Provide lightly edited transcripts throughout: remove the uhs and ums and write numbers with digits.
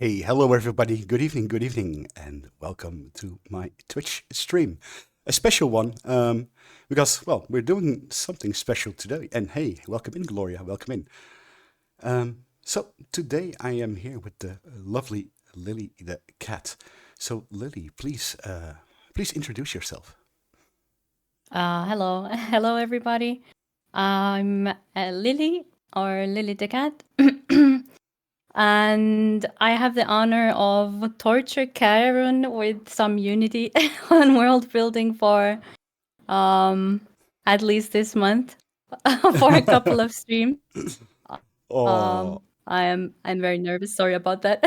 Hey, hello everybody. Good evening, and welcome to my Twitch stream. A special one, because, well, we're doing something special today. And hey, welcome in, Gloria, welcome in. So today I am here with the lovely Lily the cat. So Lily, please introduce yourself. Hello, hello everybody. I'm Lily or Lily the cat, and I have the honor of torture Kaerun with some Unity on world building for um at least this month for a couple of streams. Oh, I'm very nervous. Sorry about that.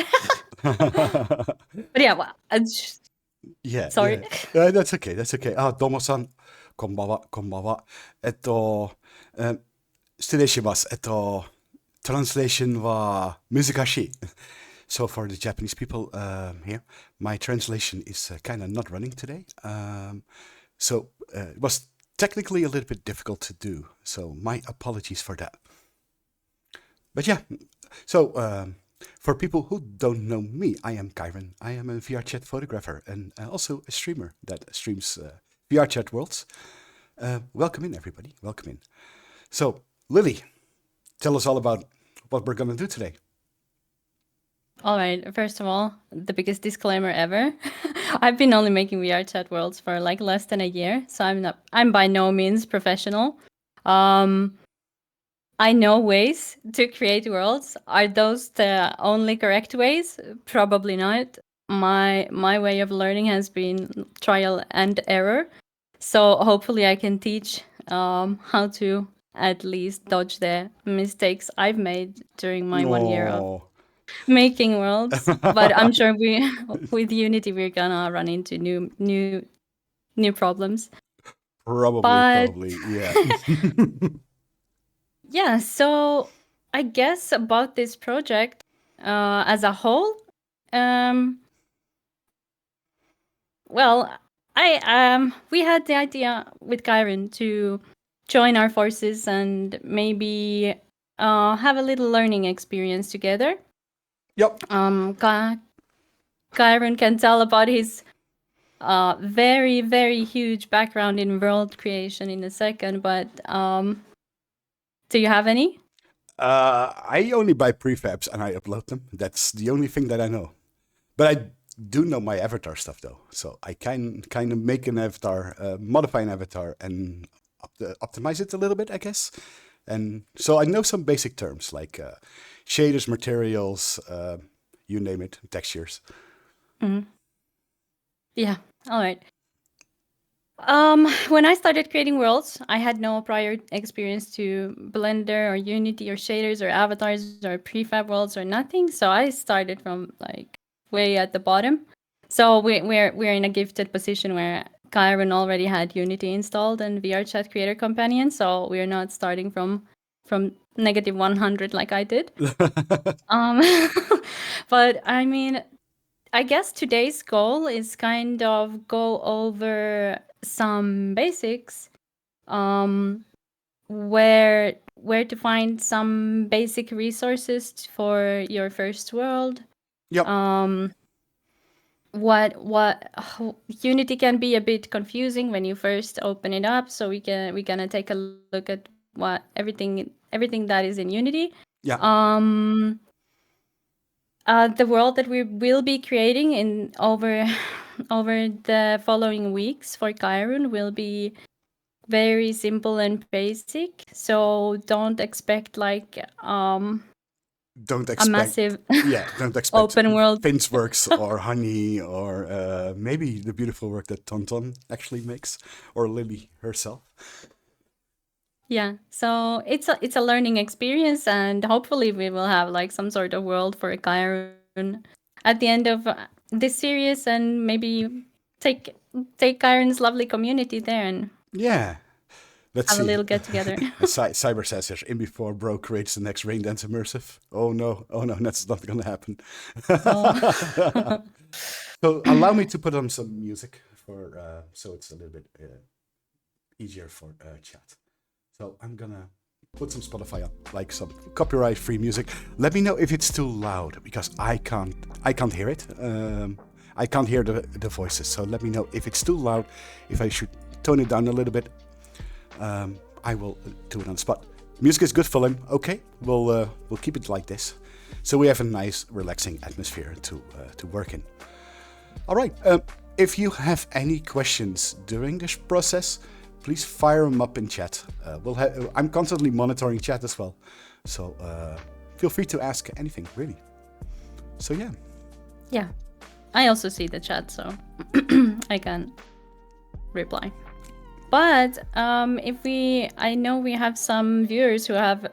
But yeah, well, yeah, sorry. yeah. That's okay, that's okay. Ah, Domo-san, konbawa, konbawa. 失礼します。translation は難しい. So for the Japanese people here, my translation is kind of not running today. So it was technically a little bit difficult to do. So my apologies for that. But yeah, so for people who don't know me, I am Kaerun. I am a VRChat photographer and also a streamer that streams VRChat worlds. Welcome in, everybody. Welcome in. So, Lily, tell us all about what we're going to do today. All right. First of all, the biggest disclaimer ever. I've been only making VR chat worlds for like less than a year, so I'm by no means professional. Um I know ways to create worlds. Are those the only correct ways? Probably not. My way of learning has been trial and error. So hopefully I can teach how to at least dodge the mistakes I've made during my 1 year of No. making worlds. But I'm sure we with Unity we're gonna run into new problems. But Probably, yeah. yeah, so I guess about this project as a whole, um, well, I we had the idea with Kyron to join our forces and maybe have a little learning experience together. Yep. Kyron can tell about his very huge background in world creation in a second, but do you have any? I only buy prefabs and I upload them. That's the only thing that I know. But I do know my avatar stuff though. So I can kind of make an avatar, modify an avatar, and optimize it a little bit, I guess. And so I know some basic terms like shaders, materials, you name it, textures. Yeah, all right. When I started creating worlds, I had no prior experience to Blender or Unity or shaders or avatars or prefab worlds or nothing. So I started from like way at the bottom. So we're in a gifted position where Kyron already had Unity installed and VRChat Creator Companion. So we're not starting from negative 100 like I did. Um, but I mean, I guess today's goal is kind of go over some basics, um, where to find some basic resources for your first world. Yep. Um, what Unity can be a bit confusing when you first open it up, so we're gonna take a look at what everything that is in Unity. Yeah. The world that we will be creating in over the following weeks for Kairun will be very simple and basic. So don't expect like Don't a expect, massive yeah, don't expect open world. Finn's works or Honey or maybe the beautiful work that Tonton actually makes or Lily herself. Yeah. So it's a learning experience, and hopefully we will have like some sort of world for Kairun at the end of this series, and maybe take take Kairun's lovely community there and Yeah. Let's have a see. little get together. Cyber says here, in before Bro creates the next Rain Dance immersive. Oh no, that's not gonna happen. Oh. So allow me to put on some music for so it's a little bit easier for chat. So I'm gonna put some Spotify on, like some copyright-free music. Let me know if it's too loud, because I can't hear it. I can't hear the voices, so let me know if it's too loud, if I should tone it down a little bit. I will do it on the spot. Music is good volume. Okay, we'll keep it like this, so we have a nice, relaxing atmosphere to work in. All right. If you have any questions during this process, please fire them up in chat. I'm constantly monitoring chat as well, so feel free to ask anything, really. So yeah. Yeah, I also see the chat, so I can reply. But I know we have some viewers who have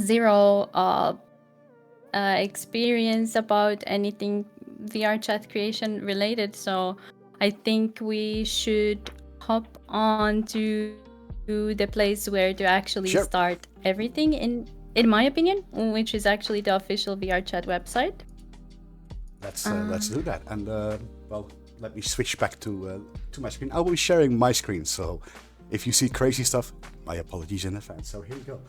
zero experience about anything VRChat creation related, so I think we should hop on to the place where to actually start everything, in my opinion, which is actually the official VRChat website. Let's do that. And well, let me switch back to my screen. I will be sharing my screen, so if you see crazy stuff, my apologies in advance. So here we go.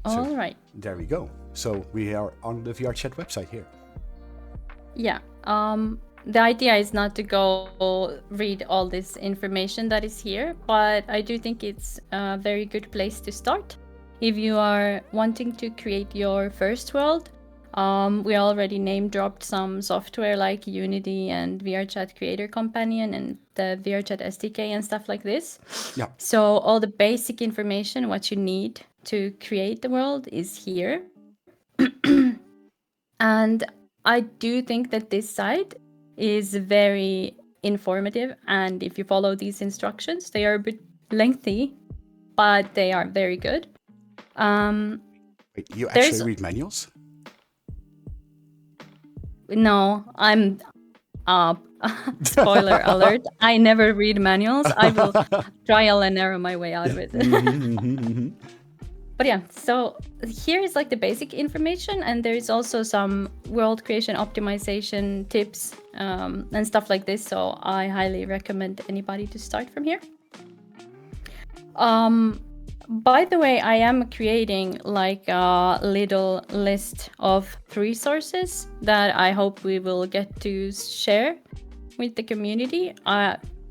All right. There we go. So we are on the VRChat website here. Yeah. The idea is not to go read all this information that is here, but I do think it's a very good place to start. If you are wanting to create your first world, we already name dropped some software like Unity and VRChat Creator Companion and the VRChat SDK and stuff like this. Yeah. So all the basic information, what you need to create the world, is here. And I do think that this site is very informative, and if you follow these instructions, they are a bit lengthy, but they are very good. Wait, you actually read manuals? No, I'm spoiler alert, I never read manuals. I will trial and error my way out of it. But yeah, so here is like the basic information, and there is also some world creation optimization tips and stuff like this, so I highly recommend anybody to start from here. By the way, I am creating like a little list of resources that I hope we will get to share with the community.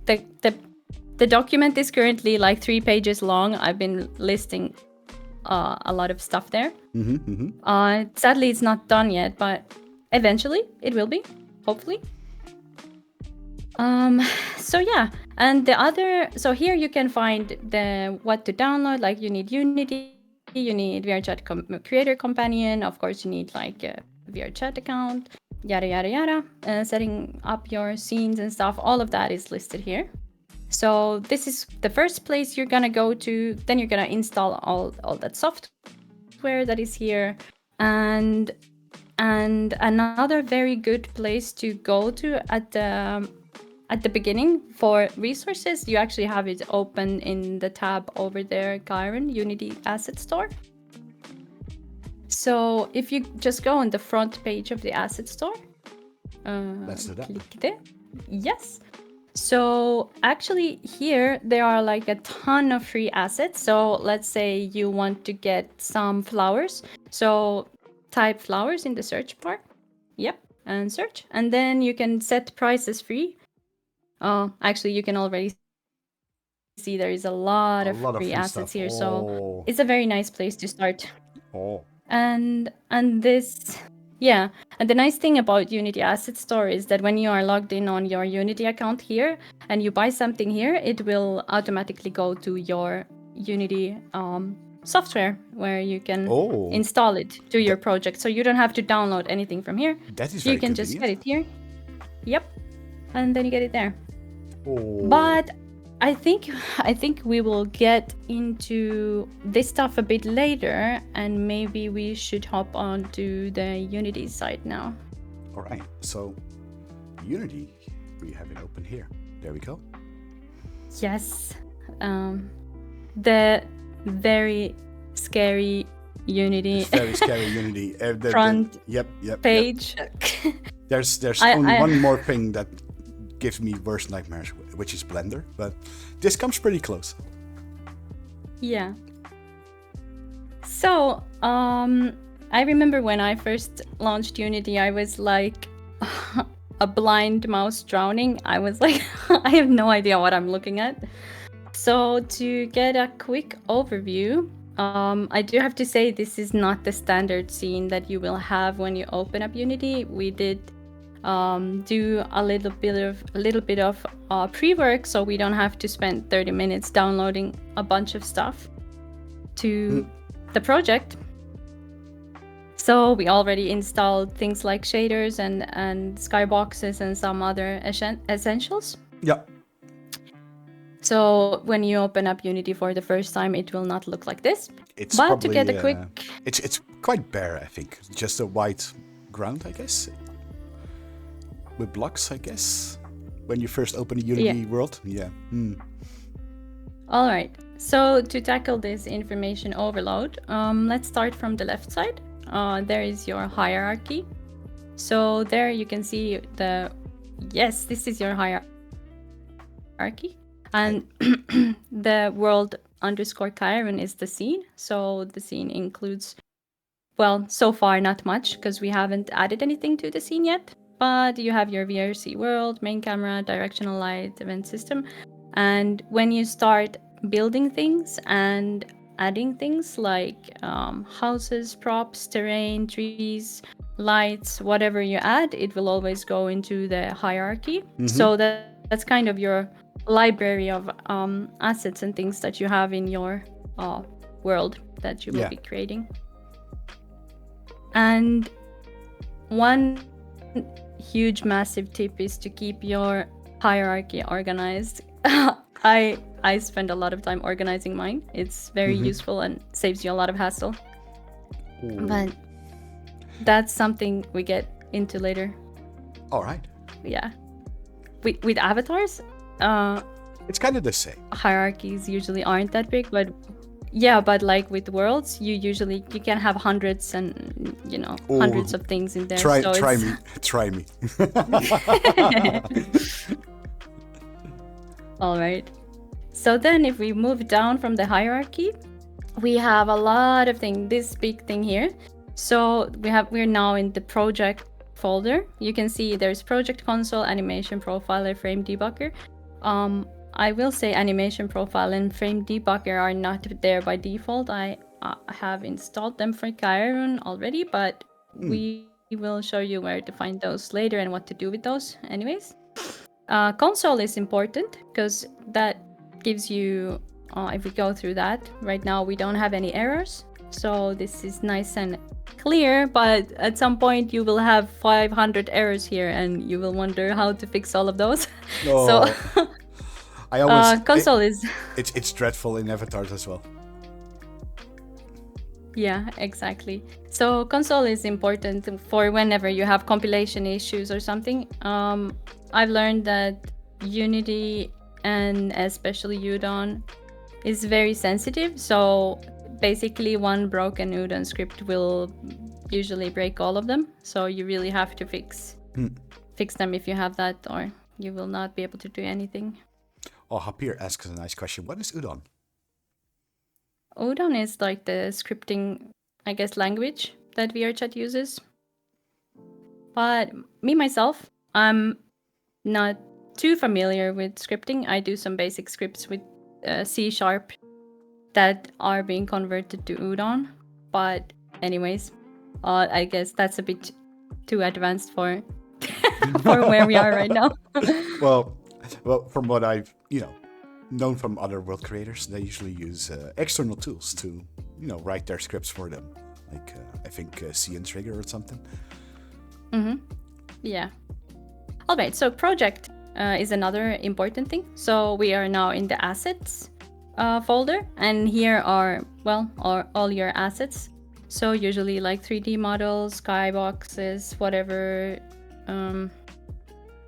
The document is currently like 3 pages long. I've been listing a lot of stuff there. Sadly, it's not done yet, but eventually it will be, hopefully. So yeah, and so here you can find what to download. Like you need Unity, you need VRChat Creator Companion, of course you need like a VRChat account, yada yada yada, setting up your scenes and stuff. All of that is listed here. So this is the first place you're gonna go to. Then you're gonna install all that software that is here, and another very good place to go to at the beginning for resources, you actually have it open in the tab over there, Kaerun Unity Asset Store. So if you just go on the front page of the asset store, let's do that. Click there. Yes. So actually here there are like a ton of free assets. So let's say you want to get some flowers. So type flowers in the search bar. Yep. And search. And then you can set prices free. Actually you can already see there is a lot of free assets here. So it's a very nice place to start. And this, yeah, and the nice thing about Unity Asset Store is that when you are logged in on your Unity account here and you buy something here, it will automatically go to your Unity software where you can install it to your project. So you don't have to download anything from here. That is very You can convenient. just get it here. Yep. And then you get it there. But I think we will get into this stuff a bit later, and maybe we should hop on to the Unity side now. All right, so Unity, we have it open here. There we go. Yes, the very scary Unity. It's very scary Unity. Front yep. page. Yep. There's only one more thing that gives me worse nightmares, which is Blender, but this comes pretty close. Yeah. So, I remember when I first launched Unity, I was like a blind mouse drowning. I was like, I have no idea what I'm looking at. So, to get a quick overview, I do have to say this is not the standard scene that you will have when you open up Unity. We did do a little bit of pre-work, so we don't have to spend 30 minutes downloading a bunch of stuff to the project. So we already installed things like shaders and skyboxes and some other essentials. Yeah. So when you open up Unity for the first time, it will not look like this. It's But probably to get a quick... it's quite bare, I think. Just a white ground, I guess. With blocks, I guess. When you first open a Unity world. Yeah. All right. So to tackle this information overload, let's start from the left side. There is your hierarchy. So there you can see this is your hierarchy. And the world _ Kaerun is the scene. So the scene includes, well, so far not much because we haven't added anything to the scene yet. But you have your VRC world, main camera, directional light, event system. And when you start building things and adding things like houses, props, terrain, trees, lights, whatever you add, it will always go into the hierarchy. So that's kind of your library of assets and things that you have in your world that you will be creating. And one huge massive tip is to keep your hierarchy organized. I spend a lot of time organizing mine. It's very useful and saves you a lot of hassle. Ooh. But that's something we get into later. All right. Yeah. With avatars, it's kind of the same. Hierarchies usually aren't that big, but yeah, but like with worlds, you can have hundreds and hundreds of things in there. Try me. All right. So then if we move down from the hierarchy, we have a lot of things, this big thing here. So we're now in the project folder. You can see there's project console, animation profiler, frame debugger. I will say animation profile and frame debugger are not there by default. I have installed them for Kaerun already, but we will show you where to find those later and what to do with those anyways. Console is important because that gives you, if we go through that, right now we don't have any errors. So this is nice and clear, but at some point you will have 500 errors here and you will wonder how to fix all of those. Oh. So I always console is it's dreadful in avatars as well. Yeah, exactly. So console is important for whenever you have compilation issues or something. I've learned that Unity and especially Udon is very sensitive. So basically one broken Udon script will usually break all of them. So you really have to fix them if you have that, or you will not be able to do anything. Oh, Hapir asks a nice question. What is Udon? Udon is like the scripting, I guess, language that VRChat uses. But me, myself, I'm not too familiar with scripting. I do some basic scripts with C# that are being converted to Udon. But anyways, I guess that's a bit too advanced for for where we are right now. Well, from what I've, known from other world creators, they usually use external tools to, write their scripts for them. Like, I think C and Trigger or something. Yeah. All right, so project is another important thing. So we are now in the assets folder, and here are all your assets. So usually like 3D models, skyboxes, whatever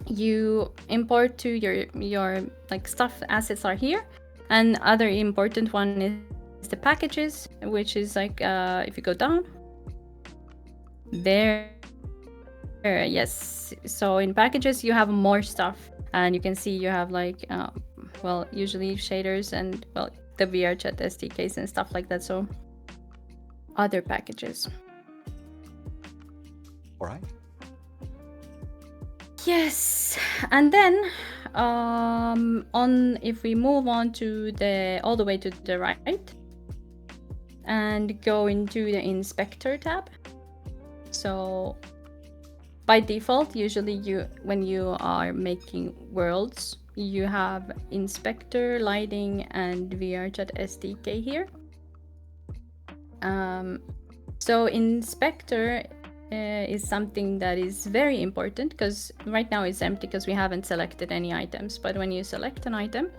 you import to your like stuff assets are here. And other important one is the packages, which is like if you go down there, yes. So in packages you have more stuff, and you can see you have like usually shaders and the VRChat SDKs and stuff like that. So other packages. All right. Yes, and then if we move on to all the way to the right and go into the inspector tab. So by default, usually when you are making worlds, you have inspector, lighting, and VRChat SDK here. So inspector is something that is very important because right now it's empty because we haven't selected any items. But when you select an item,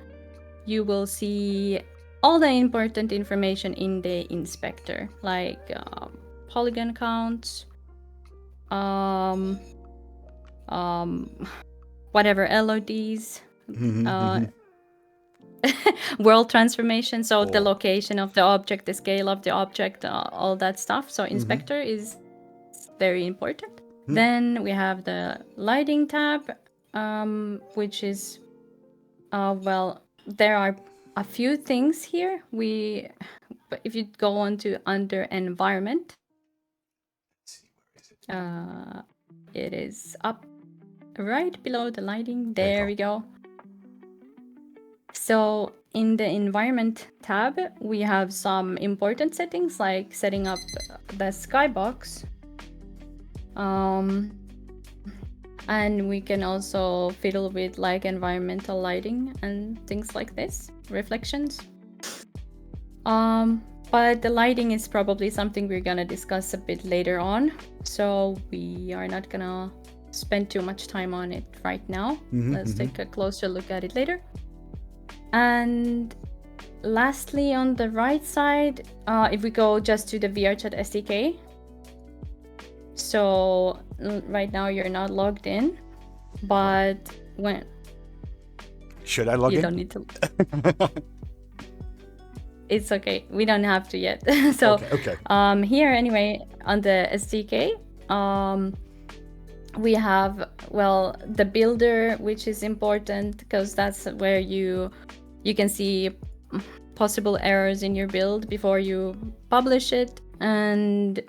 you will see all the important information in the inspector, like polygon counts, whatever LODs, world transformation, so the location of the object, the scale of the object, all that stuff. So inspector is very important. Then we have the lighting tab, which is well, there are a few things here. But if you go on to under environment, it is up right below the lighting. There we go. So in the environment tab, we have some important settings like setting up the skybox. And we can also fiddle with like environmental lighting and things like this, reflections. But the lighting is probably something we're gonna discuss a bit later on. So we are not gonna spend too much time on it right now. Let's take a closer look at it later. And lastly, on the right side, if we go just to the VRChat SDK, so right now you're not logged in, but when should I log in? You don't need to. It's okay. We don't have to yet. So okay. Here anyway on the SDK, we have the builder, which is important because that's where you can see possible errors in your build before you publish it, and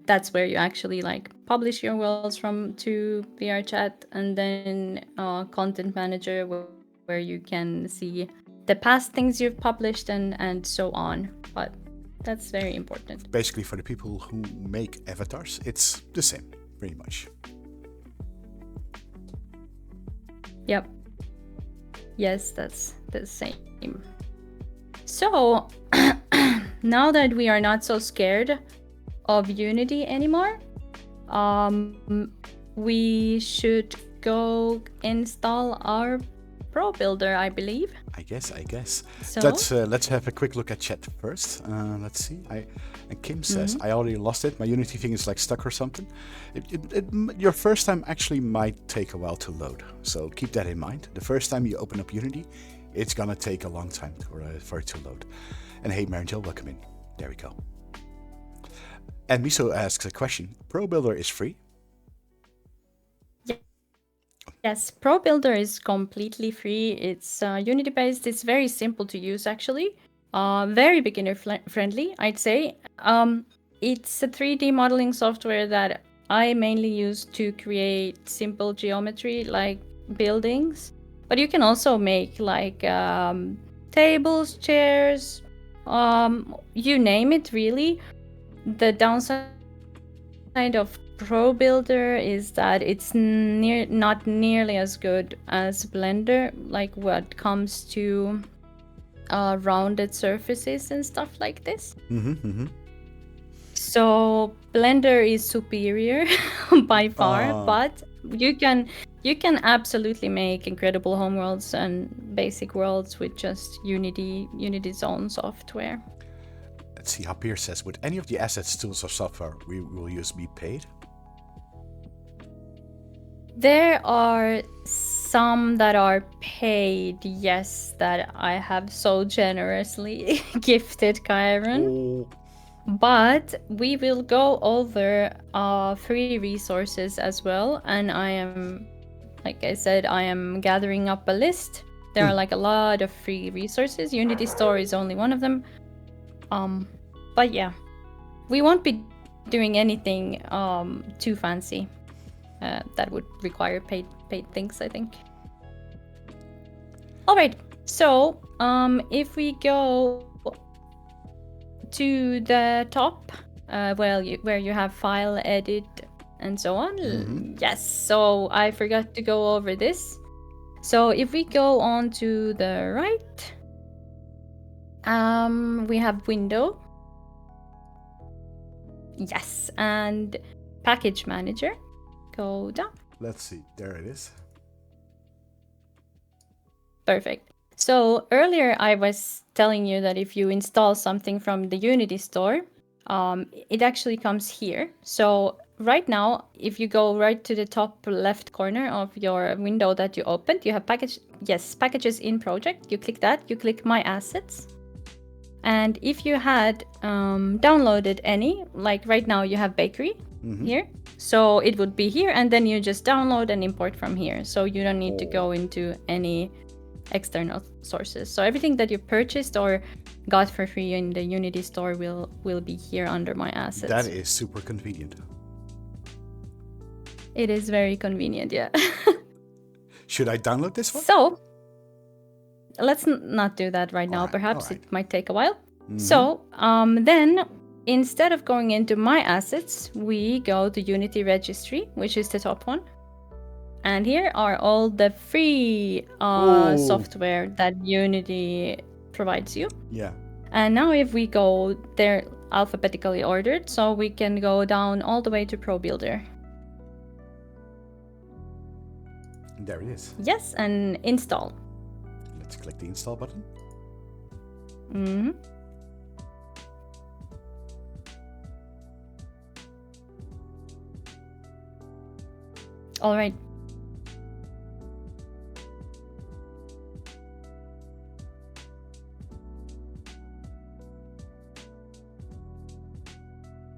that's where you actually like publish your worlds to VRChat, and then content manager where you can see the past things you've published and so on. But that's very important. Basically, for the people who make avatars, it's the same, pretty much. Yep. Yes, that's the same. So now that we are not so scared of Unity anymore, we should go install our Pro Builder, I believe. I guess. So let's have a quick look at chat first. Let's see. And Kim says I already lost it. My Unity thing is like stuck or something. Your first time actually might take a while to load, so keep that in mind. The first time you open up Unity, it's gonna take a long time for it to load. And hey, Marangel, welcome in. There we go. And Miso asks a question. Pro Builder is free? Yes, Pro Builder is completely free. It's Unity based. It's very simple to use actually. Very beginner friendly, I'd say. It's a 3D modeling software that I mainly use to create simple geometry like buildings. But you can also make like tables, chairs, you name it really. The downside of Pro Builder is that it's not nearly as good as Blender, like what comes to rounded surfaces and stuff like this. So Blender is superior by far, but you can absolutely make incredible homeworlds and basic worlds with just Unity's own software. Let's see how Pierre says, would any of the assets, tools, or software we will use be paid? There are some that are paid, yes, that I have so generously gifted Kaerun. But we will go over free resources as well. And I am, like I said, I am gathering up a list. There are like a lot of free resources. Unity Store is only one of them. But yeah, we won't be doing anything too fancy. That would require paid things, I think. All right. So if we go to the top, where you have file, edit, and so on. Yes. So I forgot to go over this. So if we go on to the right, we have window. Yes, and package manager. Go down. Let's see. There it is. Perfect. So earlier I was telling you that if you install something from the Unity store, it actually comes here. So right now, if you go right to the top left corner of your window that you opened, you have packages in project. You click that, you click my assets. And if you had downloaded any, like right now you have bakery here, so it would be here, and then you just download and import from here. So you don't need to go into any external sources. So everything that you purchased or got for free in the Unity store will be here under my assets. That is super convenient. It is very convenient, yeah. Should I download this one? So let's not do that right now. Alright, Perhaps alright. it might take a while. So then instead of going into my assets, we go to Unity registry, which is the top one. And here are all the free software that Unity provides you. Yeah. And now if we go, they're alphabetically ordered, so we can go down all the way to ProBuilder. There it is. Yes, and install. Let's click the install button. All right.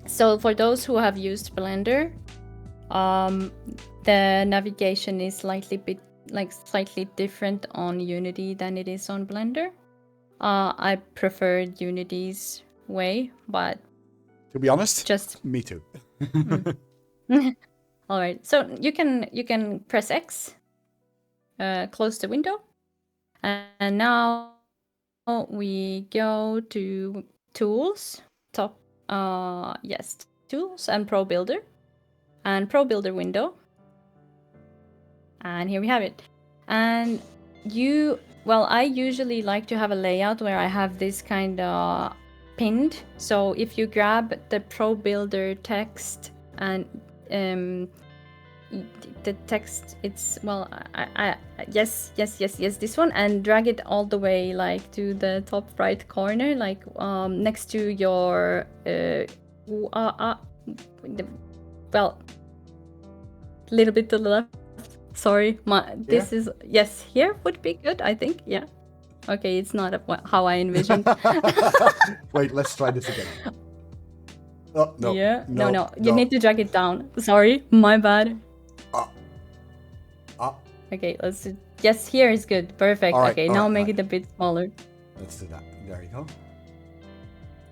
So for those who have used Blender, the navigation is slightly different on Unity than it is on Blender. I preferred Unity's way, but To be honest, just me too. all right. So you can press X, close the window, and now we go to tools, top, yes, tools and ProBuilder, and ProBuilder window, and here we have it. And I usually like to have a layout where I have this kind of pinned. So if you grab the ProBuilder text and the text, it's yes, this one, and drag it all the way like to the top right corner, like next to your little bit to the left. Sorry, this is, yes, here would be good, I think. Yeah. Okay, it's not how I envisioned. Wait, let's try this again. Oh, no. Yeah. No. You need to drag it down. Sorry, my bad. Okay, let's do. Yes, here is good. Perfect. All right, okay, all now right, make all it a bit smaller. Let's do that. There you go.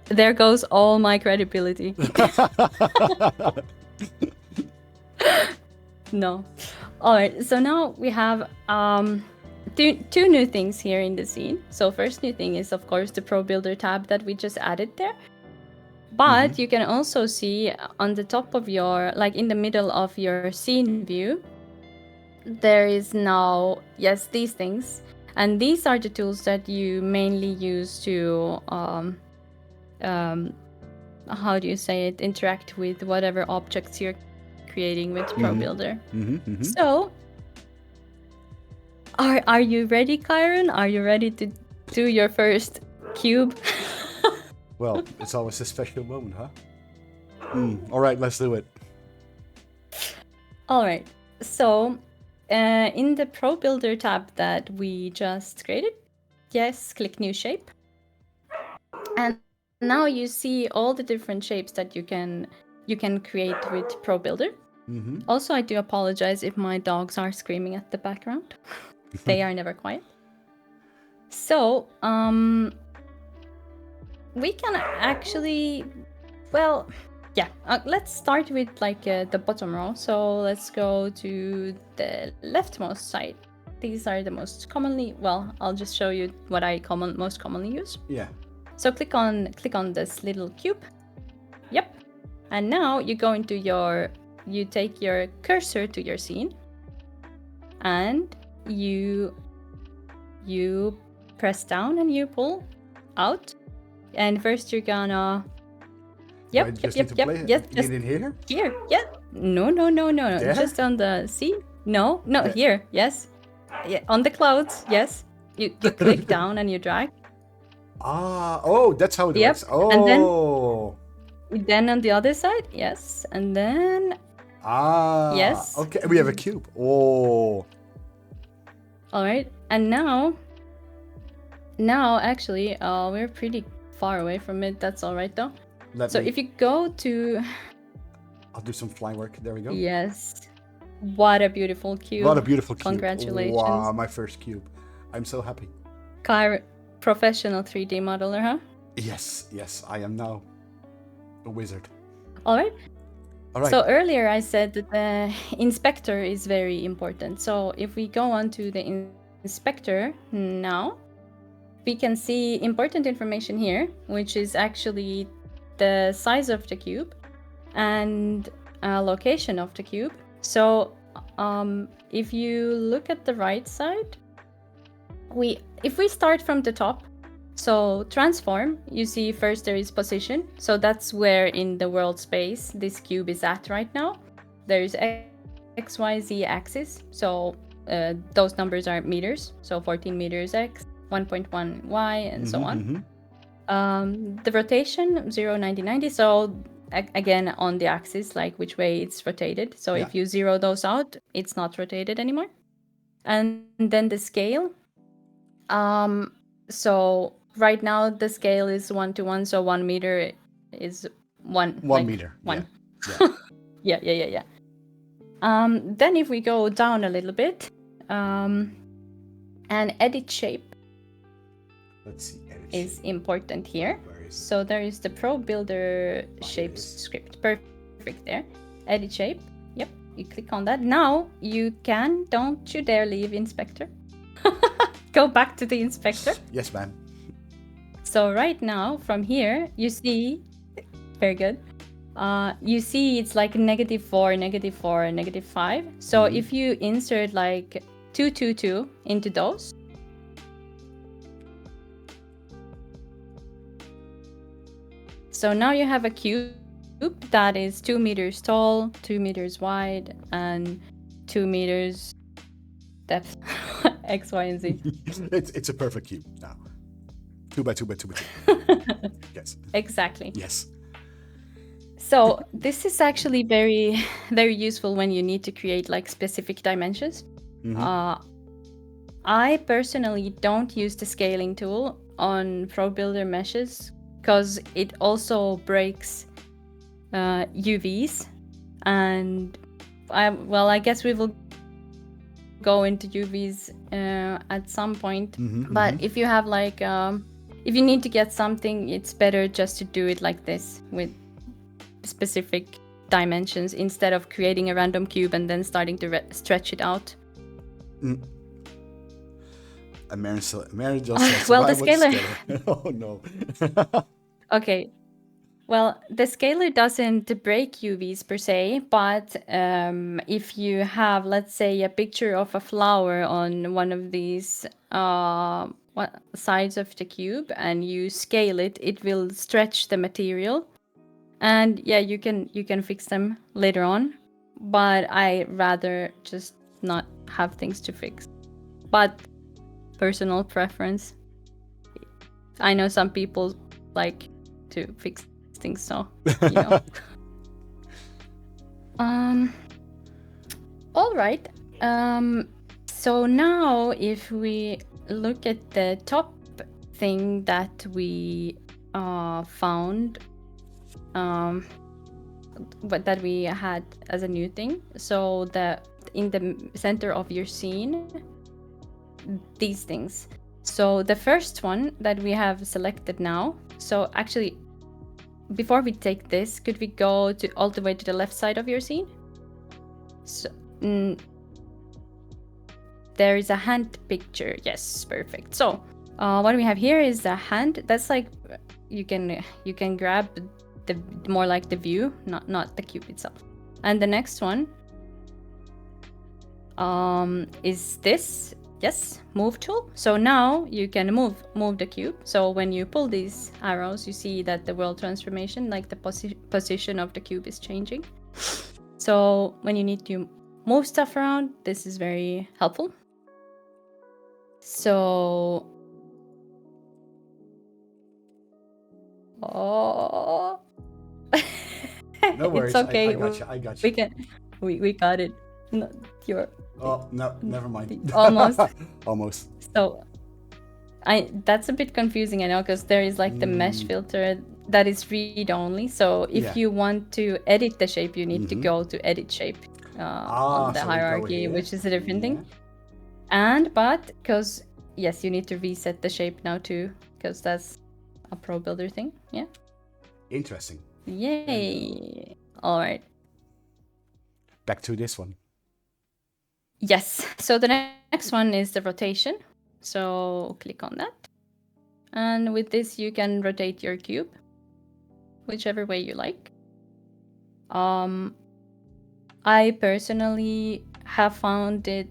There goes all my credibility. No. All right, so now we have two new things here in the scene. So first new thing is, of course, the ProBuilder tab that we just added there. But you can also see on the top of your, like in the middle of your scene view, there is now, yes, these things. And these are the tools that you mainly use to, how do you say it, interact with whatever objects you're creating with ProBuilder. So, are you ready, Kaerun? Are you ready to do your first cube? Well, it's always a special moment, huh? All right, let's do it. All right. So, in the ProBuilder tab that we just created, yes, click New Shape. And now you see all the different shapes that you can create with ProBuilder. Also, I do apologize if my dogs are screaming at the background. They are never quiet. So we can actually, well, yeah, let's start with like the bottom row. So let's go to the leftmost side. These are the most commonly, well, I'll just show you what I most commonly use. Yeah. So click on this little cube. Yep. And now you go into you take your cursor to your scene, and you press down and you pull out. And first you're gonna Do I just need to play it? yes, Need just it in here? here. Yeah. No. There? Just on the see? No, There. here. Yes. Yeah, on the clouds. Yes. You click down and you drag. Oh, that's how it Yep. works. And Oh. then on the other side, yes. And then yes. Okay, we have a cube. Oh. All right. And now actually we're pretty far away from it. That's all right though. So if you go to I'll do some fly work. There we go. yes. What a beautiful cube. What a beautiful cube. Congratulations. Wow, my first cube. I'm so happy. Professional 3D modeler, huh? Yes, I am now a wizard. All right. All right. So earlier I said that the inspector is very important. So if we go on to the inspector now, we can see important information here, which is actually the size of the cube and location of the cube. So if you look at the right side, if we start from the top, so transform, you see first there is position. So that's where in the world space this cube is at right now. There's X, Y, Z axis. So those numbers are meters. So 14 meters X, 1.1 Y, and so on. The rotation, 0, 90, 90. So again, on the axis, like which way it's rotated. So if you zero those out, it's not rotated anymore. And then the scale. So right now the scale is 1:1. So 1 meter is 1 meter. 1. Yeah. Then if we go down a little bit, and edit shape. Let's see. Is important here. So there is the Pro Builder shapes script. Perfect there. Edit shape. Yep. You click on that. Now you can, don't you dare leave inspector. Go back to the inspector. Yes, ma'am. So right now from here you see, very good. You see it's like -4, -4, -5. So if you insert like 2, 2, 2 into those, so now you have a cube that is 2 meters tall, 2 meters wide, and 2 meters depth. X, Y, and Z. It's a perfect cube now. 2 by 2 by 2 by 2. Yes. Exactly. Yes. So this is actually very, very useful when you need to create like specific dimensions. I personally don't use the scaling tool on Pro Builder meshes because it also breaks UVs, and I guess we will go into UVs at some point. But if you have like if you need to get something, it's better just to do it like this with specific dimensions instead of creating a random cube and then starting to stretch it out. Mary just says, well, the scaler. Oh no. Okay. Well, the scaler doesn't break UVs per se, but if you have, let's say, a picture of a flower on one of these sides of the cube and you scale it, it will stretch the material. And yeah, you can fix them later on, but I rather just not have things to fix. But personal preference. I know some people like to fix things, so you know. All right. So now if we look at the top thing that we found, but that we had as a new thing. So in the center of your scene, these things. So the first one that we have selected now, so actually, before we take this, could we go to all the way to the left side of your scene? So there is a hand picture. Yes, perfect. So what we have here is a hand. That's like you can grab the more like the view, not the cube itself. And the next one is this. Yes, move tool. So now you can move the cube. So when you pull these arrows, you see that the world transformation, like the position of the cube, is changing. So when you need to move stuff around, this is very helpful. So No worries. it's okay. I got We you. can we got it. No, you're Oh, no, never mind. almost. Almost. So that's a bit confusing, I know, because there is like the mesh filter that is read only. So if Yeah. you want to edit the shape, you need to go to edit shape on the so we go hierarchy, here. which is a different thing. Yeah. But because yes, you need to reset the shape now too, because that's a pro builder thing. Yeah. Interesting. Yay. All right. Back to this one. Yes. So the next one is the rotation. So click on that. And with this, you can rotate your cube whichever way you like. I personally have found it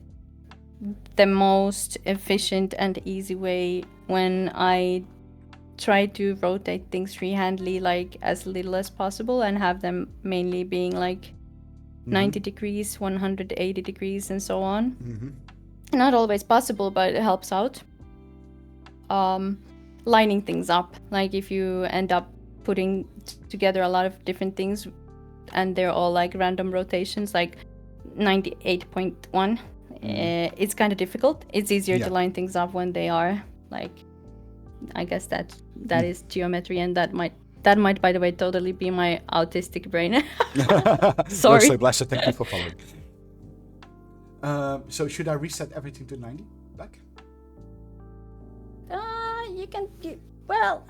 the most efficient and easy way when I try to rotate things freehandly, like as little as possible, and have them mainly being like 90 degrees, 180 degrees, and so on. Not always possible, but it helps out. Lining things up, like if you end up putting together a lot of different things and they're all like random rotations, like 98.1, it's kind of difficult. It's easier to line things up when they are like, I guess that is geometry, and that might, by the way, totally be my autistic brain. Sorry. So blessed. Thank you for following. So should I reset everything to 90 back? You can. Well,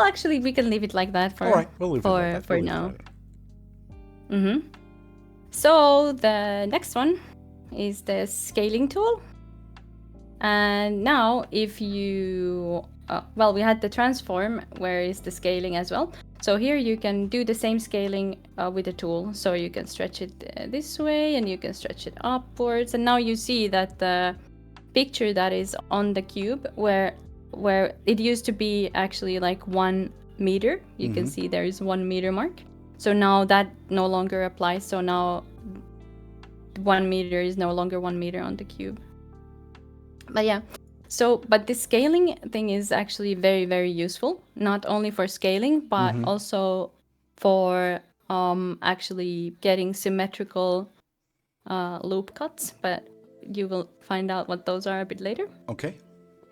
actually, we can leave it like that for All right, we'll leave it like that. for now. So the next one is the scaling tool. And now if you, we had the transform, where is the scaling as well. So here you can do the same scaling with the tool. So you can stretch it this way and you can stretch it upwards. And now you see that the picture that is on the cube, where it used to be actually like 1 meter, you can see there is 1 meter mark. So now that no longer applies. So now 1 meter is no longer 1 meter on the cube. But yeah, so but the scaling thing is actually very, very useful, not only for scaling, but also for actually getting symmetrical loop cuts. But you will find out what those are a bit later. Okay.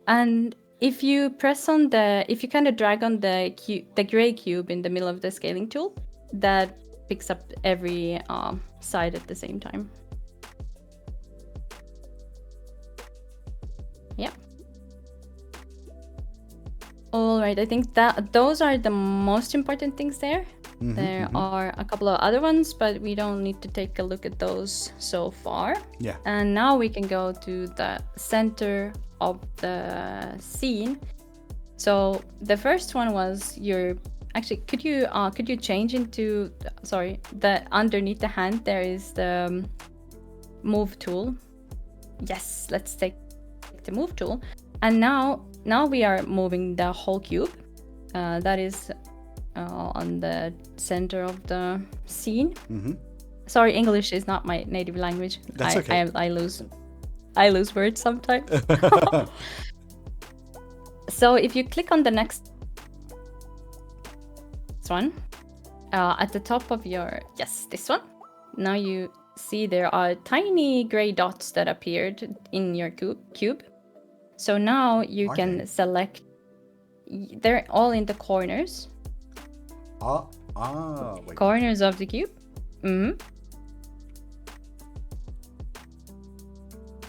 And if you press on if you kind of drag on the gray cube in the middle of the scaling tool, that picks up every side at the same time. Yeah. All right, I think that those are the most important things there. There are a couple of other ones, but we don't need to take a look at those so far. Yeah. And now we can go to the center of the scene. So the first one was actually, could you change into, sorry, the underneath the hand there is the move tool. Yes, let's take the move tool. And now we are moving the whole cube. That is on the center of the scene. Sorry, English is not my native language. That's okay. I lose words sometimes. So if you click on the next one, at the top of this one, now you see there are tiny gray dots that appeared in your cube. So now you can select, they're all in the corners. Wait. Corners of the cube.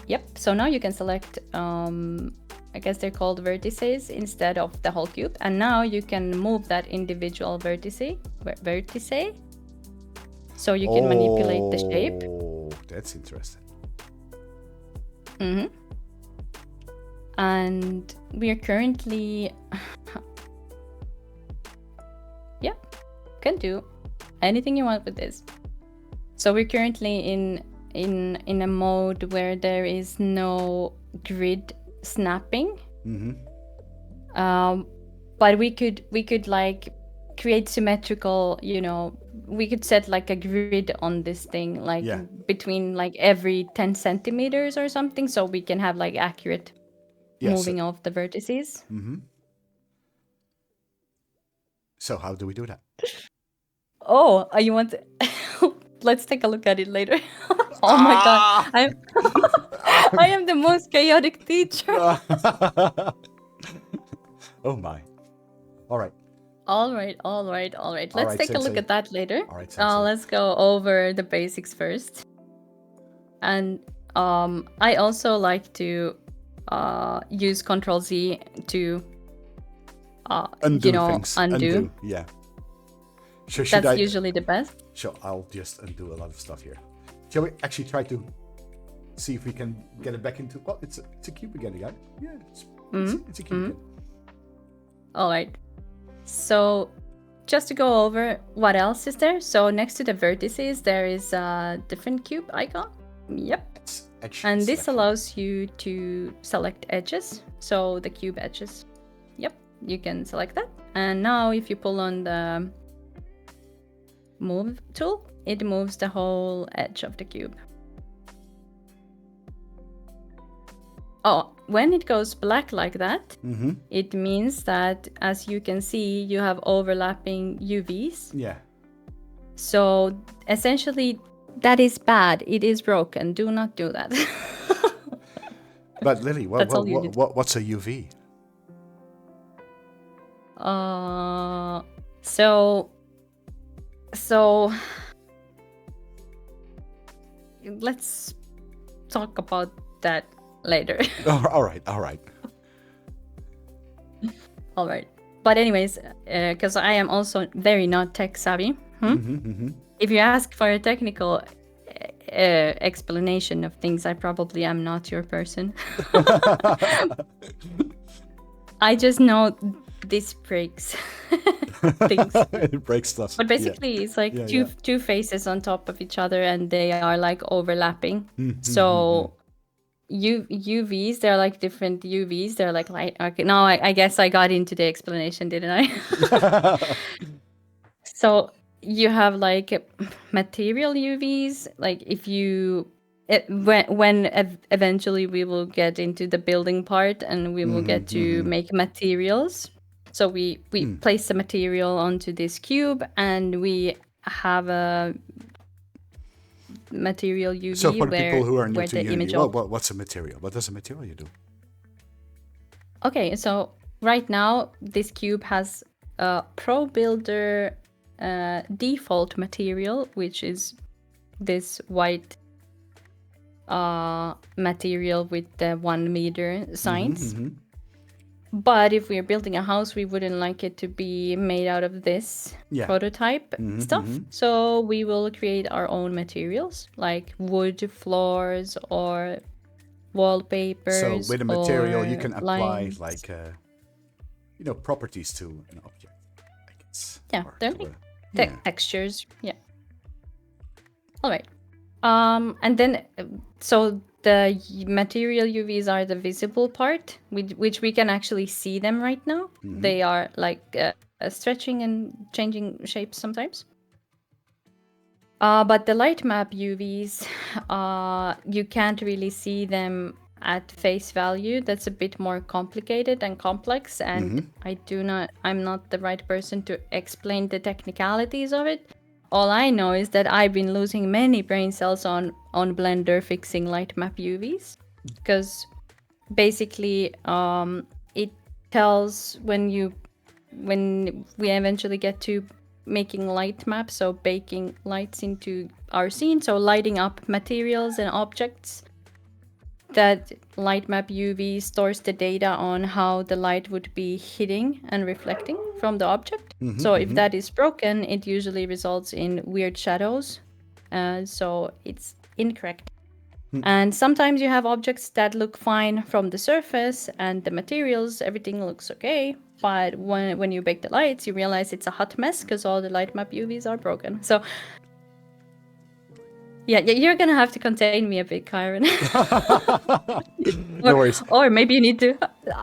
Yep, so now you can select I guess they're called vertices instead of the whole cube. And now you can move that individual vertice. So you can manipulate the shape. Oh, that's interesting. Mm-hmm. And we are currently, yeah, can do anything you want with this. So we're currently in a mode where there is no grid snapping. But we could like create symmetrical, we could set like a grid on this thing, like between like every 10 centimeters or something, so we can have like accurate moving of the vertices. So how do we do that? Oh, you want to... Let's take a look at it later. Oh my god, I am the most chaotic teacher. Oh my. All right. Let's take a look at that later. All right, let's go over the basics first. And I also like to use Control Z to undo things. Undo. Yeah. That's usually the best. So I'll just undo a lot of stuff here. Shall we actually try to see if we can get it back into... Well, it's a cube again, guys. Yeah, it's a cube again. All right. So just to go over what else is there. So next to the vertices, there is a different cube icon. Yep. And this allows you to select edges. So the cube edges. Yep. You can select that. And now if you pull on the move tool, it moves the whole edge of the cube. Oh, when it goes black like that, it means that, as you can see, you have overlapping UVs. Yeah. So essentially, that is bad. It is broken. Do not do that. But Lily, what's a UV? So let's talk about that later. All right. But anyways, because I am also very not tech savvy. If you ask for a technical explanation of things, I probably am not your person. I just know this breaks things. It breaks stuff. But basically, it's like two faces on top of each other, and they are like overlapping. So UVs, they're like different UVs. They're like light. Okay, now I guess I got into the explanation, didn't I? So you have like material UVs. Like if you when eventually we will get into the building part, and we will get to make materials. So we place the material onto this cube, and we have a material UV. So for the people who are new to Unity, what's a material? What does a material do? Okay, so right now this cube has a Pro Builder default material, which is this white material with the 1 meter signs. But if we're building a house, we wouldn't like it to be made out of this prototype stuff. So we will create our own materials, like wood floors or wallpapers. So with a material, you can apply like properties to an object. I guess. Yeah, they're like textures. Yeah. All right. And then so the material UVs are the visible part, which we can actually see them right now. They are like stretching and changing shapes sometimes. But the light map UVs, you can't really see them at face value. That's a bit more complicated and complex, and I'm not the right person to explain the technicalities of it. All I know is that I've been losing many brain cells on Blender fixing light map UVs, because basically it tells when we eventually get to making light maps, so baking lights into our scene, so lighting up materials and objects. that light map UV stores the data on how the light would be hitting and reflecting from the object. So if that is broken, it usually results in weird shadows. So it's incorrect. And sometimes you have objects that look fine from the surface and the materials, everything looks okay. But when you bake the lights, you realize it's a hot mess because all the light map UVs are broken. So yeah, you're gonna have to contain me a bit, Kyron. No worries. Or maybe you need to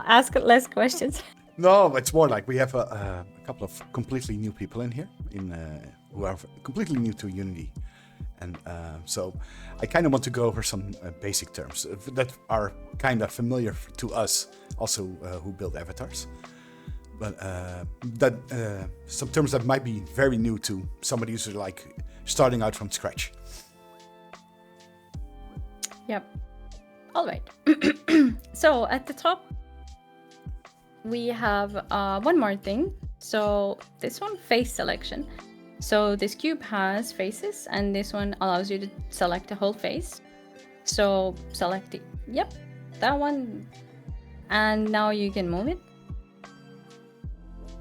ask less questions. No, it's more like we have a couple of completely new people in here, who are completely new to Unity, and so I kind of want to go over some basic terms that are kind of familiar to us, also who build avatars, but some terms that might be very new to somebody who's like starting out from scratch. Yep. All right. So at the top, we have one more thing. So this one, face selection. So this cube has faces, and this one allows you to select a whole face. So select it. Yep, that one. And now you can move it.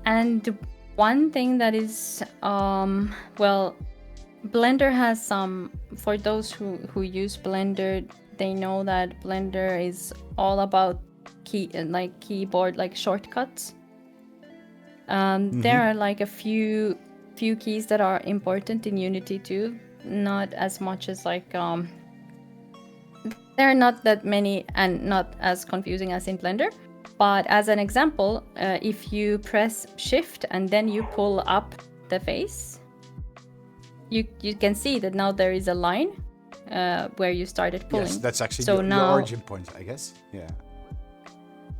And one thing that is, well, Blender has some, for those who use Blender, they know that Blender is all about keyboard shortcuts. There are like a few keys that are important in Unity too, not as much as there are not that many and not as confusing as in Blender. But as an example, if you press Shift and then you pull up the face, you can see that now there is a line where you started pulling. Yes, that's actually so your origin point, I guess. Yeah.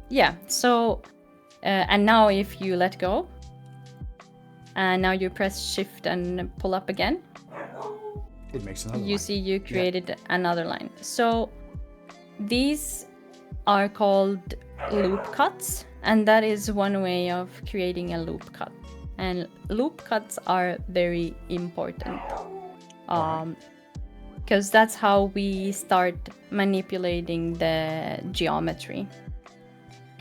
Yeah. So, and now if you let go, and now you press Shift and pull up again, it makes another you line. see you created another line. So these are called loop cuts, and that is one way of creating a loop cut. And loop cuts are very important because that's how we start manipulating the geometry,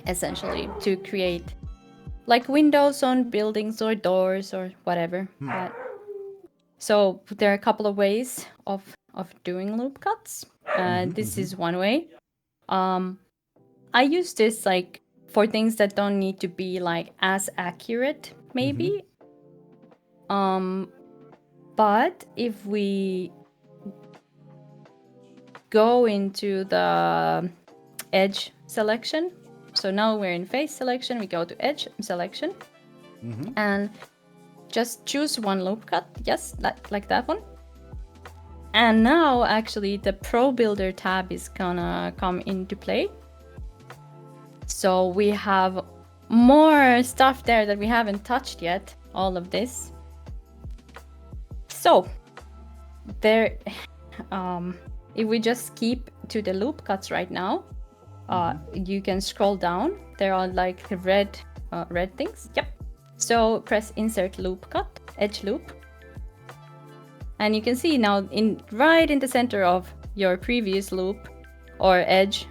essentially, to create like windows on buildings or doors or whatever. So there are a couple of ways of doing loop cuts. This is one way. I use this like for things that don't need to be like as accurate, maybe. But if we go into the edge selection, so now we're in face selection, we go to edge selection, and just choose one loop cut. Yes, like that one. And now actually the Pro Builder tab is gonna come into play. So we have more stuff there that we haven't touched yet, all of this. So there, if we just keep to the loop cuts right now, you can scroll down. There are like red things. Yep. So press insert loop cut, edge loop. And you can see now right in the center of your previous loop or edge,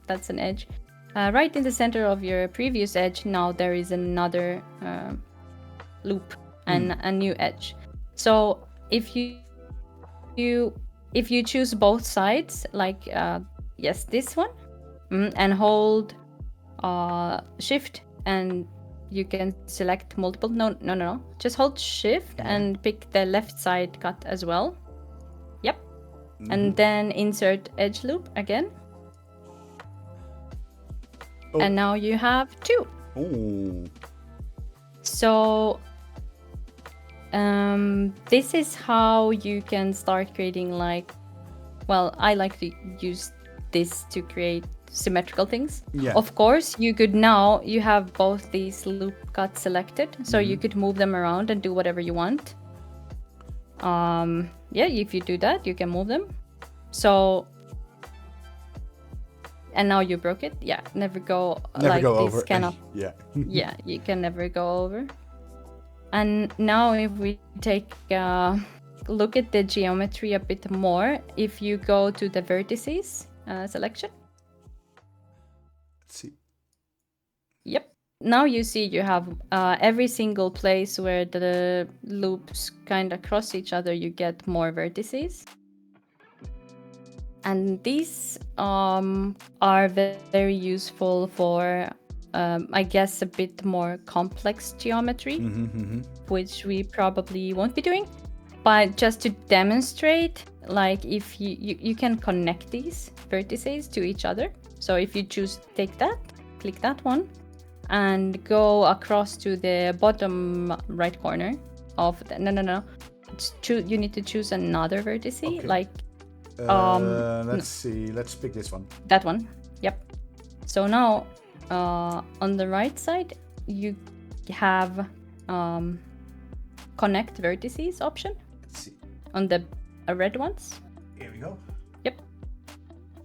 that's an edge. Right in the center of your previous edge, now there is another loop and a new edge. So if you choose both sides, like yes, this one, and hold Shift, and you can select multiple. No. Just hold Shift and pick the left side cut as well. Yep. And then insert edge loop again. And now you have two. So this is how you can start creating I like to use this to create symmetrical things. Yeah. Of course, you have both these loop cuts selected, so you could move them around and do whatever you want. If you do that, you can move them. So, and now you broke it. Yeah, never go this over. Cannot. Yeah, you can never go over. And now if we take a look at the geometry a bit more, if you go to the vertices, selection. Let's see. Yep. Now you see you have every single place where the loops kind of cross each other, you get more vertices. And these are very useful for, I guess, a bit more complex geometry, which we probably won't be doing. But just to demonstrate, like if you can connect these vertices to each other. So if you take that, click that one, and go across to the bottom right corner of the, no. You need to choose another vertice, Okay. like let's see. Let's pick this one. that one. Yep. So now on the right side, you have connect vertices option. Let's see. On the red ones. Here we go. Yep.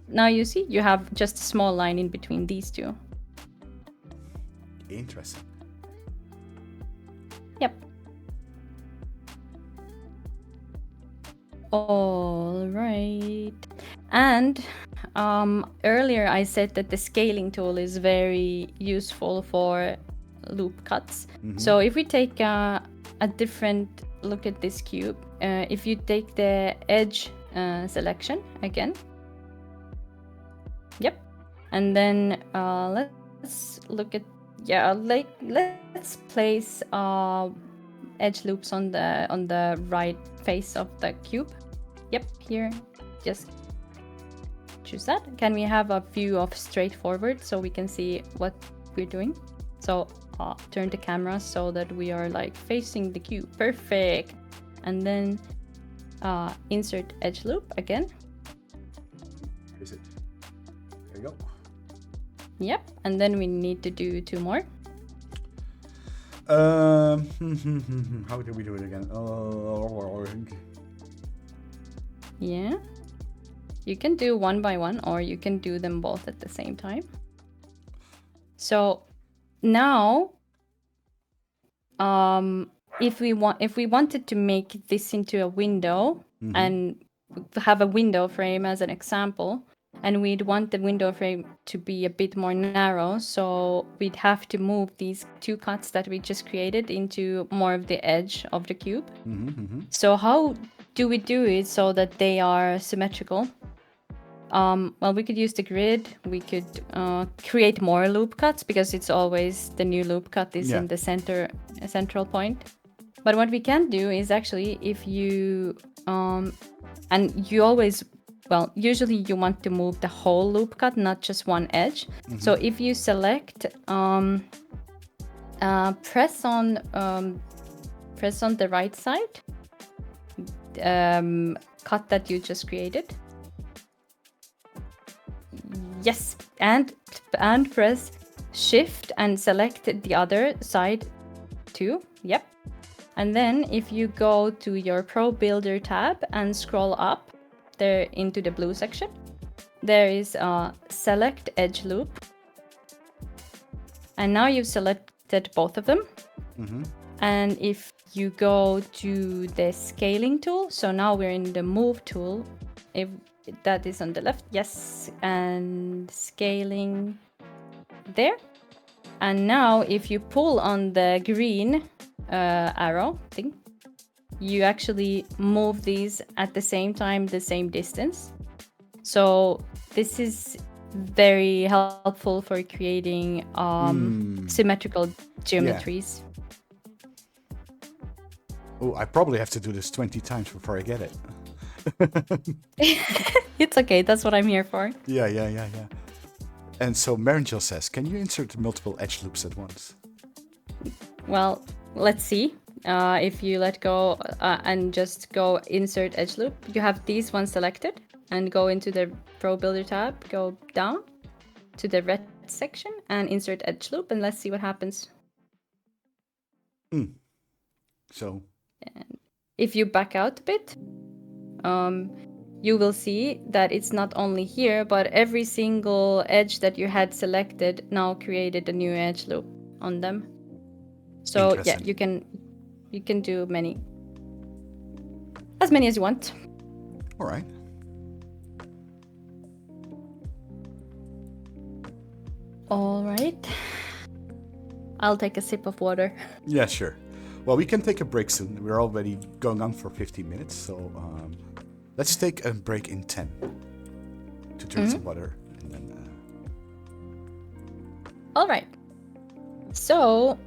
Now you see you have just a small line in between these two. Interesting. Yep. All right. And earlier I said that the scaling tool is very useful for loop cuts. So if we take a different look at this cube, if you take the edge selection again, yep, and then let's look at, let's place edge loops on the right face of the cube. Yep, here, just choose that. Can we have a view of straightforward so we can see what we're doing? So turn the camera so that we are like facing the cube. Perfect. And then insert edge loop again. Is it? There you go. Yep. And then we need to do 2 more. How do we do it again? Yeah. You can do 1 by 1, or you can do them both at the same time. So now, if we wanted to make this into a window and have a window frame as an example, and we'd want the window frame to be a bit more narrow, so we'd have to move these 2 cuts that we just created into more of the edge of the cube. So how do we do it so that they are symmetrical? Well, we could use the grid. We could create more loop cuts, because it's always the new loop cut is in the central point. But what we can do is actually, if you and you always, well, usually you want to move the whole loop cut, not just one edge. So if you select press on the right side cut that you just created. Yes, and press shift and select the other side too. Yep. And then if you go to your Pro Builder tab and scroll up there into the blue section, there is select edge loop. And now you've selected both of them. And if you go to the scaling tool, so now we're in the move tool. If that is on the left, yes, and scaling there. And now if you pull on the green arrow thing, you actually move these at the same time, the same distance. So this is very helpful for creating symmetrical geometries. Oh, I probably have to do this 20 times before I get it. It's okay, that's what I'm here for. Yeah. And so Marangel says, can you insert multiple edge loops at once? Well, let's see. If you let go and just go insert edge loop, you have these ones selected, and go into the Pro Builder tab, go down to the red section and insert edge loop, and let's see what happens. So and if you back out a bit, you will see that it's not only here, but every single edge that you had selected now created a new edge loop on them. So yeah, you can do as many as you want. All right. All right. I'll take a sip of water. Yeah, sure. Well, we can take a break soon. We're already going on for 15 minutes, so let's take a break in 10 to drink some water, and then. All right. So,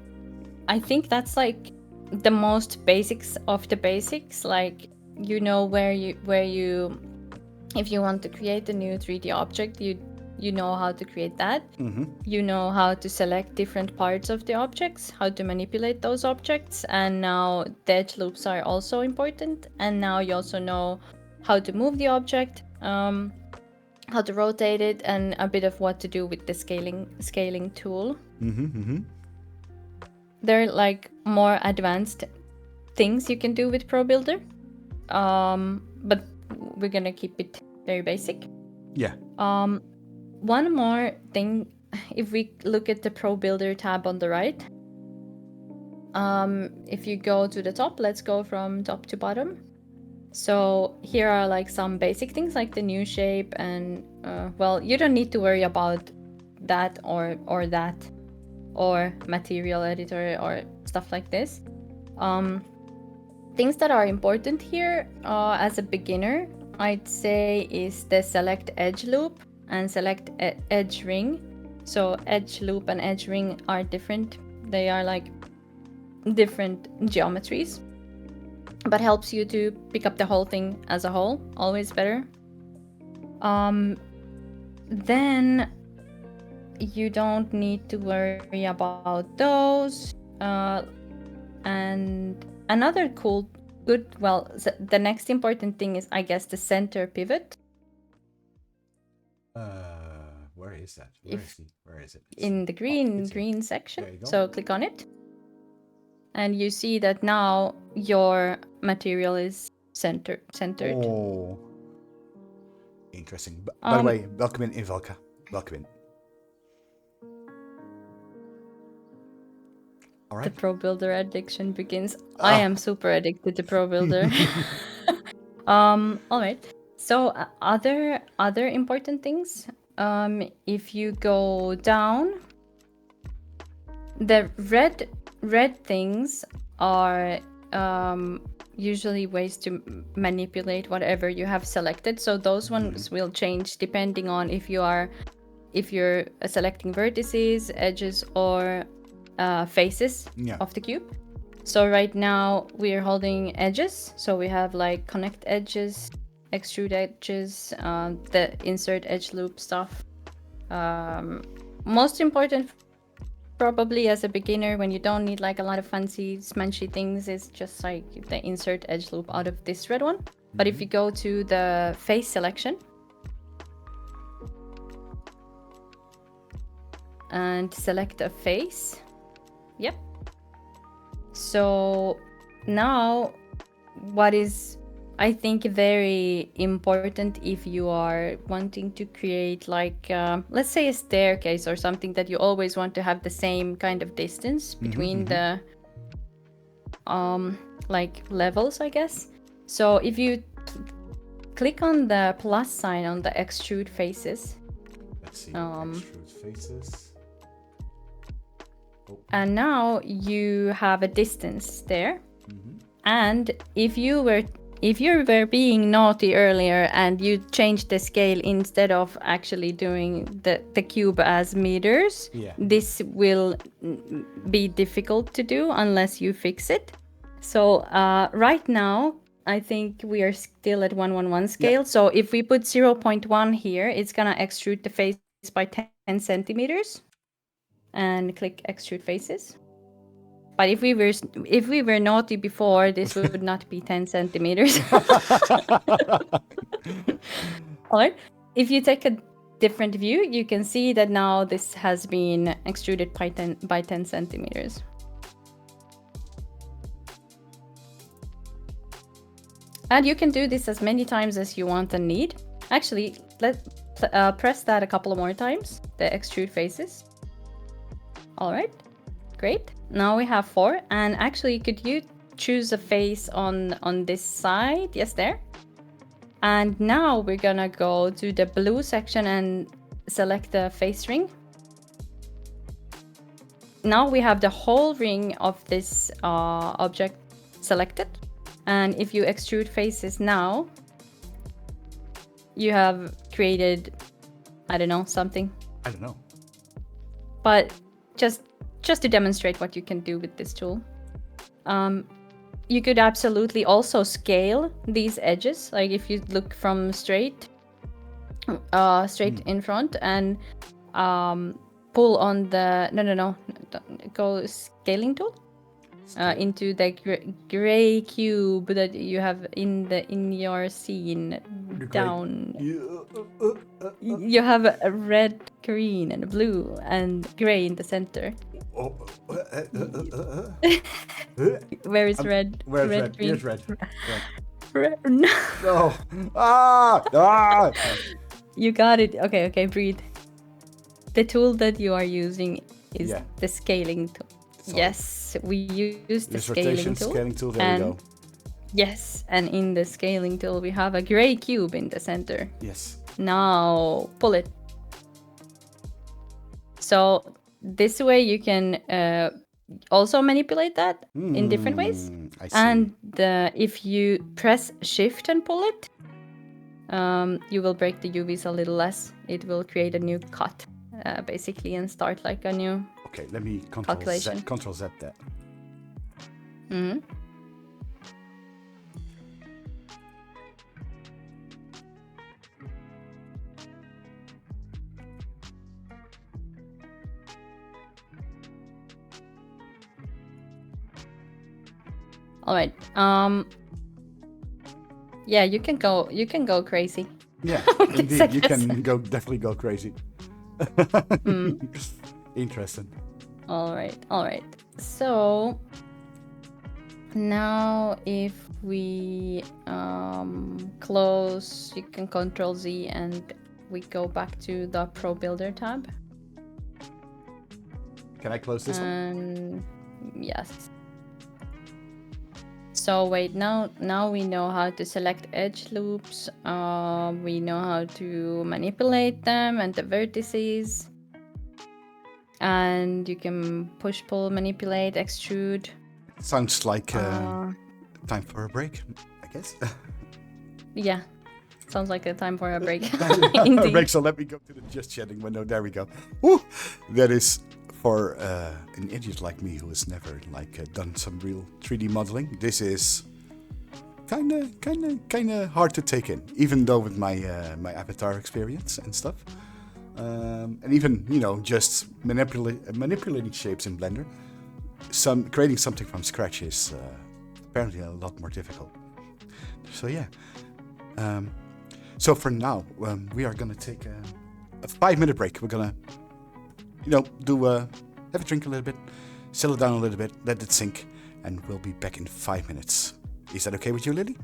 I think that's like the most basics of the basics. Like, you know where you if you want to create a new 3D object, you know how to create that. You know how to select different parts of the objects, how to manipulate those objects, and now the edge loops are also important. And now you also know how to move the object, how to rotate it, and a bit of what to do with the scaling tool. They're like more advanced things you can do with Pro Builder, but we're gonna keep it very basic. Yeah. One more thing, if we look at the Pro Builder tab on the right, if you go to the top, let's go from top to bottom. So here are like some basic things like the new shape, and well, you don't need to worry about that or that, or material editor or stuff like this. Things that are important here as a beginner, I'd say, is the select edge loop and select edge ring. So edge loop and edge ring are different. They are like different geometries, but helps you to pick up the whole thing as a whole. Always better. Then you don't need to worry about those. And another the next important thing is, I guess, the center pivot. Where is that? Where is it? In the green section. So click on it. And you see that now your material is centered. Oh. Interesting. By the way, welcome in, Ivelka. Welcome in. All right. The Pro Builder addiction begins. I am super addicted to Pro Builder. All right. So other important things. If you go down, the red things are usually ways to manipulate whatever you have selected. So those ones will change depending on if you're selecting vertices, edges, or faces of the cube. So right now we're holding edges. So we have like connect edges, extrude edges, the insert edge loop stuff. Most important probably as a beginner, when you don't need like a lot of fancy smanchy things, is just like the insert edge loop out of this red one. But if you go to the face selection and select a face, yep. So now what is, I think, very important if you are wanting to create like, let's say a staircase or something that you always want to have the same kind of distance between the like levels, I guess. So if you click on the plus sign on the extrude faces. Let's see, extrude faces. Oh. And now you have a distance there. And if you were being naughty earlier and you changed the scale instead of actually doing the cube as meters, this will be difficult to do unless you fix it. So right now, I think we are still at 1:1 scale. So if we put 0.1 here, it's gonna extrude the face by 10 centimeters. And click extrude faces. But if we were naughty before, this would not be 10 centimeters. All right. If you take a different view, you can see that now this has been extruded by 10 centimeters. And you can do this as many times as you want and need. Actually, let's press that a couple more times, the extrude faces. All right, great. Now we have 4. And actually, could you choose a face on this side? Yes, there. And now we're gonna go to the blue section and select the face ring. now we have the whole ring of this object selected. And if you extrude faces now, you have created, I don't know, something. I don't know. But just to demonstrate what you can do with this tool, you could absolutely also scale these edges. Like if you look from straight in front and pull on the go scaling tool into the gray cube that you have in your scene down. You have a red, green, and blue and gray in the center. Where is red? Where's red? Green? Here's red. No. No. Ah! You got it. Okay, breathe. The tool that you are using is the scaling tool. Sorry. Yes, we use the scaling tool. There we go. Yes, and in the scaling tool we have a gray cube in the center. Yes. Now pull it. So this way you can also manipulate that in different ways. I see. And if you press shift and pull it, you will break the UVs a little less. It will create a new cut, basically, and start like a new Okay, let me calculation. Control Z that. Mm-hmm. All right. Yeah, you can go crazy. Yeah, indeed, you can definitely go crazy. Interesting. All right. So now if we close, you can Control Z and we go back to the Pro Builder tab. Can I close this one? Yes. So wait, now we know how to select edge loops. We know how to manipulate them and the vertices. And you can push, pull, manipulate, extrude. Sounds like time for a break, I guess. Yeah, sounds like a time for a break. A break, so let me go to the just chatting window. There we go. Woo! That is for an idiot like me who has never done some real 3D modeling. This is kind of hard to take in, even though with my my avatar experience and stuff. And even, just manipulating shapes in Blender, creating something from scratch is apparently a lot more difficult. So yeah. So for now, we are gonna take a 5-minute break. We're gonna, have a drink a little bit, settle down a little bit, let it sink, and we'll be back in 5 minutes. Is that okay with you, Lily?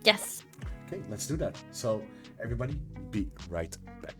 Yes. Okay, let's do that. So everybody, be right back.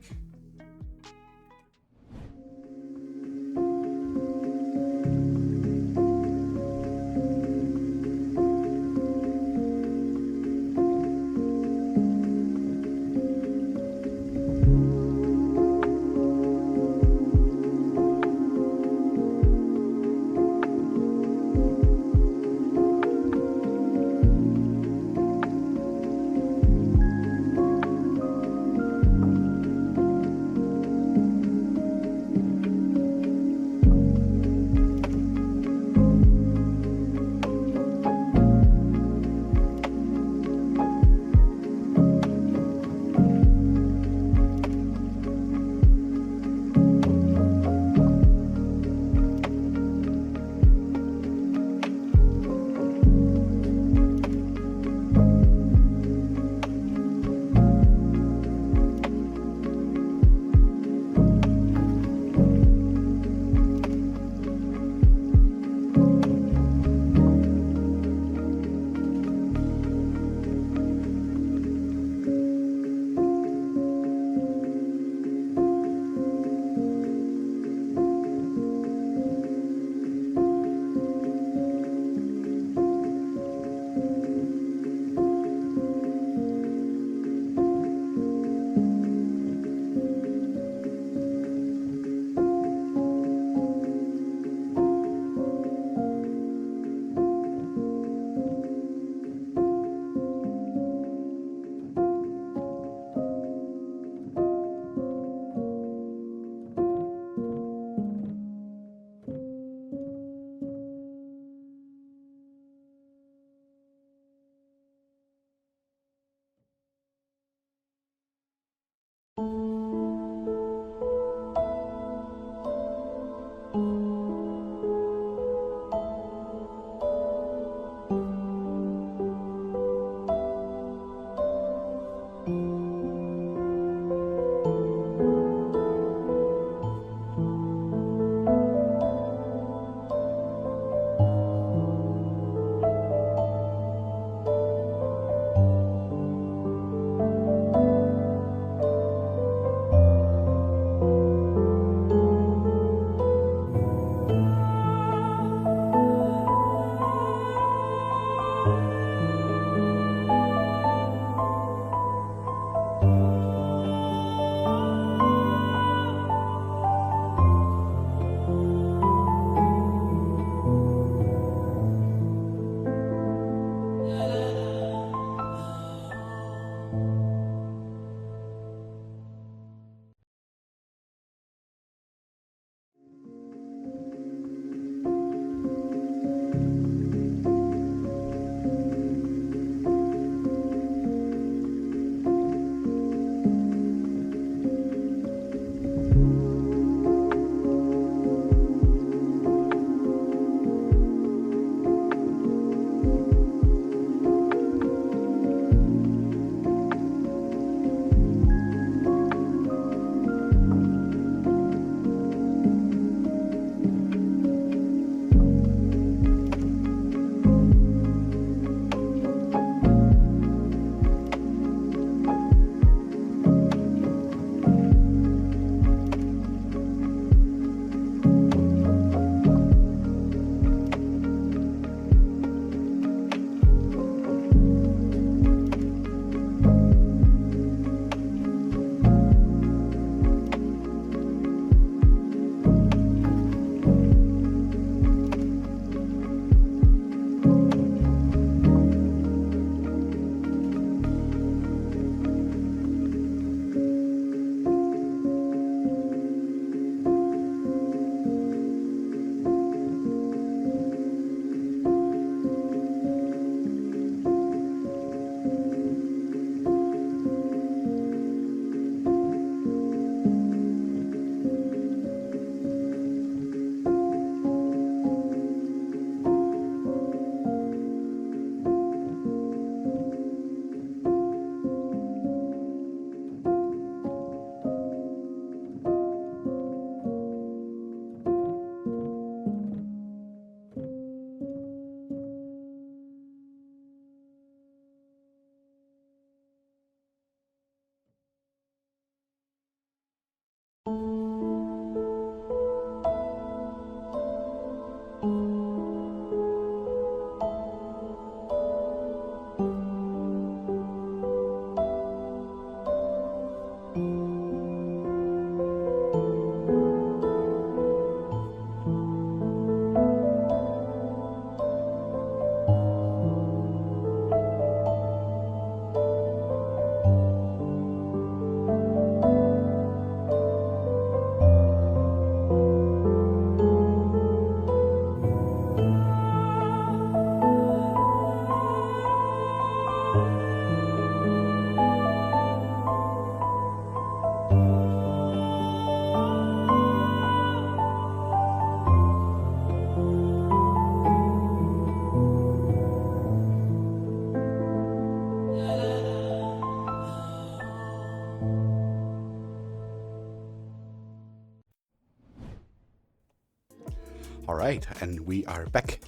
All right, and we are back.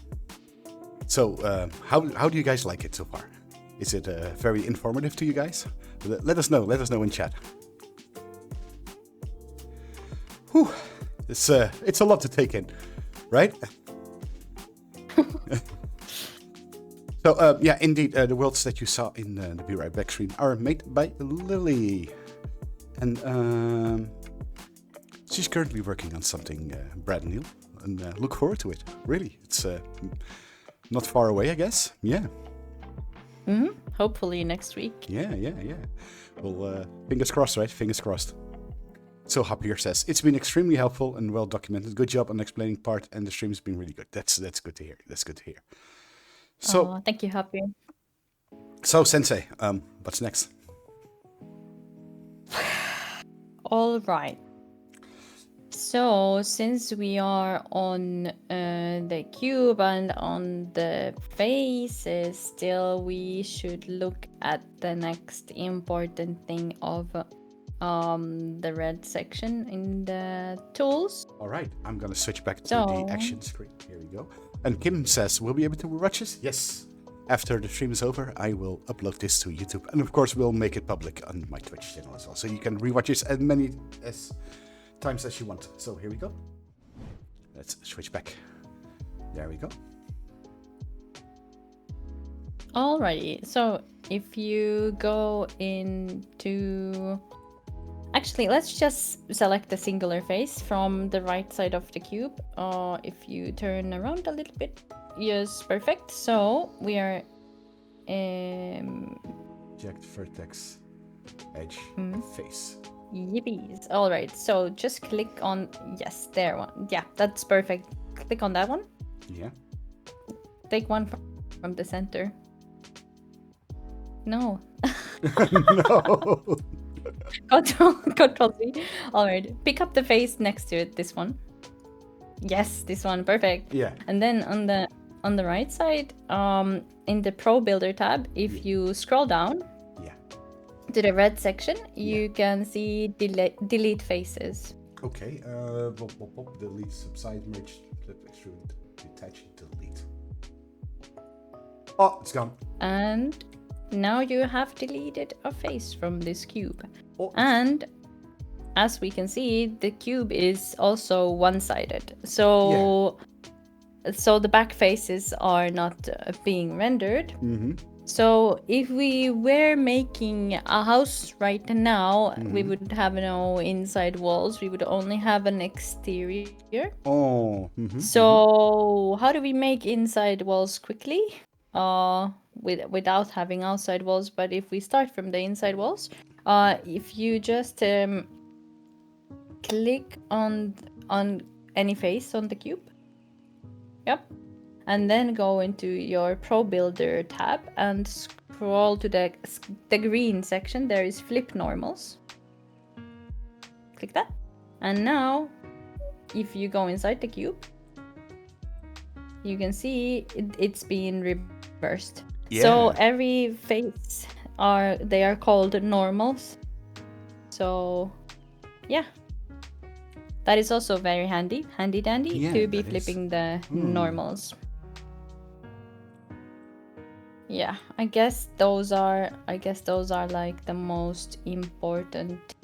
So, how do you guys like it so far? Is it very informative to you guys? Let us know. Let us know in chat. Whew, it's a lot to take in, right? So, yeah, indeed, the worlds that you saw in the Be Right Back stream are made by Lilly. And she's currently working on something brand new. And look forward to it. Really, it's not far away, I guess. Yeah. Hopefully next week. Yeah. Well, fingers crossed, right? Fingers crossed. So Javier says, it's been extremely helpful and well documented. Good job on explaining part, and the stream's been really good. That's good to hear. That's good to hear. So, thank you, Happy. So Sensei, what's next? All right. So since we are on the cube and on the faces, still we should look at the next important thing of the red section in the tools. All right, I'm gonna switch back to the action screen. Here we go. And Kim says, we'll be able to watch this? Yes. After the stream is over, I will upload this to YouTube. And of course, we'll make it public on my Twitch channel as well. So you can rewatch this as many times as you want. So here we go. Let's switch back. There we go. Alrighty, so if you go into... Actually, let's just select the singular face from the right side of the cube. If you turn around a little bit. Yes, perfect. So we are... Object, vertex, edge, face. Yippies. Alright, so just click on... Yes, there one. Yeah, that's perfect. Click on that one. Yeah. Take one from the center. No. No. Control C. Alright, pick up the face next to it. This one. Yes, this one. Perfect. Yeah. And then on the right side, in the Pro Builder tab, if you scroll down to the red section, you can see delete faces. Okay. Delete, subside, merge, flip, extrude, detach, delete. Oh, it's gone. And now you have deleted a face from this cube. Oh. And as we can see, the cube is also one-sided. So the back faces are not being rendered. Mm-hmm. So if we were making a house right now, we would have no inside walls. We would only have an exterior. Oh. So how do we make inside walls quickly? Without having outside walls. But if we start from the inside walls, if you just click on any face on the cube. Yep. And then go into your Pro Builder tab and scroll to the green section. There is flip normals. Click that. And now, if you go inside the cube, you can see it's being reversed. Yeah. So every face they are called normals. So yeah. That is also very handy dandy to be flipping the normals. Yeah, I guess those are like the most important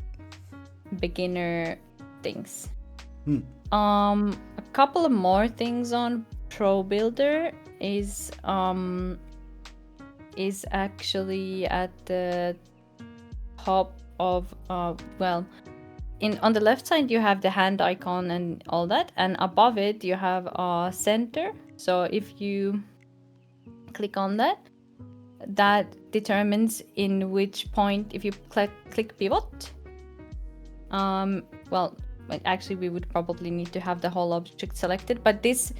beginner things. A couple of more things on Pro Builder is actually at the top of on the left side you have the hand icon and all that, and above it you have a center. So if you click on that determines in which point, if you click pivot, actually we would probably need to have the whole object selected, but this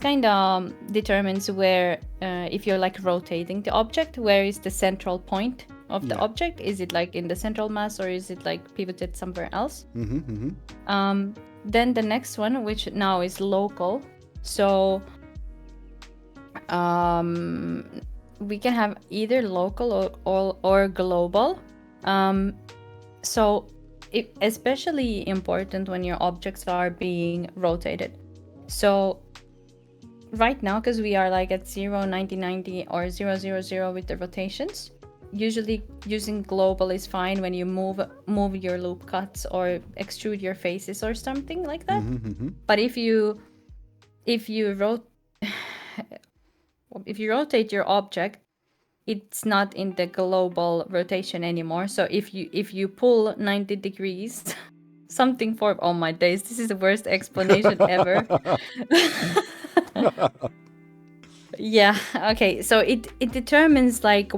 kind of determines where, if you're like rotating the object, where is the central point of the object? Is it like in the central mass, or is it like pivoted somewhere else? Then the next one, which now is local, so we can have either local or global. So it's especially important when your objects are being rotated. So right now, because we are like at 0, 90, 90, or 0, 0, 0 with the rotations, usually using global is fine when you move your loop cuts or extrude your faces or something like that. But if you rotate your object, it's not in the global rotation anymore. So if you pull 90 degrees, something for, oh my days, this is the worst explanation ever. Yeah, okay. So it determines like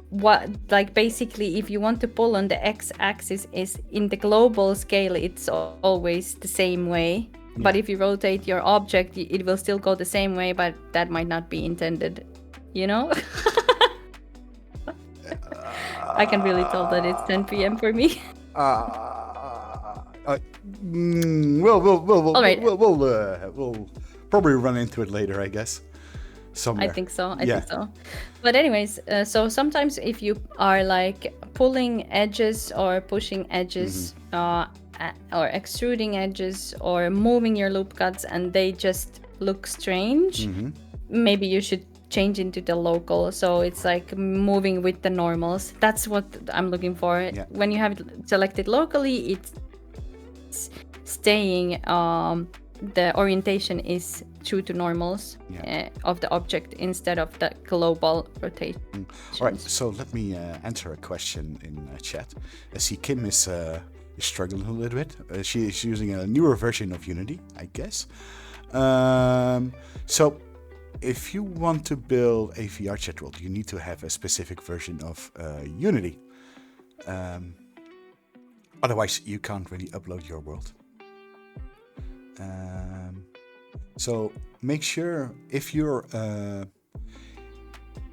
what, like basically if you want to pull on the x-axis, is in the global scale it's always the same way. But if you rotate your object, it will still go the same way, but that might not be intended, you know? I can really tell that it's 10 p.m. for me. All right. We'll probably run into it later, I guess. Somewhere. I think so. I think so. But anyways, so sometimes if you are like pulling edges or pushing edges, or extruding edges or moving your loop cuts and they just look strange, maybe you should change into the local. So it's like moving with the normals. That's what I'm looking for. Yeah. When you have it selected locally, it's staying, the orientation is true to normals of the object instead of the global rotation. All right, so let me answer a question in chat. I see Kim is struggling a little bit. She is using a newer version of Unity, I guess. So if you want to build a VRChat world, you need to have a specific version of Unity. Otherwise, you can't really upload your world. So make sure if you're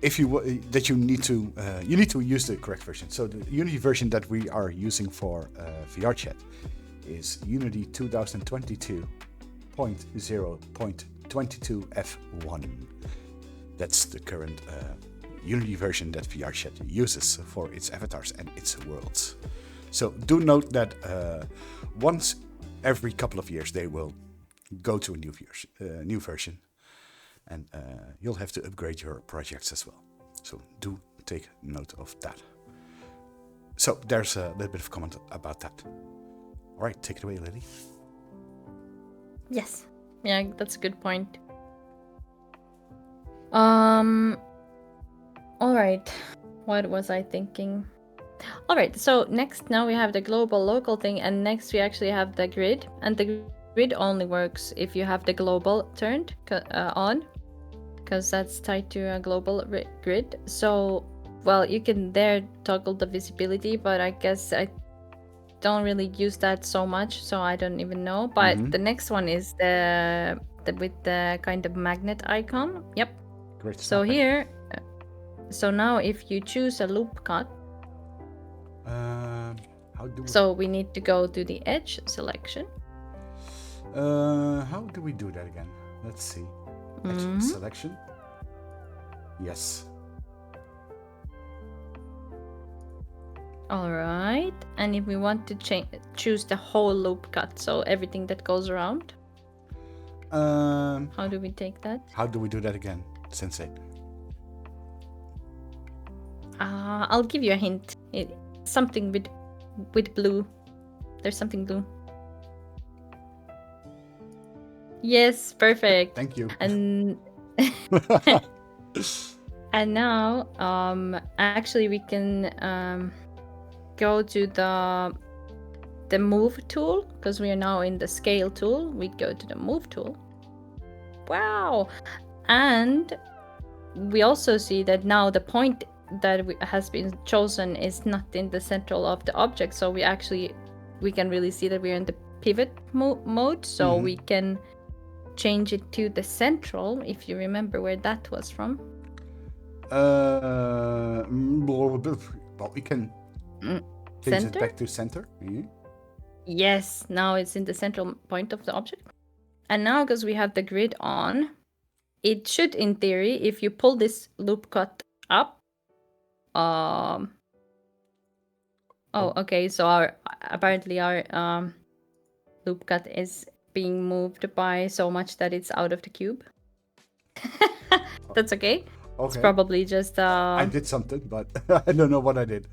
that you need to use the correct version. So the Unity version that we are using for VRChat is Unity 2022.0.22f1. That's the current Unity version that VRChat uses for its avatars and its worlds. So do note that once every couple of years they will go to a new version, and you'll have to upgrade your projects as well. So do take note of that. So there's a little bit of comment about that. All right, take it away, Lily. Yes. Yeah, that's a good point. All right. What was I thinking? All right, so next now we have the global local thing, and next we actually have the grid, and the grid only works if you have the global turned on, because that's tied to a global grid. So, well, you can there toggle the visibility, but I guess I don't really use that so much, so I don't even know. But the next one is the with the kind of magnet icon. Yep. Great. So here, so now if you choose a loop cut, so we need to go to the edge selection. How do we do that again? Let's see. Edge selection. Yes. All right. And if we want to choose the whole loop cut, so everything that goes around. How do we take that? How do we do that again, Sensei? I'll give you a hint. Something with blue. There's something blue. Yes, perfect. Thank you. And and now, actually, we can go to the move tool, because we are now in the scale tool. We go to the move tool. Wow! And we also see that now the point that has been chosen is not in the central of the object, so we can really see that we're in the pivot mode, so we can change it to the central, if you remember where that was from. Well, we can change it back to center. Yes, now it's in the central point of the object. And now, because we have the grid on, it should, in theory, if you pull this loop cut up, okay, so apparently our loop cut is being moved by so much that it's out of the cube. That's okay. It's Okay. probably just I did something, but I don't know what I did.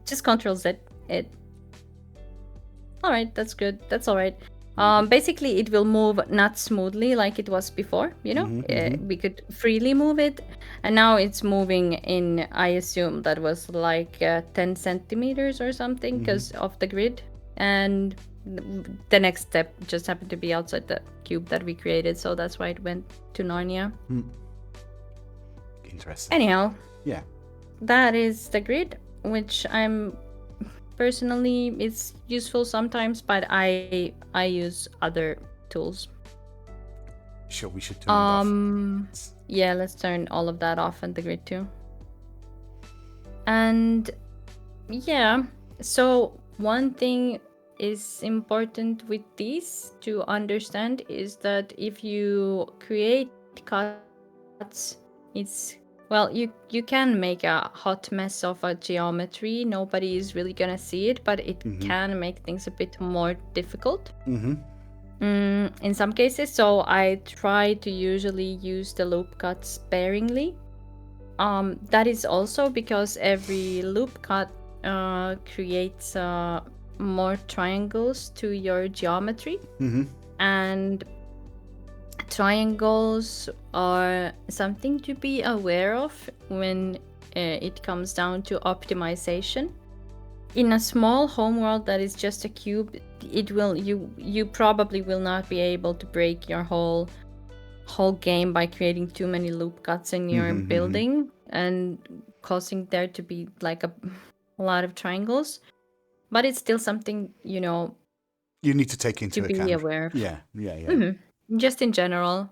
just Control Z. It. All right, that's good. That's all right. Basically, it will move not smoothly like it was before. We could freely move it, and now it's moving in. I assume that was like 10 centimeters or something because of the grid, and the next step just happened to be outside the cube that we created, so that's why it went to Narnia. Interesting. Anyhow, Yeah. that is the grid, which I'm personally, it's useful sometimes, but I use other tools. Sure, we should turn it off. Yeah, let's turn all of that off and the grid too. And yeah, so one thing is important with these to understand is that if you create cuts, it's well, you can make a hot mess of a geometry. Nobody is really gonna see it, but it can make things a bit more difficult. In some cases, so I try to usually use the loop cut sparingly. That is also because every loop cut creates more triangles to your geometry, and triangles are something to be aware of when it comes down to optimization. In a small homeworld that is just a cube, you probably will not be able to break your whole game by creating too many loop cuts in your building and causing there to be like a lot of triangles. But it's still something, you need to take into to be account. aware of. Yeah. Just in general.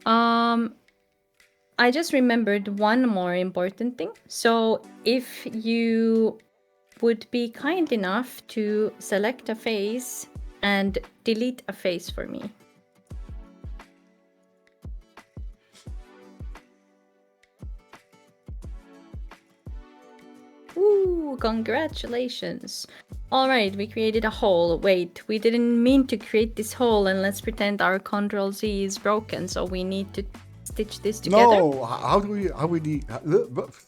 I just remembered one more important thing. So if you would be kind enough to select a face and delete a face for me. Ooh, congratulations. All right, we created a hole. Wait, we didn't mean to create this hole, and let's pretend our Control Z is broken, so we need to stitch this together. No,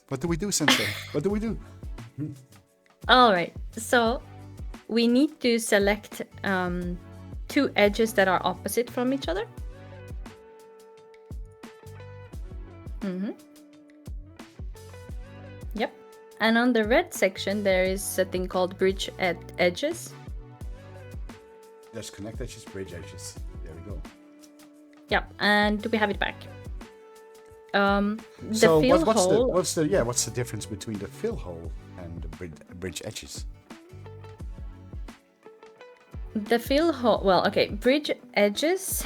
what do we do, Sensei? What do we do? All right, so we need to select two edges that are opposite from each other. Yep. And on the red section, there is a thing called bridge edges. There's connect edges, bridge edges. There we go. Yep, and we have it back. So what's the difference between the fill hole and the bridge edges? The fill hole, bridge edges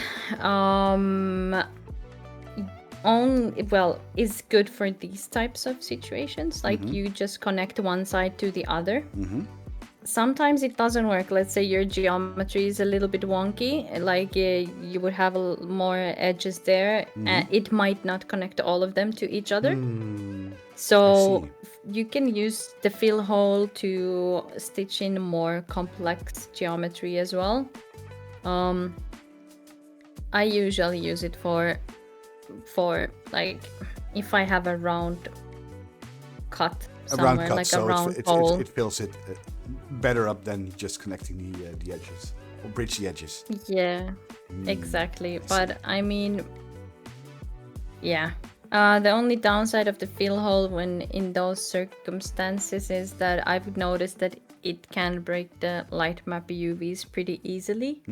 is good for these types of situations. Like you just connect one side to the other. Sometimes it doesn't work. Let's say your geometry is a little bit wonky, like you would have more edges there, and it might not connect all of them to each other. So you can use the fill hole to stitch in more complex geometry as well. I usually use it for like if I have a round cut somewhere, like a round hole. It fills it better up than just connecting the edges or bridge the edges. Yeah, exactly. But I mean, yeah. The only downside of the fill hole when in those circumstances is that I've noticed that it can break the light map UVs pretty easily,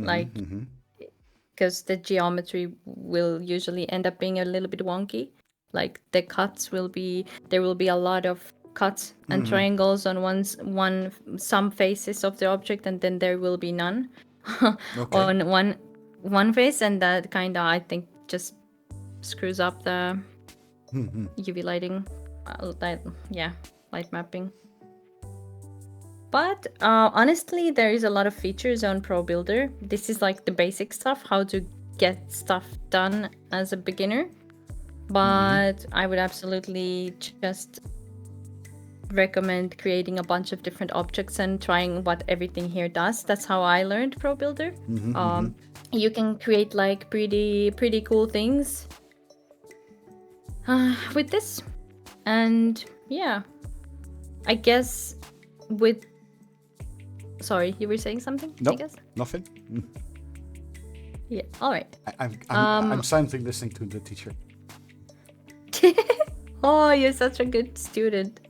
because the geometry will usually end up being a little bit wonky. Like the cuts will be a lot of cuts and triangles on some faces of the object, and then there will be none on one face, and that kind of I think just screws up the UV lighting, light mapping. But honestly, there is a lot of features on Pro Builder. This is like the basic stuff, how to get stuff done as a beginner. But I would absolutely just recommend creating a bunch of different objects and trying what everything here does. That's how I learned Pro Builder. You can create like pretty cool things with this. And yeah, I guess with... Sorry, you were saying something? Nope, I guess? nothing. Yeah, all right. I'm silently listening to the teacher. Oh, you're such a good student.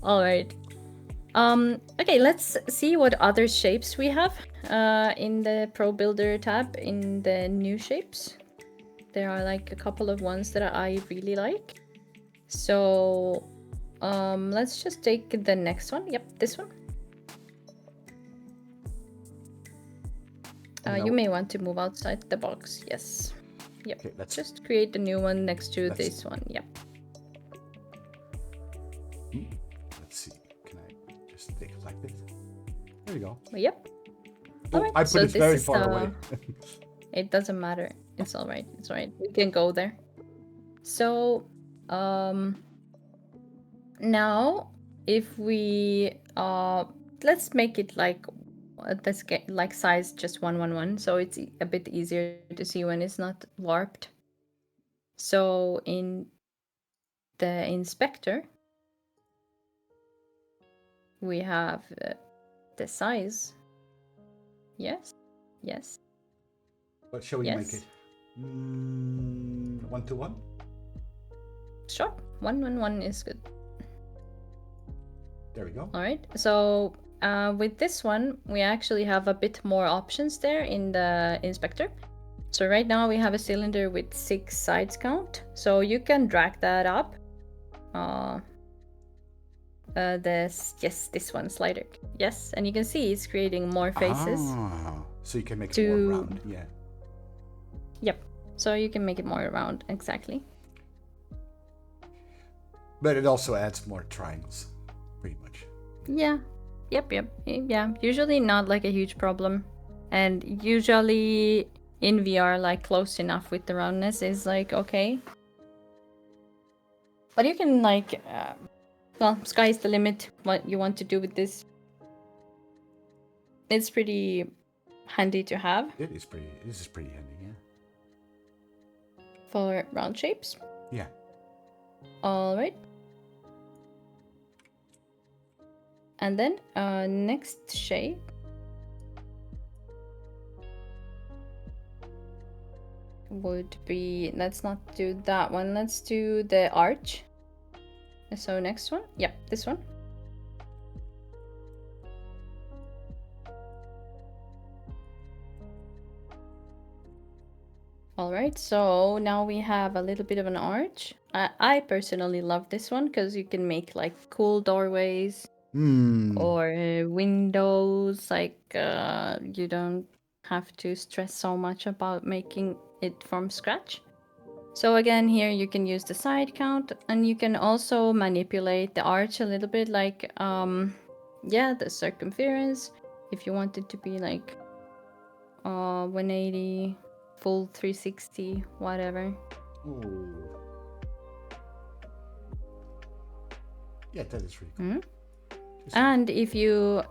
All right. Okay, let's see what other shapes we have in the Pro Builder tab in the new shapes. There are like a couple of ones that I really like. So let's just take the next one. Yep, this one. You may want to move outside the box. Yes. Yep. Okay, let's just create a new one next to this one. Yep. Let's see. Can I just take it like this? There you go. Yep. Oh, right. I put it very far away. It doesn't matter. It's all right. It's all right. We can go there. So, now if we let's make it like let's get like size just 111, so it's a bit easier to see when it's not warped. So in the inspector we have the size. Yes. What shall we make it? 1 to 1? Sure. 111 is good. There we go. All right. So with this one, we actually have a bit more options there in the inspector. So right now we have a cylinder with 6 sides count. So you can drag that up. This one slider. Yes, and you can see it's creating more faces. So you can make it more round. Yeah. Yep. So you can make it more round. Exactly. But it also adds more triangles, pretty much. Yeah. Yep. Yeah. Usually not like a huge problem. And usually in VR, like close enough with the roundness is like okay. But you can like, well, sky's the limit what you want to do with this. It's pretty handy to have. This is pretty handy, yeah. For round shapes. Yeah. All right. And then next shape would be, let's not do that one, let's do the arch. So next one, yep, this one. All right, so now we have a little bit of an arch. I personally love this one because you can make like cool doorways. Or windows, like you don't have to stress so much about making it from scratch. So again, here you can use the side count, and you can also manipulate the arch a little bit, like the circumference, if you want it to be like 180, full 360, whatever. Yeah, that is really cool. And if you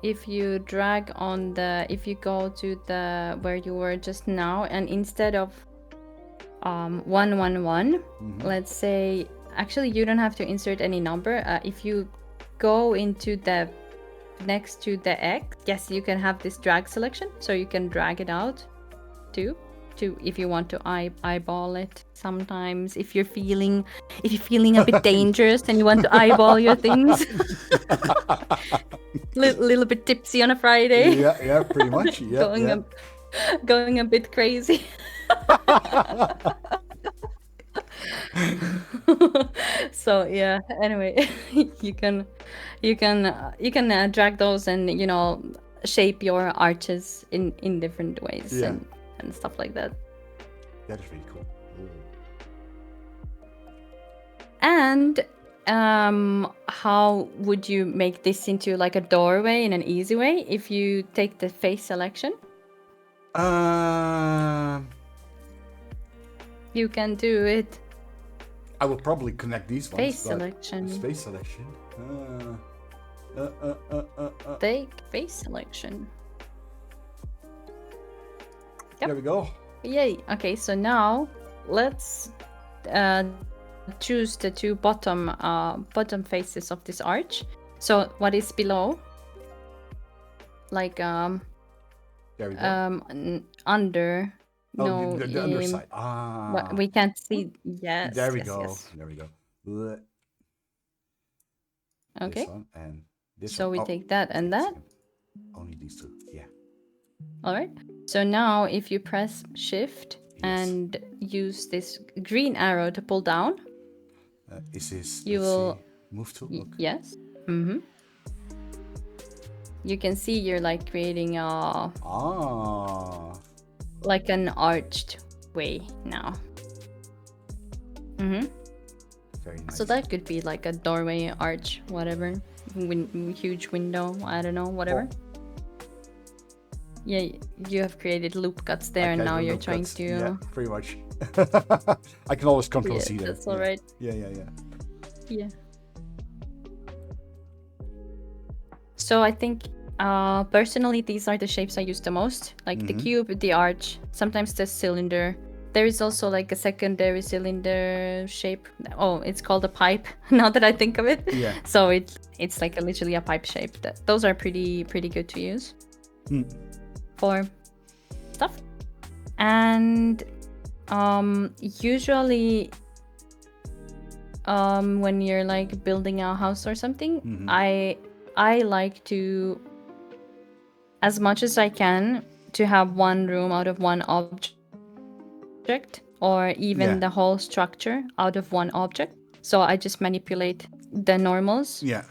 drag on the, if you go to the where you were just now, and instead of 111, let's say, actually you don't have to insert any number. If you go into the next to the X, yes, you can have this drag selection, so you can drag it out too, if you want to eyeball it. Sometimes if you're feeling a bit dangerous and you want to eyeball your things. little bit tipsy on a Friday. Yeah, pretty much. Yeah, going a bit crazy. So yeah, anyway, you can drag those and shape your arches in different ways and stuff like that. That is really cool. And how would you make this into like a doorway in an easy way if you take the face selection? You can do it. I will probably connect these ones. Face selection. Face selection. Take face selection. Yep. There we go. Yay. Okay, so now let's choose the two bottom faces of this arch. So what is below? Like There we go. under. Oh, No, the underside. we can't see. Yes. There we yes, go. yes. There we go. This Okay. one and this So one. we Oh, take that and that. only these two. Yeah. All right. So now if you press shift and use this green arrow to pull down, Is this? you let's will. see, move tool. Okay. Yes. Mm-hmm. You can see you're like creating like an arched way now. Mm-hmm. Very nice. So that could be like a doorway, arch, whatever. Huge window, I don't know, whatever. Yeah, you have created loop cuts there, and now you're trying to. Yeah, pretty much. I can always control C there. That's all right. Yeah. So I think personally these are the shapes I use the most, like the cube, the arch, sometimes the cylinder. There is also like a secondary cylinder shape. Oh, it's called a pipe now that I think of it. Yeah. So it's like literally a pipe shape. Those are pretty good to use for stuff. And usually when you're like building a house or something, I like to, as much as I can, to have one room out of one object, or even the whole structure out of one object. So I just manipulate the normals. Yeah.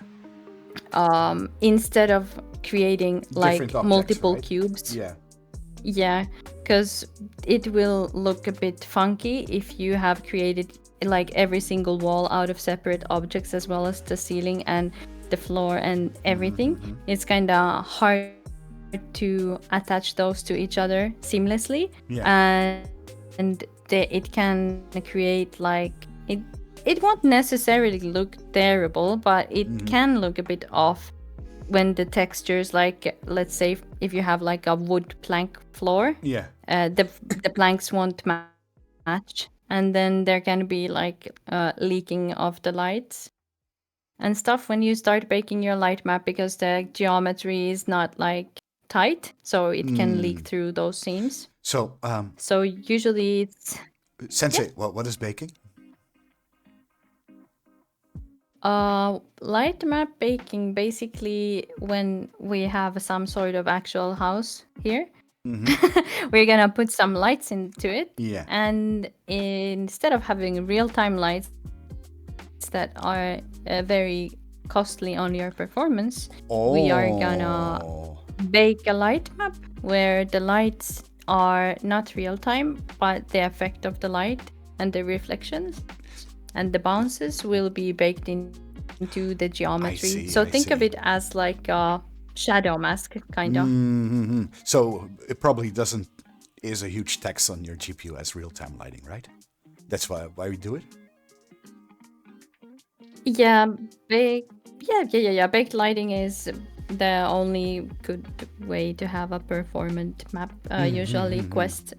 Instead of creating like Different multiple objects, right? cubes. Yeah. Yeah, because it will look a bit funky if you have created like every single wall out of separate objects, as well as the ceiling and the floor and everything. It's kind of hard to attach those to each other seamlessly. Yeah. And it can create like it won't necessarily look terrible, but it can look a bit off when the textures, like let's say if you have like a wood plank floor, the planks won't match, and then there can be like leaking of the lights and stuff when you start baking your light map, because the geometry is not like tight, so it can leak through those seams. So Usually it's Sensei, what is baking? Light map baking, basically when we have some sort of actual house here, we're gonna put some lights into it. Yeah. And instead of having real-time lights that are very costly on your performance, we are gonna bake a light map where the lights are not real-time, but the effect of the light and the reflections and the bounces will be baked into the geometry. So think of it as like a shadow mask, kind of. So it probably is a huge tax on your GPU as real-time lighting, right? That's why we do it? Yeah, baked lighting is the only good way to have a performant map. Usually Quest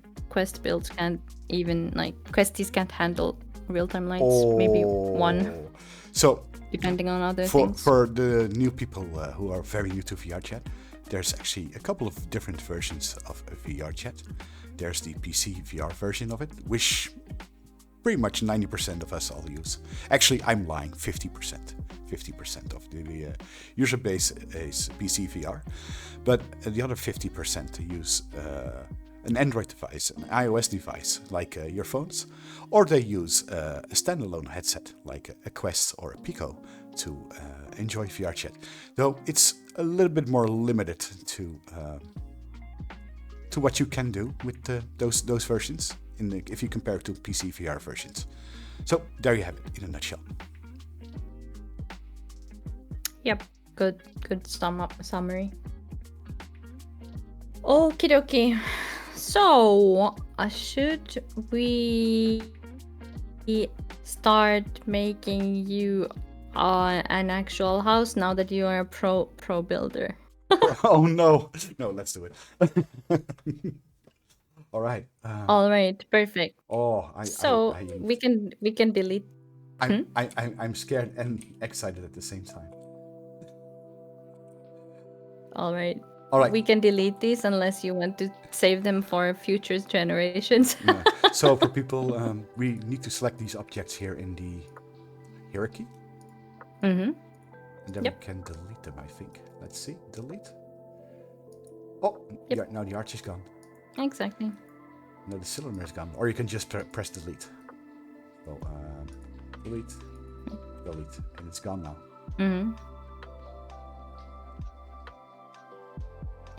builds can't even, like, Questies can't handle real-time lights. Maybe one. So depending on other things. For the new people who are very new to VRChat, there's actually a couple of different versions of VRChat. There's the PC VR version of it, which pretty much 90% of us all use. Actually, I'm lying, 50%. 50% of the user base is PC VR, but the other 50% use an Android device, an iOS device, like your phones, or they use a standalone headset, like a Quest or a Pico, to enjoy VRChat. Though it's a little bit more limited to what you can do with those versions if you compare it to PC VR versions. So there you have it in a nutshell. Yep, good summary. Okie dokie. So, should we start making you an actual house now that you are a pro builder. Oh no, no, let's do it. All right. All right, perfect. Oh, So we can delete. I'm scared and excited at the same time. All right. All right. We can delete these unless you want to save them for future generations. Yeah. So for people, we need to select these objects here in the hierarchy, and then Yep. we can delete them. I think. Let's see. Delete. Oh, Yep. yeah. Now the arch is gone. Exactly. Now the cylinder is gone. Or you can just press delete. So delete, delete, and it's gone now.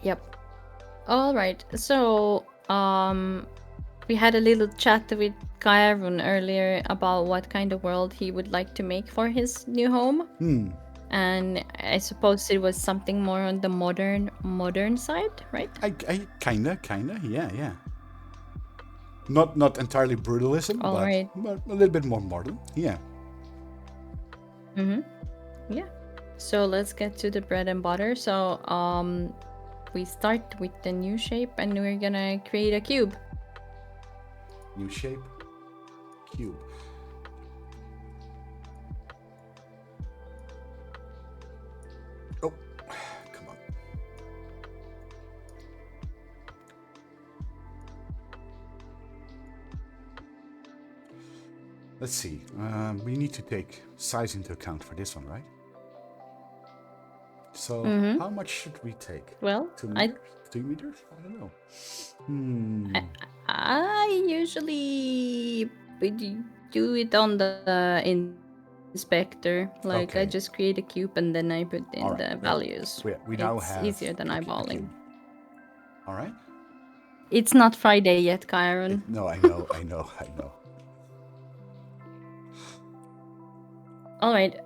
Yep. All right. So we had a little chat with Kaerun earlier about what kind of world he would like to make for his new home. And I suppose it was something more on the modern side, right? I kinda, yeah. Not entirely brutalism, All but, right. but a little bit more modern. Yeah. Yeah. So let's get to the bread and butter. So we start with the new shape, and we're gonna create a cube. New shape, cube. Oh, come on. Let's see. We need to take size into account for this one, right? So how much should we take? Well, 2 meters? 3 meters? I don't know. I usually do it on the inspector. Like Okay. I just create a cube and then I put in All right. the values. We now It's have easier than a eyeballing. cube. All right. It's not Friday yet, Kyron. No, I know. All right.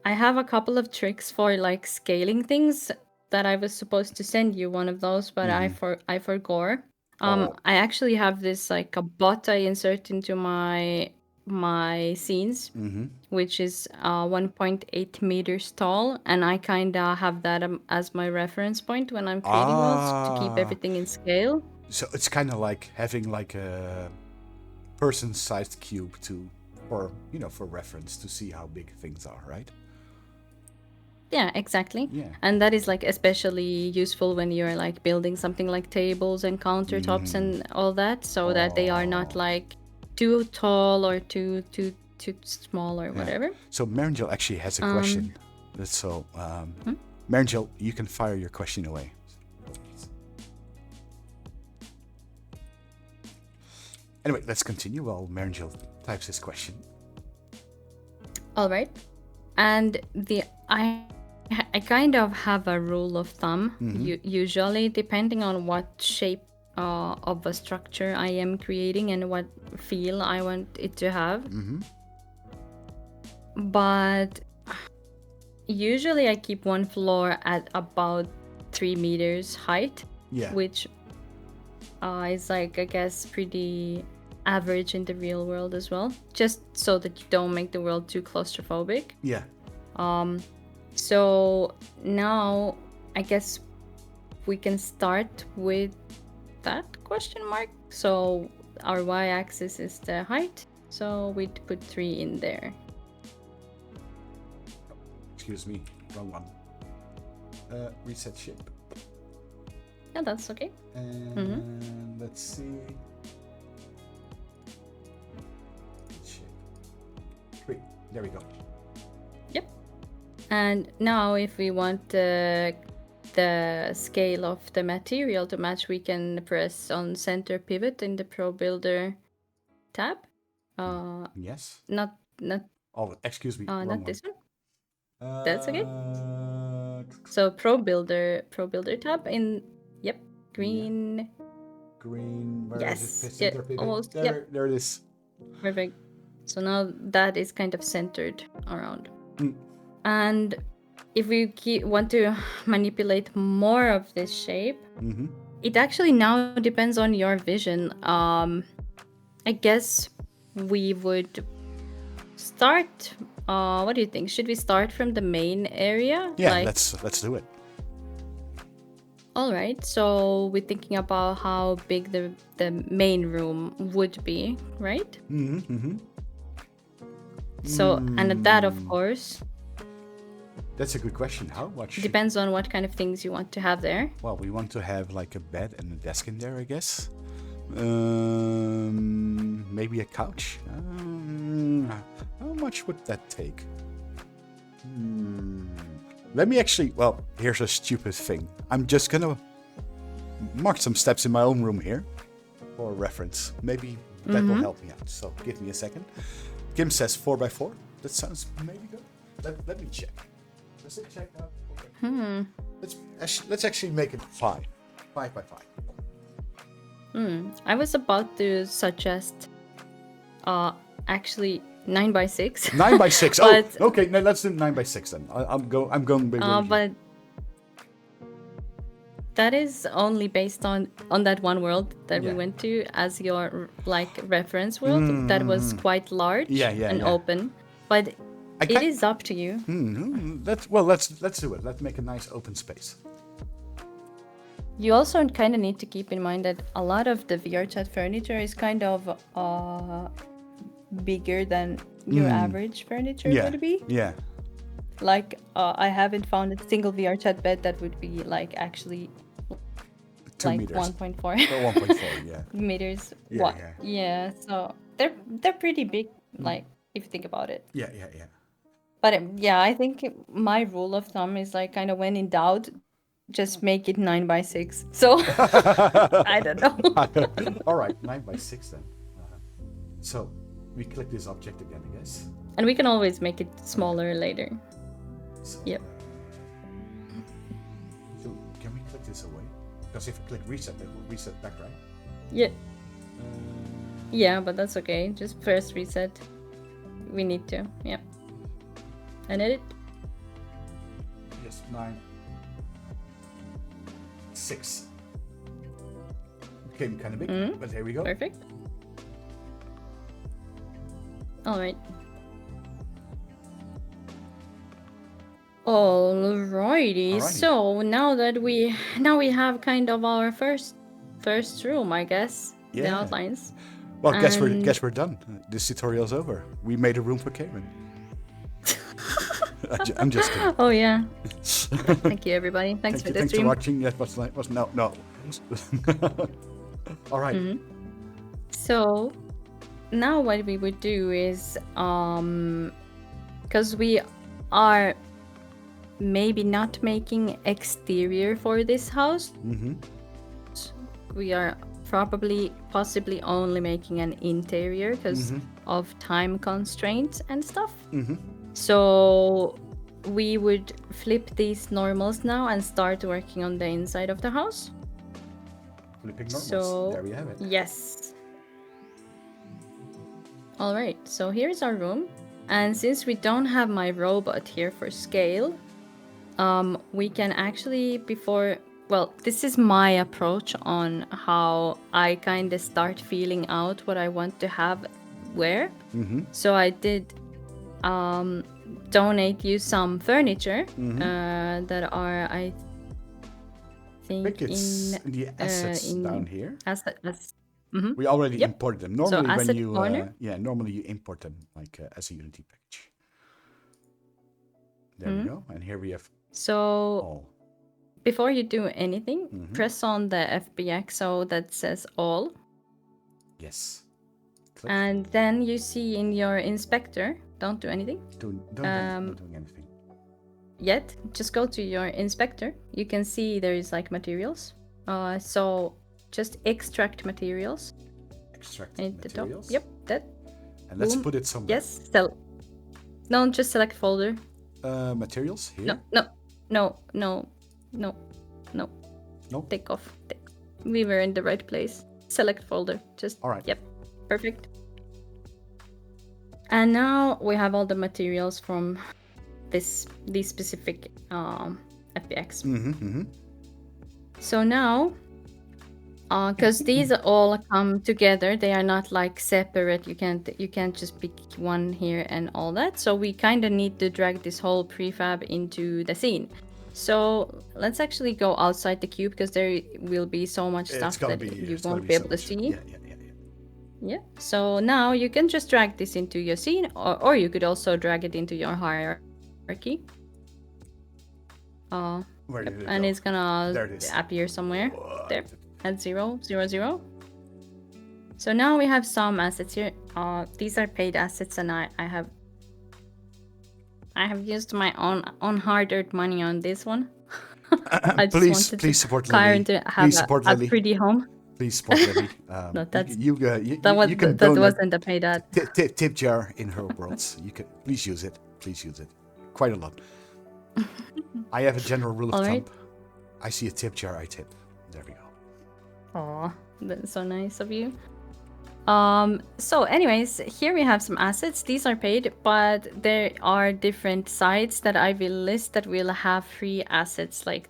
I have a couple of tricks for like scaling things that I was supposed to send you one of those, but I forgot. I actually have this like a bot I insert into my scenes, which is 1.8 meters tall, and I kind of have that as my reference point when I'm creating worlds to keep everything in scale. So it's kind of like having like a person-sized cube for reference to see how big things are, right? Yeah, exactly. Yeah. And that is like especially useful when you're like building something like tables and countertops and all that, so that they are not like too tall or too small or whatever. So Marangel actually has a question. So Marangel, you can fire your question away. Anyway, let's continue while Marangel types his question. All right. And I kind of have a rule of thumb, usually depending on what shape of a structure I am creating and what feel I want it to have. But usually I keep one floor at about 3 meters height, which is like, I guess, pretty average in the real world as well, just so that you don't make the world too claustrophobic. Yeah. So now I guess we can start with that question mark. So our y-axis is the height, so we'd put 3 in there. Excuse me, wrong one. Reset shape. Yeah, that's okay. And let's see. Shape. 3. There we go. Yep. And now if we want the scale of the material to match, we can press on center pivot in the Pro Builder tab. Yes. Not. Oh, excuse me. Not this one. One. That's okay. So Pro Builder tab in green. Yeah. Green. Where yes. is it? Center pivot. Almost. There it is. Perfect. So now that is kind of centered around. And if we want to manipulate more of this shape, it actually now depends on your vision. I guess we would start. What do you think? Should we start from the main area? Yeah, Like, let's do it. all right. So we're thinking about how big the main room would be, right? So, and that, of course, That's a good question. How much? depends on what kind of things you want to have there. Well, we want to have like a bed and a desk in there, I guess. Maybe a couch. How much would that take? Let me actually. Well, here's a stupid thing. I'm just gonna mark some steps in my own room here for reference. Maybe that will help me out. So give me a second. Kim says 4x4. That sounds maybe good. Let me check. Does it check out? Okay. Let's actually make it 5 by 5. I was about to suggest, actually 9x6. 9x6. But- Oh, okay. No, let's do 9x6 then. I'm going big. But that is only based on that one world that we Yeah. went to as your like reference world. That was quite large and open. But it is up to you. Let's do it. Let's make a nice open space. You also kind of need to keep in mind that a lot of the VRChat furniture is kind of bigger than your average furniture would be. Yeah. Like, I haven't found a single VRChat bed that would be like actually 2 like meters. 1.4 Or 1.4. Yeah. meters. Yeah, Yeah. So they're pretty big. Like if you think about it. Yeah. But yeah, I think my rule of thumb is like kind of when in doubt, just make it 9x6. So I don't know. All right, 9x6 then. So we click this object again, I guess. And we can always make it smaller later. So, Yep. So can we click this away? Because if we click reset, it will reset back, right? Yeah. Yeah, but that's okay. Just first reset. We need to. Yeah. And edit. Yes, 9.6. Became kind of big, but here we go. Perfect. All right. Alrighty. So now that we have kind of our first room, I guess. The Yeah. outlines. Well, guess And- we're done. This tutorial's over. We made a room for Kaerun. I'm just kidding. Oh yeah. Thank you everybody. Thanks for the Thanks for stream. watching. That was no. All right. So now what we would do is because we are maybe not making exterior for this house. We are possibly only making an interior because of time constraints and stuff. So we would flip these normals now and start working on the inside of the house. Flipping normals. So There we have it. yes. All right, so here's our room. And since we don't have my robot here for scale, we can actually this is my approach on how I kind of start feeling out what I want to have where. So I did donate you some furniture that are, I think, I think it's in the assets down here. We already imported them. Normally, when asset you corner? normally you import them like as a Unity package. There we go. And here we have So all. before you do anything, press on the FBXO that says all. Yes. Click. And then you see in your inspector, don't do anything Don't doing anything. yet. Just go to your inspector. You can see there is like materials. So just extract materials. Extract And the top. materials. Yep, that. And let's Boom. put it somewhere. Yes, no, just select folder. Materials here. No. No? Take off. We were in the right place. Select folder. Just. All right. Yep. Perfect. And now we have all the materials from these specific FBX. So now Because these all come together. They are not like separate. You can't just pick one here and all that. So we kind of need to drag this whole prefab into the scene. So let's actually go outside the cube because there will be so much stuff that you won't be able to see. Yeah. Yeah. So now you can just drag this into your scene, or you could also drag it into your hierarchy. Where did it And go? it's gonna There it is. appear somewhere there at 0, 0, 0. So now we have some assets here. These are paid assets, and I have used my own hard-earned money on this one. I just wanted Please support Kaerun Lilly. to have a Lilly. pretty home. Please support Lilly. No, you can that donate wasn't a paid ad. tip jar in her worlds. You can please use it. Please use it. Quite a lot. I have a general rule of thumb. I see a tip jar, I tip. There we go. Aw, that's so nice of you. So anyways, here we have some assets. These are paid, but there are different sites that I will list that will have free assets. Like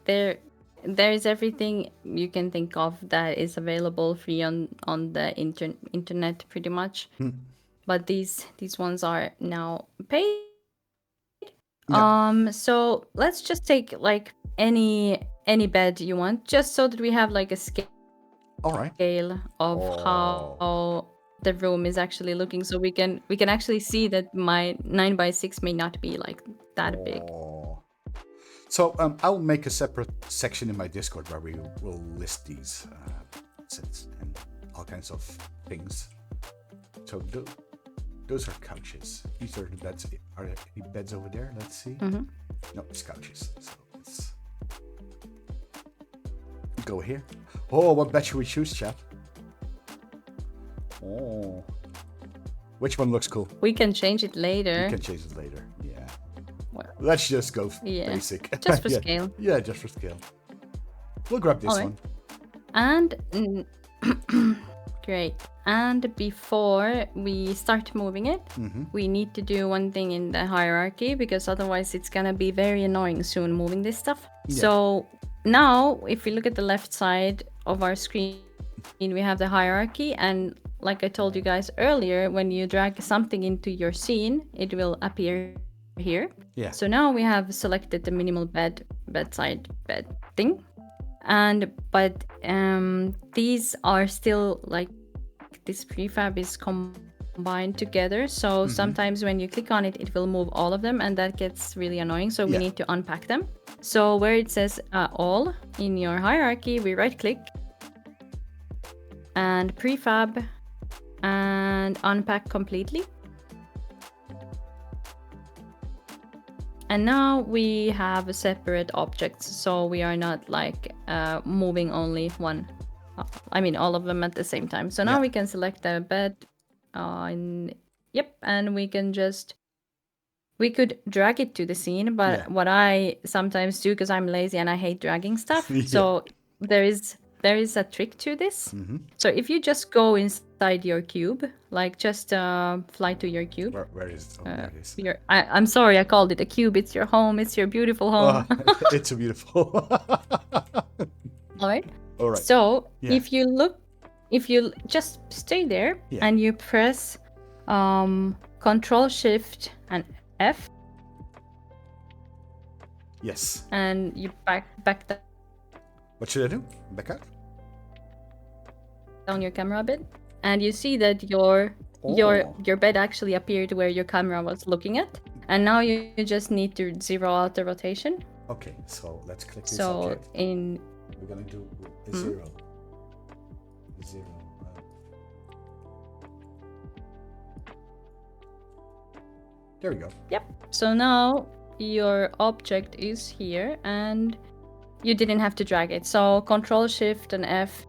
there's everything you can think of that is available free on the internet pretty much. But these ones are now paid. Yeah. So let's just take like any bed you want, just so that we have like a scale of how the room is actually looking, so we can actually see that my 9x6 may not be like that big. So I'll make a separate section in my Discord where we will list these sets and all kinds of things. So those are couches. These are the beds. Are there any beds over there? Let's see. No, it's couches. So let's go here. Oh, what bed should we choose, chat? Oh, which one looks cool? We can change it later. Yeah. Well, let's just go basic. Just for scale. Yeah, just for scale. We'll grab this one. And great. And before we start moving it, we need to do one thing in the hierarchy, because otherwise it's gonna be very annoying soon moving this stuff. Yeah. So now, if we look at the left side of our screen, we have the hierarchy, and like I told you guys earlier, when you drag something into your scene, it will appear here. Yeah. So now we have selected the minimal bedside bed thing, but these are still like, this prefab is combined together. So sometimes when you click on it, it will move all of them, and that gets really annoying. So we need to unpack them. So where it says all in your hierarchy, we right click and prefab and unpack completely. And now we have separate objects, so we are not like moving only one, all of them at the same time. So now we can select the bed, and we could drag it to the scene, but what I sometimes do, because I'm lazy and I hate dragging stuff, so there is a trick to this. So if you just go inside your cube, like just fly to your cube. Where is it? Oh, there it is. I'm sorry, I called it a cube. It's your home. It's your beautiful home. It's a beautiful. All right. All right. So if you just stay there and you press Control Shift and F. Yes. And you back down. What should I do? Back out? Down your camera a bit, and you see that your bed actually appeared where your camera was looking at, and now you just need to zero out the rotation. Okay, so let's click this object. We're gonna do a zero. There we go. Yep. So now your object is here, and you didn't have to drag it. So Control Shift and F,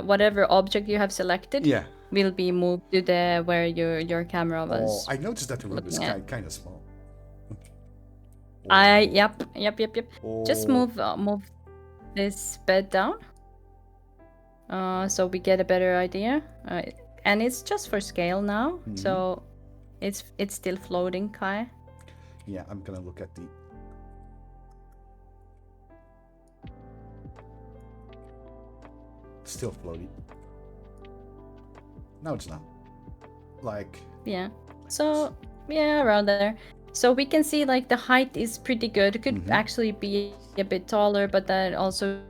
whatever object you have selected, will be moved to the where your camera was. I noticed that the room is kind of small. Yep. Just move this bed down, so we get a better idea. And it's just for scale now, so it's still floating, Kai. Yeah, I'm gonna look at the. still floaty. No, it's not. Like, Yeah. So yeah, around there. So we can see like the height is pretty good. It could actually be a bit taller, but that also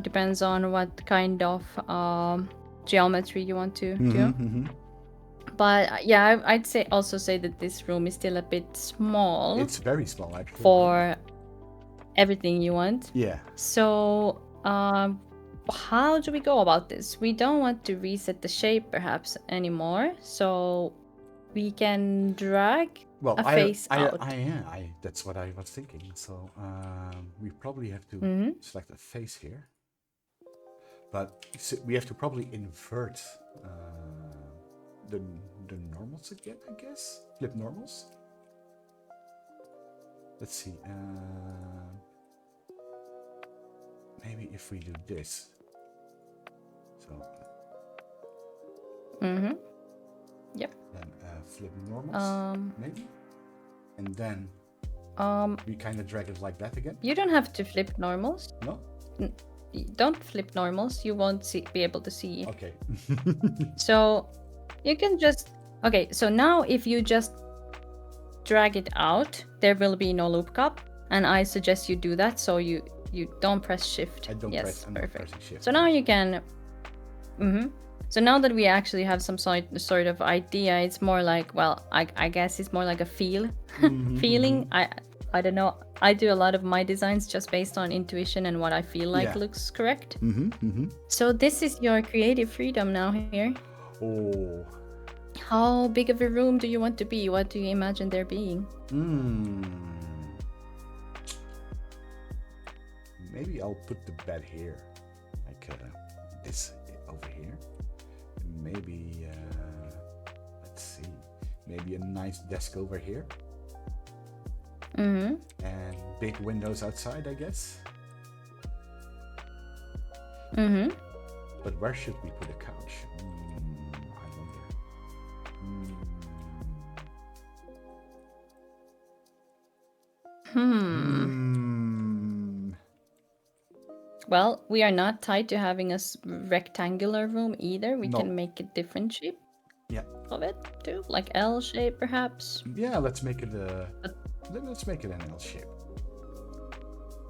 depends on what kind of geometry you want to do. But yeah, I'd say that this room is still a bit small it's very small actually. for everything you want. Yeah. So how do we go about this? We don't want to reset the shape perhaps anymore. So we can drag a face out. That's what I was thinking. So we probably have to select a face here, but we have to probably invert the normals again, I guess. Flip normals. Let's see. Maybe if we do this. So. Yep. Then flip normals, maybe, and then we kind of drag it like that again. You don't have to flip normals. No. Don't flip normals. You won't be able to see. Okay. So you can just so now if you just drag it out, there will be no loop cut, and I suggest you do that. So you don't press shift. I don't press. I'm perfect. not pressing shift. So now you can. So now that we actually have some sort of idea, it's more like, well, I guess it's more like a feeling. I don't know. I do a lot of my designs just based on intuition and what I feel like looks correct. So this is your creative freedom now here. Oh. How big of a room do you want to be? What do you imagine there being? Maybe I'll put the bed here, like this over here. Maybe, let's see, maybe a nice desk over here. And big windows outside, I guess. But where should we put a couch? I wonder. Well, we are not tied to having a rectangular room either. We can make a different shape of it too, like L shape perhaps. Yeah, let's make it let's make it an L shape.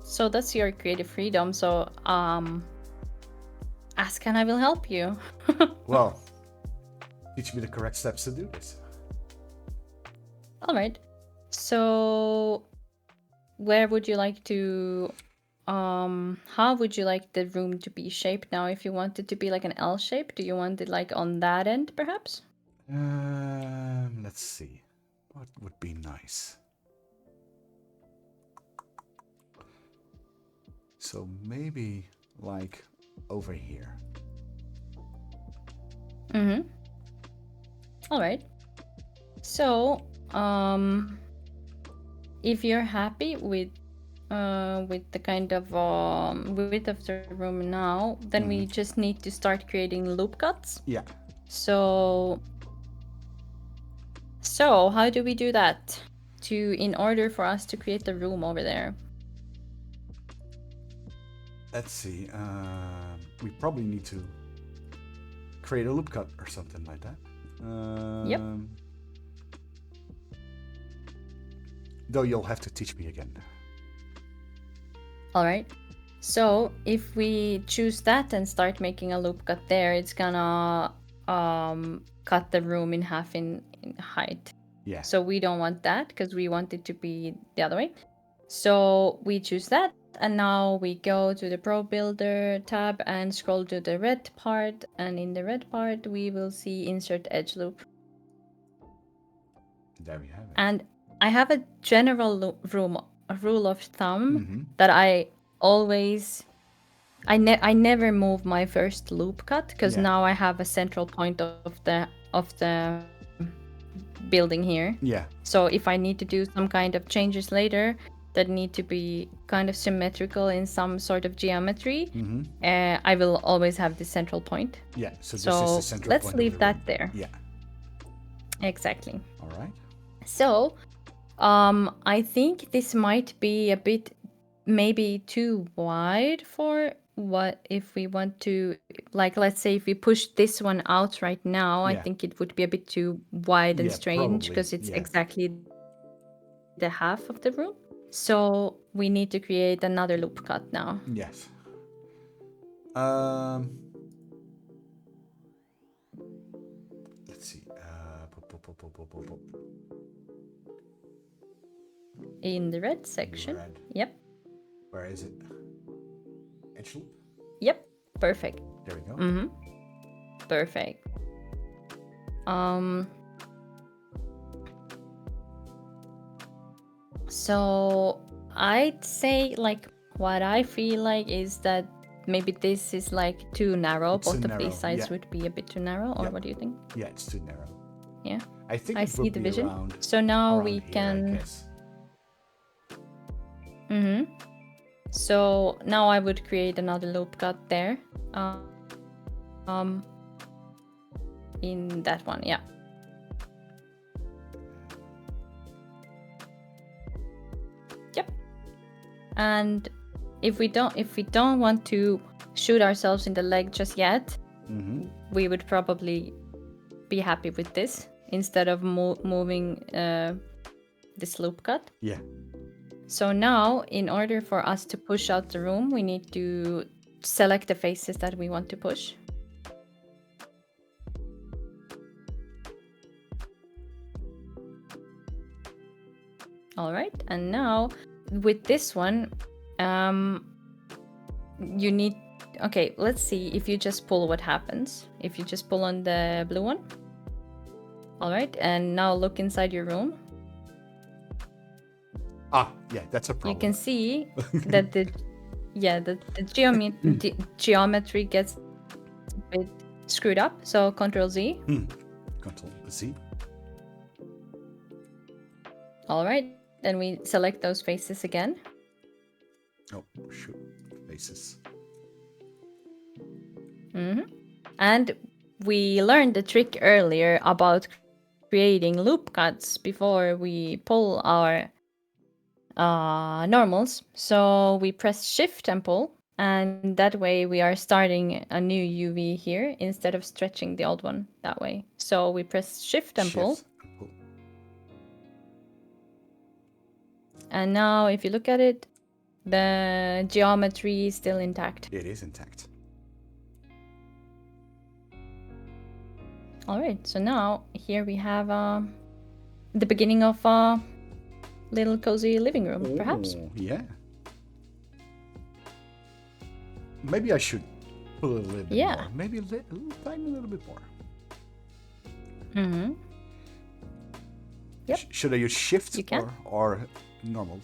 So that's your creative freedom. So ask and I will help you. Well, teach me the correct steps to do this. All right. So where would you like to how would you like the room to be shaped now? If you want it to be like an L shape, do you want it like on that end perhaps? Let's see. What would be nice? So maybe like over here. All right. So if you're happy with the kind of width of the room now, then we just need to start creating loop cuts. Yeah. So how do we do that in order for us to create the room over there? Let's see. We probably need to create a loop cut or something like that. Yep. Though you'll have to teach me again. All right. So if we choose that and start making a loop cut there, it's gonna cut the room in half in height. Yeah. So we don't want that because we want it to be the other way. So we choose that, and now we go to the Pro Builder tab and scroll to the red part, and in the red part we will see Insert Edge Loop. There we have it. And I have a general rule of thumb that I always I never move my first loop cut because now I have a central point of the building here. Yeah. So if I need to do some kind of changes later that need to be kind of symmetrical in some sort of geometry, I will always have the central point. Yeah. So this is the central let's point leave of the that room. there. Yeah. Exactly. All right. So I think this might be a bit maybe too wide for what if we want to, like, let's say if we push this one out right now, I Yeah. think it would be a bit too wide and Yeah, strange probably. because it's Yeah. exactly the half of the room. So we need to create another loop cut now. Yes. Let's see. In the red section. Red. Yep. Where is it? Edge loop. Yep. Perfect. There we go. Mm-hmm. Perfect. So I'd say, like, what I feel like is that maybe this is like too narrow. It's too Both of narrow, these sides yeah. would be a bit too narrow, or Yep. what do you think? Yeah, it's too narrow. Yeah. I think I it see would the be vision. around. So now around we here, I can. guess. Mm-hmm. So now I would create another loop cut there. In that one, yeah. Yep. And if we don't want to shoot ourselves in the leg just yet, we would probably be happy with this instead of moving this loop cut. Yeah. So now, in order for us to push out the room, we need to select the faces that we want to push. All right, and now with this one, you need. Okay, let's see if you just pull what happens. If you just pull on the blue one. All right, and now look inside your room. Ah, yeah, that's a problem. You can see that the geometry gets a bit screwed up. So Control Z. Control Z. All right, then we select those faces again. Oh, shoot, faces. And we learned the trick earlier about creating loop cuts before we pull our normals. So we press Shift and pull, and that way we are starting a new UV here instead of stretching the old one that way. So we press Shift and pull. And now if you look at it, the geometry is still intact. It is intact. All right, so now here we have the beginning of a little cozy living room, perhaps. Yeah. Maybe I should put a little bit more. Maybe a little bit more. Mm-hmm. Yep. Should I use Shift You can. or normal?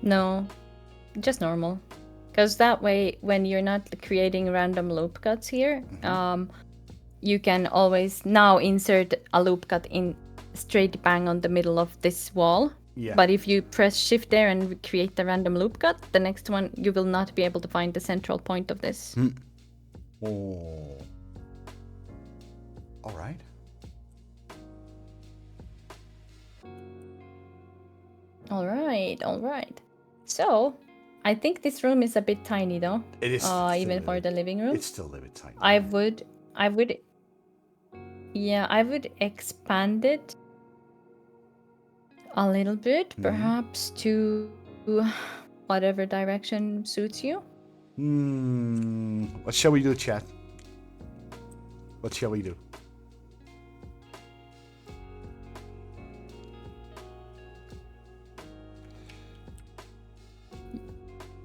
No, just normal. Because that way, when you're not creating random loop cuts here, you can always now insert a loop cut in straight bang on the middle of this wall. Yeah. But if you press Shift there and create the random loop cut, the next one, you will not be able to find the central point of this. Oh. All right. All right. So, I think this room is a bit tiny though. It is. Even for the living room. It's still a bit tiny. I would expand it a little bit, perhaps to whatever direction suits you. What shall we do, chat? What shall we do?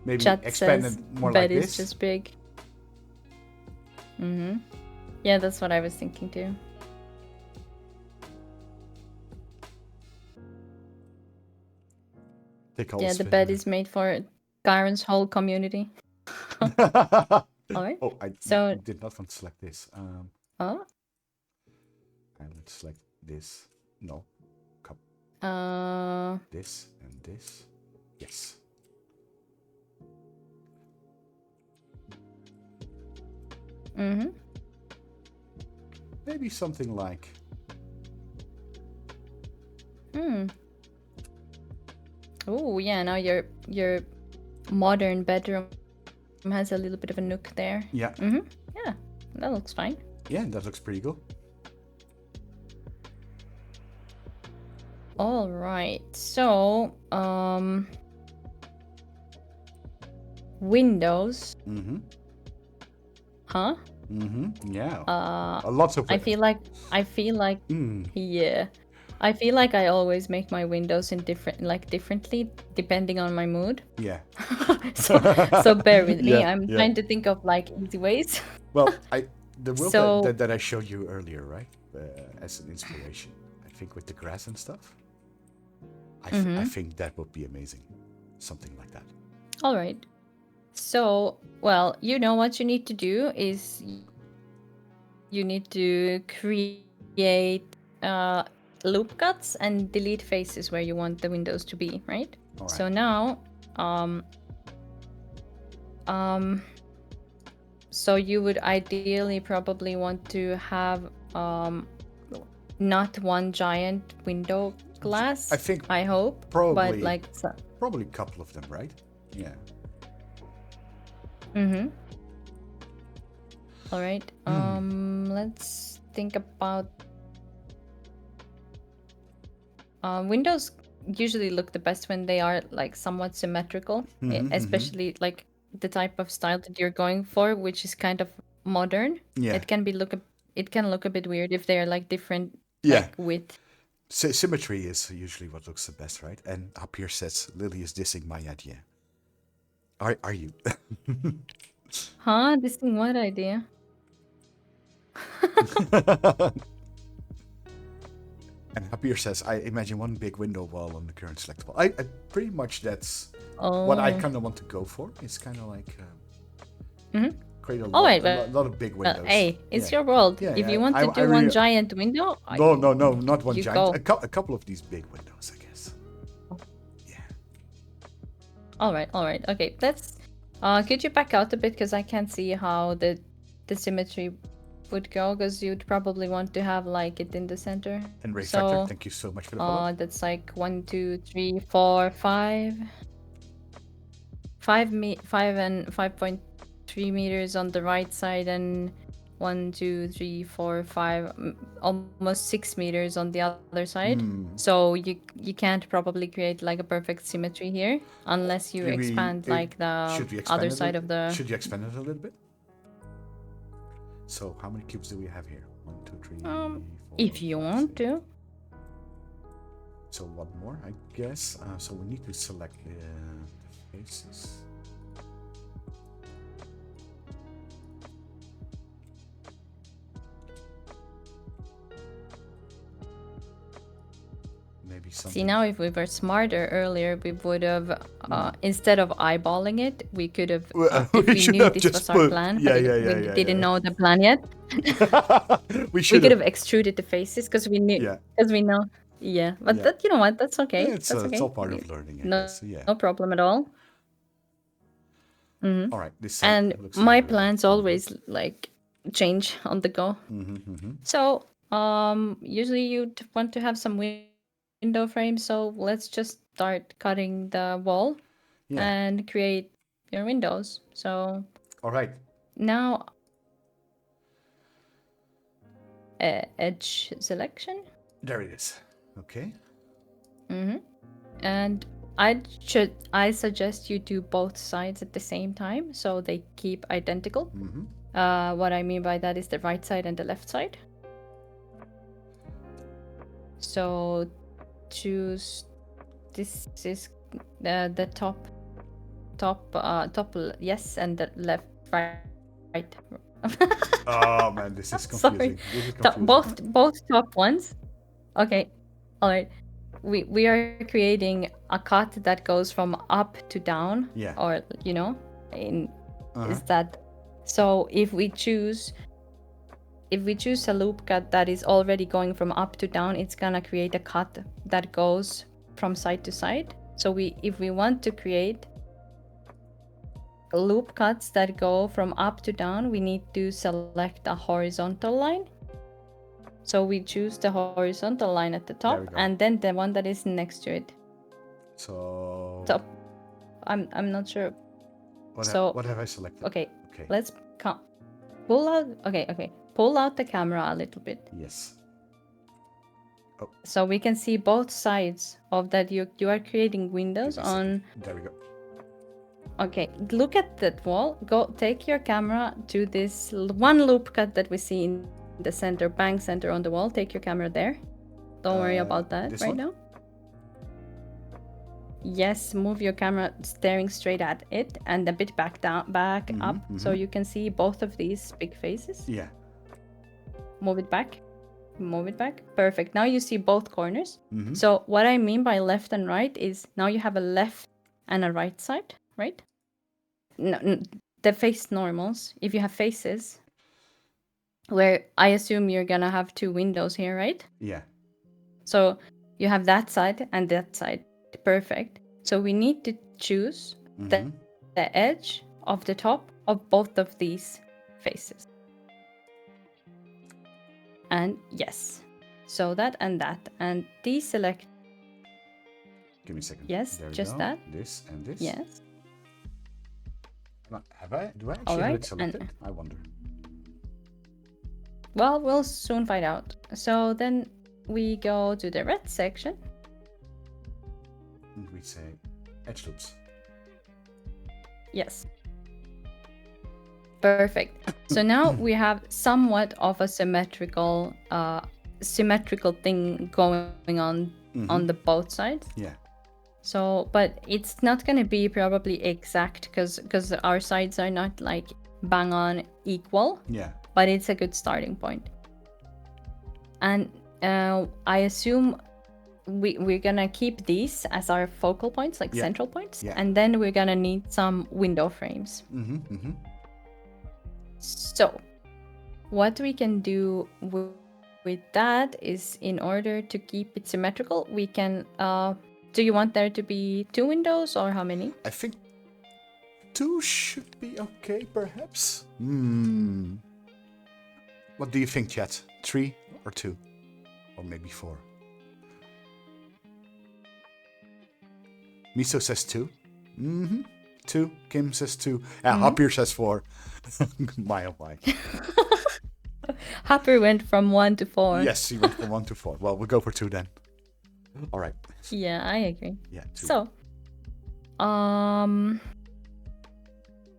Maybe Chat expand says it more bed like is this. just big. Yeah, that's what I was thinking too. Yeah, the bed is made for Kaerun's whole community. All right. Oh, I did not want to select this. Oh. I would select this. No. This and this. Yes. Maybe something like. Oh, yeah, now your modern bedroom has a little bit of a nook there. Yeah. Yeah, that looks fine. Yeah, that looks pretty cool. All right. So, windows. Huh? Yeah. Uh, Lots of I it. feel like yeah. I feel like I always make my windows in differently depending on my mood. Yeah. So bear with me. Yeah. I'm Yeah. trying to think of like easy ways. Well, the world So, that I showed you earlier, right, as an inspiration, I think with the grass and stuff, I think that would be amazing, something like that. all right. So, well, you know what you need to do is you need to create loop cuts and delete faces where you want the windows to be, right? All right. So now, so you would ideally probably want to have not one giant window glass. I think I hope, probably but like, probably a couple of them, right? Yeah. All right. Let's think about windows. Usually look the best when they are like somewhat symmetrical, especially like the type of style that you're going for, which is kind of modern. Yeah. It can look a bit weird if they're like different Yeah. like width. Symmetry is usually what looks the best, right? And up here says Lily is dissing my idea. Are you? Huh? This thing, what idea? And up here says, I imagine one big window wall on the current selectable. I pretty much that's what I kind of want to go for. It's kind of like create a lot of big windows. Hey, it's Yeah. your world. Yeah, If yeah, you want I to do one really- giant window, No, not one you giant. go. A couple of these big windows, I guess. Yeah. All right. Okay, let's. Could you back out a bit because I can't see how the symmetry would go because you'd probably want to have like it in the center. And Ray So, Factor, thank you so much for the follow. that's like 1, 2, 3, 4, 5. 5 and 5.3 meters on the right side and 1, 2, 3, 4, 5, almost 6 meters on the other side. So you can't probably create like a perfect symmetry here unless you expand like the other side of the. Should you expand it a little bit? So how many cubes do we have here? 1, 2, 3, 4, If you want to. So one more, I guess. So we need to select the faces. Maybe something. See, now if we were smarter earlier, we would have, instead of eyeballing it, we could have, if we should knew have this just was our put- plan, yeah, but yeah, we yeah, didn't yeah. know the plan yet. we We could have extruded the faces because we knew, Yeah. because we know. Yeah, but Yeah. that, you know what, that's okay. It's, That's it's okay. all part of learning, I No, guess. Yeah. no problem at all. All right. This side And looks my very plans good. always like change on the go. So usually you'd want to have some window frames. So let's just start cutting the wall Yeah. and create your windows. So All right. now edge selection. There it is. Okay. And I suggest you do both sides at the same time so they keep identical. What I mean by that is the right side and the left side. So choose, this is the top yes, and the left right. Oh man, this is confusing. Sorry. This is confusing. Both top ones. Okay. All right. We are creating a cut that goes from up to down. Yeah. Or is that so? If we choose a loop cut that is already going from up to down, it's gonna create a cut that goes from side to side. So if we want to create loop cuts that go from up to down, we need to select a horizontal line. So we choose the horizontal line at the top There we go. and then the one that is next to it. So top. I'm not sure. what have I selected? Okay, Okay. let's pull out. Okay. Pull out the camera a little bit. Yes. So we can see both sides of that. You are creating windows Give me a second. on. There we go. Okay, look at that wall. Go take your camera to this one loop cut that we see in the center, bang center on the wall. Take your camera there. Don't worry about that this right one? now. Yes, move your camera staring straight at it and a bit back up, so you can see both of these big faces. Yeah. Move it back. Perfect. Now you see both corners. So what I mean by left and right is now you have a left and a right side, right? No, the face normals. If you have faces, where I assume you're gonna have two windows here, right? Yeah. So you have that side and that side. Perfect. So we need to choose the edge of the top of both of these faces. And yes. So that and that. And deselect. Give me a second. Yes, there we just go. that. This and this. Yes. Have I? Do I actually All have right, it selected? I wonder. Well, we'll soon find out. So then we go to the red section. And we say edge loops. Yes. Perfect. So now we have somewhat of a symmetrical thing going on the both sides. Yeah. So, but it's not going to be probably exact because our sides are not like bang on equal. Yeah. But it's a good starting point. And I assume we're gonna keep these as our focal points, like central points, and then we're gonna need some window frames. So what we can do with that is, in order to keep it symmetrical, we can do you want there to be two windows or how many? I think 2 should be okay, perhaps. What do you think, chat? 3 or 2? Or maybe 4? Miso says 2. 2. Kim says 2. Hapir says 4. My oh my. Hapir went from 1 to 4. Yes, he went from 1 to 4. Well, we'll go for 2 then. All right. Yeah, I agree. Yeah, 2. So,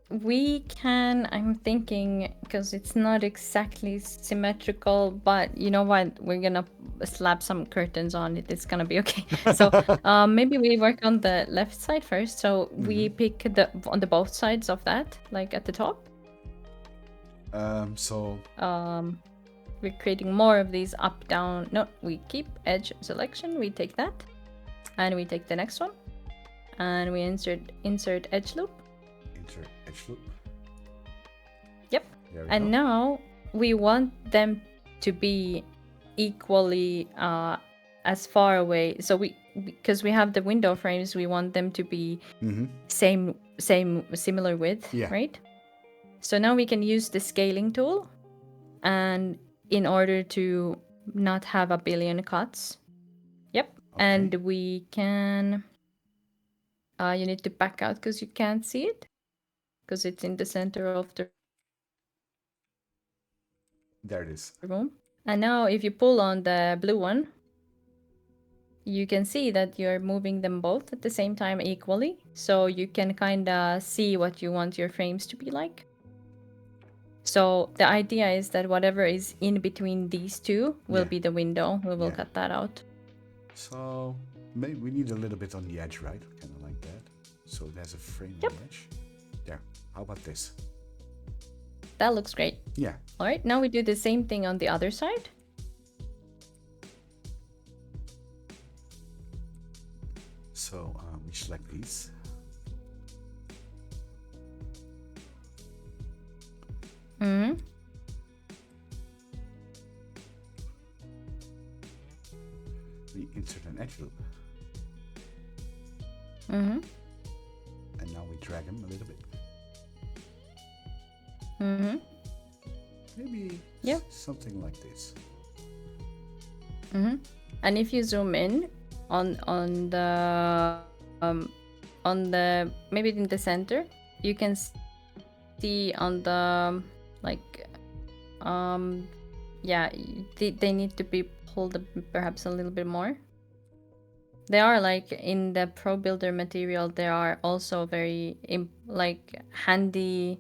we can, I'm thinking, because it's not exactly symmetrical, but you know what? We're gonna slap some curtains on it. It's gonna be okay. So maybe we work on the left side first. So we pick on the both sides of that, like at the top. We're creating more of these up, down. No, we keep edge selection. We take that, and we take the next one, and we insert edge loop. Edge loop. Yep. And now we want them to be equally as far away. So because we have the window frames, we want them to be similar width, right? So now we can use the scaling tool, and in order to not have a billion cuts. Yep. And we can you need to back out because you can't see it, because it's in the center of the there it is. room. And now if you pull on the blue one, you can see that you're moving them both at the same time equally. So you can kind of see what you want your frames to be like. So the idea is that whatever is in between these two will be the window. We will cut that out. So maybe we need a little bit on the edge, right? Kind of like that. So there's a frame on the edge. There. How about this? That looks great. Yeah. All right. Now we do the same thing on the other side. So we select these. We insert an edge loop. And now we drag them a little bit. Maybe something like this. And if you zoom in on the on the maybe in the center, you can see on the like yeah, they need to be pulled perhaps a little bit more. They are like in the Pro Builder material. There are also very like handy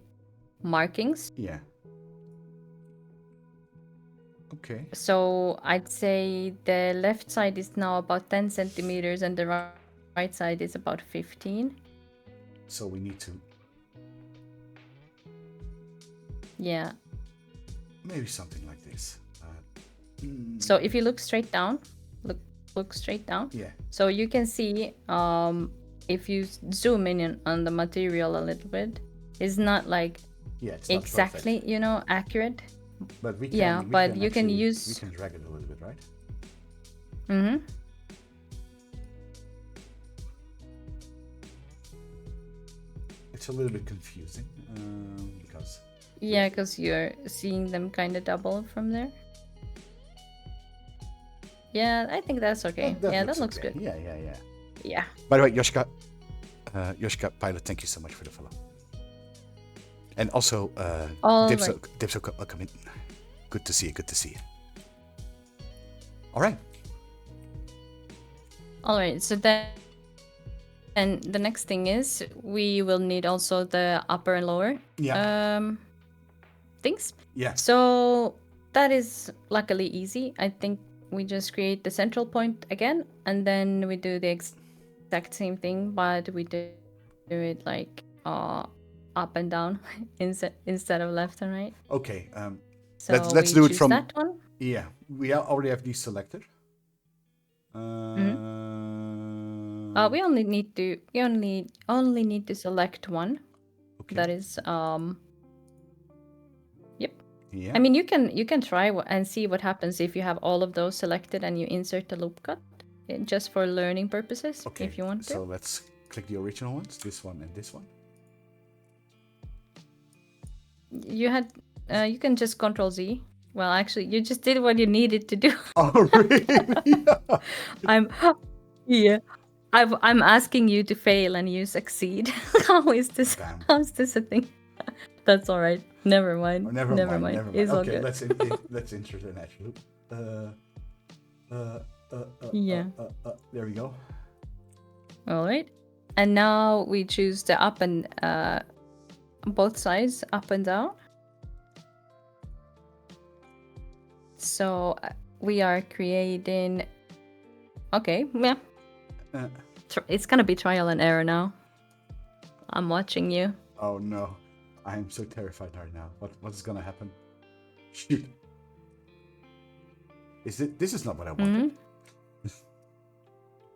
markings. Yeah. Okay. So I'd say the left side is now about 10 centimeters and the right side is about 15. So we need to Yeah. maybe something like this. So if you look straight down, look straight down. Yeah. So you can see if you zoom in on the material a little bit, it's not like Yeah, it's not exactly, perfect. you know, accurate. But we can, Yeah, we but can you can actually, use. we can drag it a little bit, right? Mm-hmm. It's a little bit confusing because. Yeah, because you're seeing them kind of double from there. Yeah, I think that's okay. That looks okay. good. Yeah. Yeah. By the way, Yoshika Pilot, thank you so much for the follow. And also, Dipso, welcome in. Good to see you. Good to see you. All right. All right. So then, and the next thing is we will need also the upper and lower things. Yeah. So that is luckily easy. I think we just create the central point again, and then we do the exact same thing, but we do it like up and down instead of left and right. Okay. So let's do it from that one. Yeah, we already have these selected. We only need to select one. Okay. That is Yep. Yeah. I mean, you can try and see what happens if you have all of those selected and you insert the loop cut, just for learning purposes. Okay. If you want to. So let's click the original ones, this one and this one. You can just Control Z. Well, actually, you just did what you needed to do. Oh, really? I'm asking you to fail and you succeed. How is this? Damn. How's this a thing? That's all right. Never mind. Oh, never mind. It's all Okay, good. let's insert an edge loop. Yeah. There we go. All right. And now we choose the up and both sides, up and down. So we are creating. Okay, yeah. It's gonna be trial and error now. I'm watching you. Oh no, I am so terrified right now. What's gonna happen? Shoot. This is not what I wanted.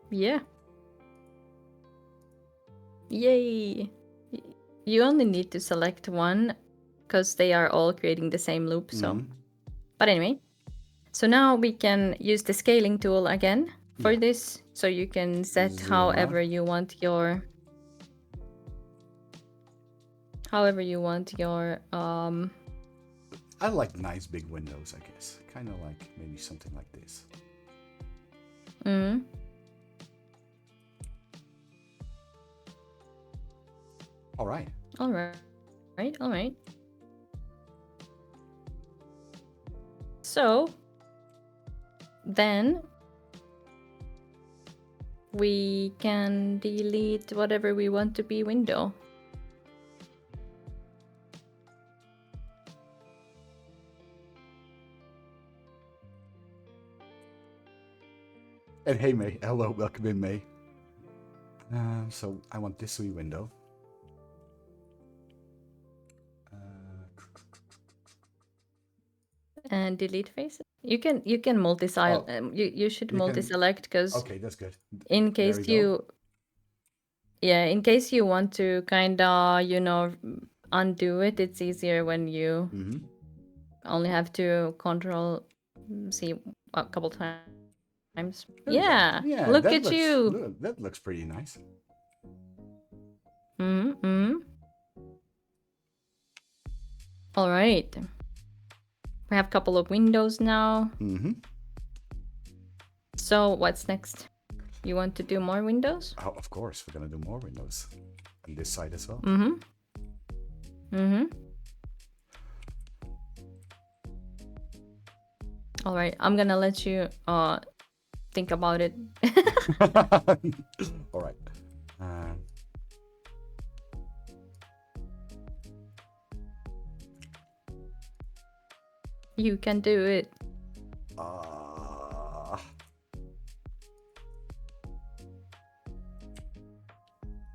Yeah. Yay. You only need to select one because they are all creating the same loop. So, but anyway, so now we can use the scaling tool again for this. So you can set however you want your I like nice big windows, I guess. Kind of like maybe something like this. All right. So then we can delete whatever we want to be window. And hey, May. Hello, welcome in, May. So I want this to be window. And delete faces. You can multi-select. You should multi-select because okay, that's good. In case in case you want to kind of undo it, it's easier when you only have to Control C a couple times. Yeah, look at you. That looks pretty nice. All right. We have a couple of windows now. So what's next? You want to do more windows? Oh, of course, we're gonna do more windows on this side as well. Mm-hmm. Mm-hmm. All right, I'm gonna let you think about it. All right. You can do it.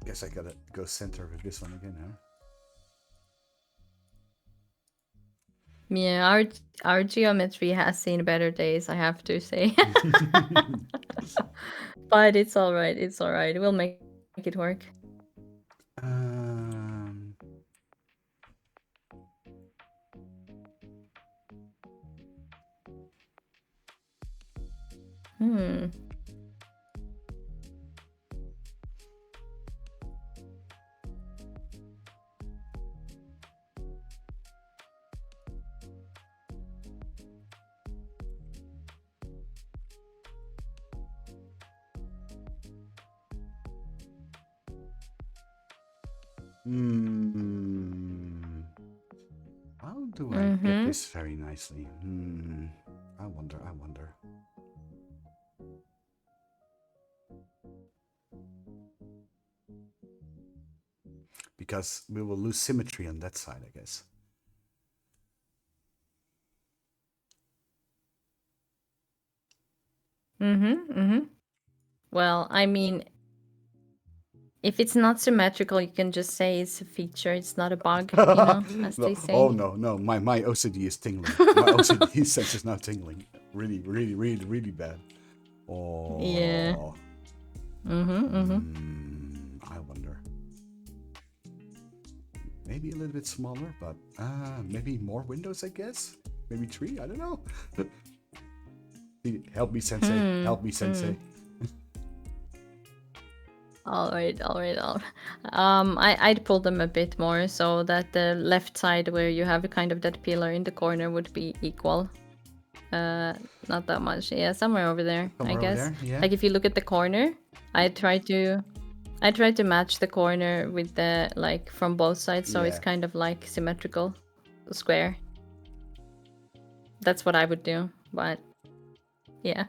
Guess I gotta go center with this one again, huh? Yeah, our geometry has seen better days, I have to say. But it's all right. It's all right. We'll make it work. How do I get this very nicely? I wonder. Because we will lose symmetry on that side, I guess. Well, I mean, if it's not symmetrical, you can just say it's a feature. It's not a bug, you know, as No. they say. Oh no! My OCD is tingling. My OCD sense is now tingling. Really bad. Oh. Yeah. I wonder. Maybe a little bit smaller, but maybe more windows, I guess. Maybe 3. I don't know. Help me, Sensei. Help me, Sensei. All right. I'd pull them a bit more so that the left side where you have a kind of that pillar in the corner would be equal. Not that much. Yeah, somewhere over there, I guess. Over there? Yeah. Like if you look at the corner, I try to match the corner with the like from both sides, so it's kind of like symmetrical square. That's what I would do, but yeah.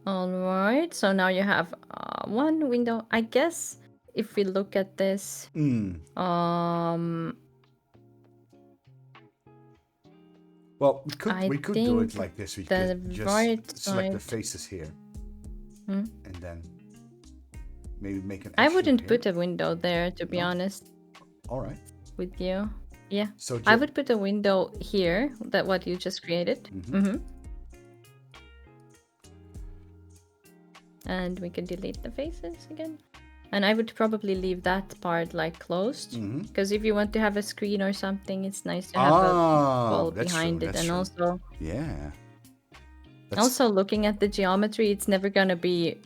All right, so now you have one window. I guess if we look at this, well, we could do it like this. We could just select the faces here, and then maybe make an. I wouldn't put a window there, to be honest. All right. With you, yeah. So I would put a window here. That what you just created. And we can delete the faces again. And I would probably leave that part like closed, because if you want to have a screen or something, it's nice to have a wall behind it. And also, also looking at the geometry, it's never gonna be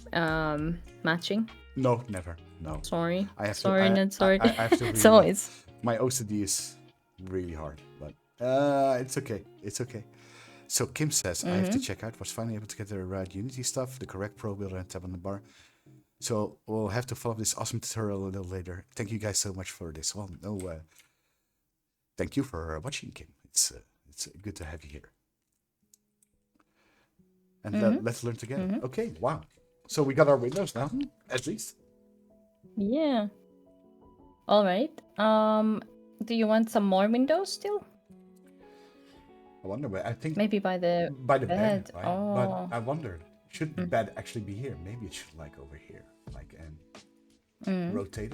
matching. No, never. No. Sorry. I have sorry, to. not sorry. I have to. So it's my OCD is really hard, but it's okay. It's okay. So Kim says, I have to check out. Was finally able to get the right Unity stuff, the correct Pro Builder and tab on the bar. So we'll have to follow this awesome tutorial a little later. Thank you guys so much for this. Well, no, thank you for watching, Kim. It's good to have you here. And let's learn together. Okay, wow. So we got our windows now, at least. Yeah. All right. Do you want some more windows still? I wonder, but I think maybe by the bed, right? Oh. But I wondered, should the bed actually be here? Maybe it should like over here, like and rotate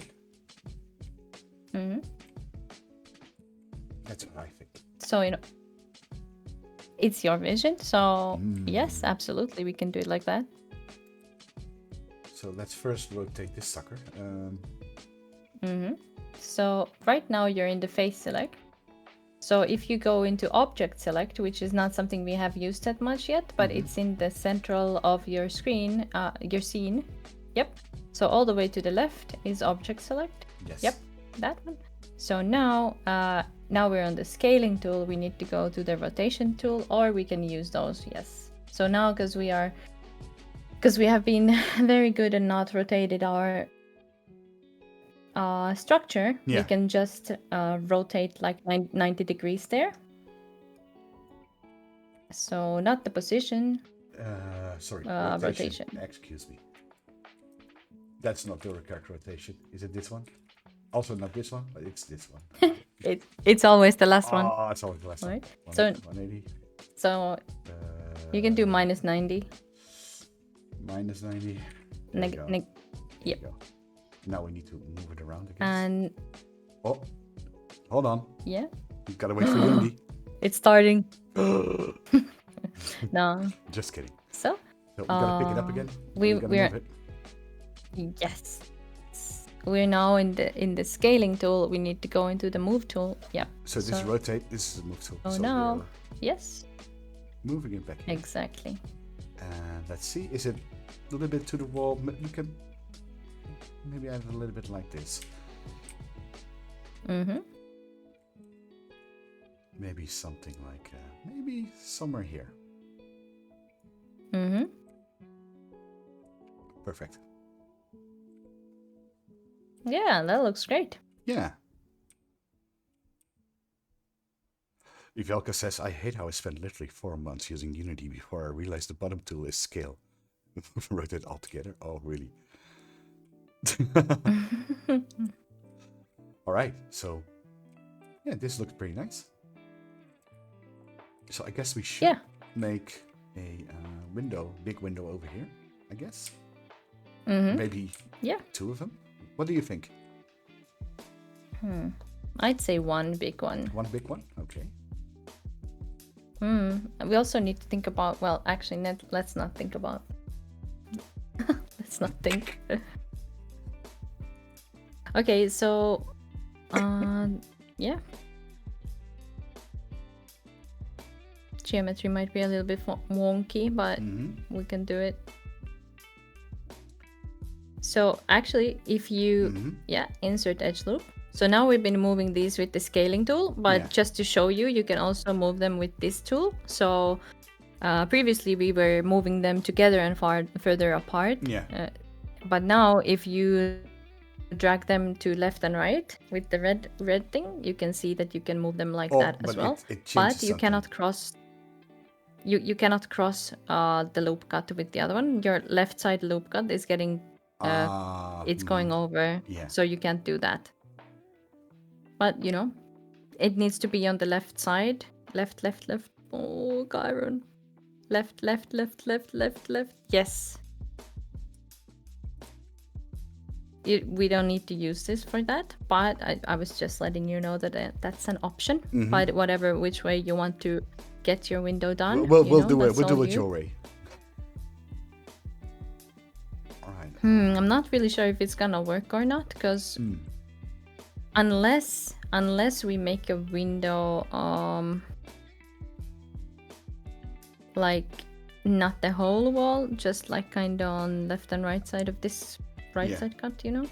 it. That's what I think. So it's your vision. So yes, absolutely, we can do it like that. So let's first rotate this sucker. So right now you're in the face select. So if you go into object select, which is not something we have used that much yet, but it's in the central of your screen, your scene. Yep. So all the way to the left is object select. Yes. Yep, that one. So now we're on the scaling tool. We need to go to the rotation tool, or we can use those. Yes. So now because we are because we have been very good and not rotated our structure, Yeah. we can just rotate like 90 degrees there. So not the position, Sorry, rotation. Excuse me. That's not the correct rotation. Is it this one? Also not this one, but it's this one. It's always the last one. Oh, it's always the last Right. one. So 180. So you can do minus 90. Minus 90. Yep. Now we need to move it around again. And oh, hold on. Yeah. You gotta wait for Unity. It's starting. No. Just kidding. So we gotta pick it up again. We're move it. Yes. We're now in the scaling tool. We need to go into the move tool. Yeah. So this is rotate. This is the move tool. Oh so no. Yes. Moving it back here. Exactly. And let's see. Is it a little bit to the wall? You can maybe add it a little bit like this. Mm-hmm. Maybe something like maybe somewhere here. Mm-hmm. Perfect. Yeah, that looks great. Yeah. Ivelka says, I hate how I spent literally 4 months using Unity before I realized the bottom tool is scale. Rotate all together. Oh, really? All right. So, yeah, this looks pretty nice. So I guess we should make a big window over here, I guess. Mm-hmm. Maybe 2 of them. What do you think? I'd say one big one. One big one? Okay. We also need to think about, well, actually, let's not think about. Let's not think. Okay, so, yeah. Geometry might be a little bit wonky, but we can do it. So actually, if you, insert edge loop. So now we've been moving these with the scaling tool, but just to show you, you can also move them with this tool. So previously we were moving them together and further apart. Yeah. But now if you drag them to left and right with the red thing, you can see that you can move them like that as well. But you cannot cross. You cannot cross the loop cut with the other one. Your left side loop cut is getting it's going over, so you can't do that. But you know, it needs to be on the left side. Left. Oh, Kaerun. Left. Yes. We don't need to use this for that, but I was just letting you know that that's an option. But which way you want to get your window done, we'll do it your way. All right. I'm not really sure if it's gonna work or not, because unless we make a window, like not the whole wall, just like kind of on left and right side of this side cut, you know.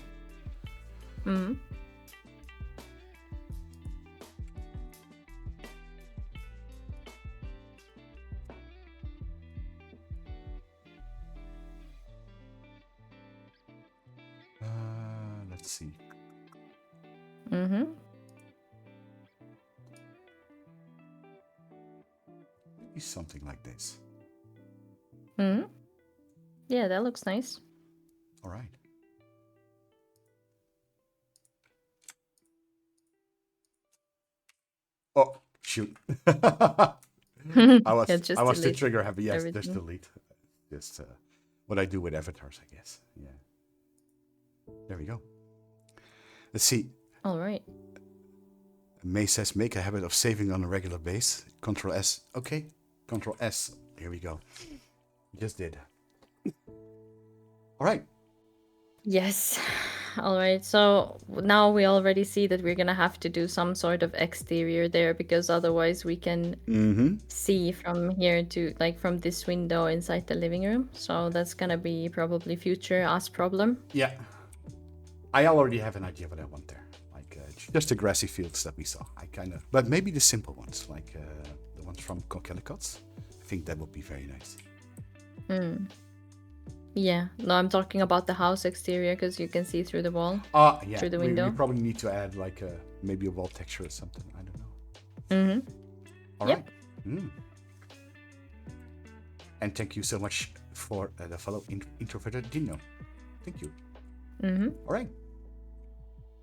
Let's see. Maybe something like this. Yeah, that looks nice. All right. Oh, shoot. I was the trigger happy. Yes, everything. Just delete. Just what I do with avatars, I guess. Yeah. There we go. Let's see. All right. May says, make a habit of saving on a regular base. Control S. Okay. Control S. Here we go. Just did. All right. Yes. All right. So now we already see that we're going to have to do some sort of exterior there, because otherwise we can see from here to, like, from this window inside the living room. So that's going to be probably future us problem. Yeah. I already have an idea what I want there. Like just the grassy fields that we saw. But maybe the simple ones, like the ones from technicalities. I think that would be very nice. Yeah. No, I'm talking about the house exterior because you can see through the wall, Yeah, through the we window. probably need to add like maybe a wall texture or something. I don't know. Mm-hmm. All right. Yep. Mm. And thank you so much for the follow, introverted Dino. Thank you. Mm-hmm. All right.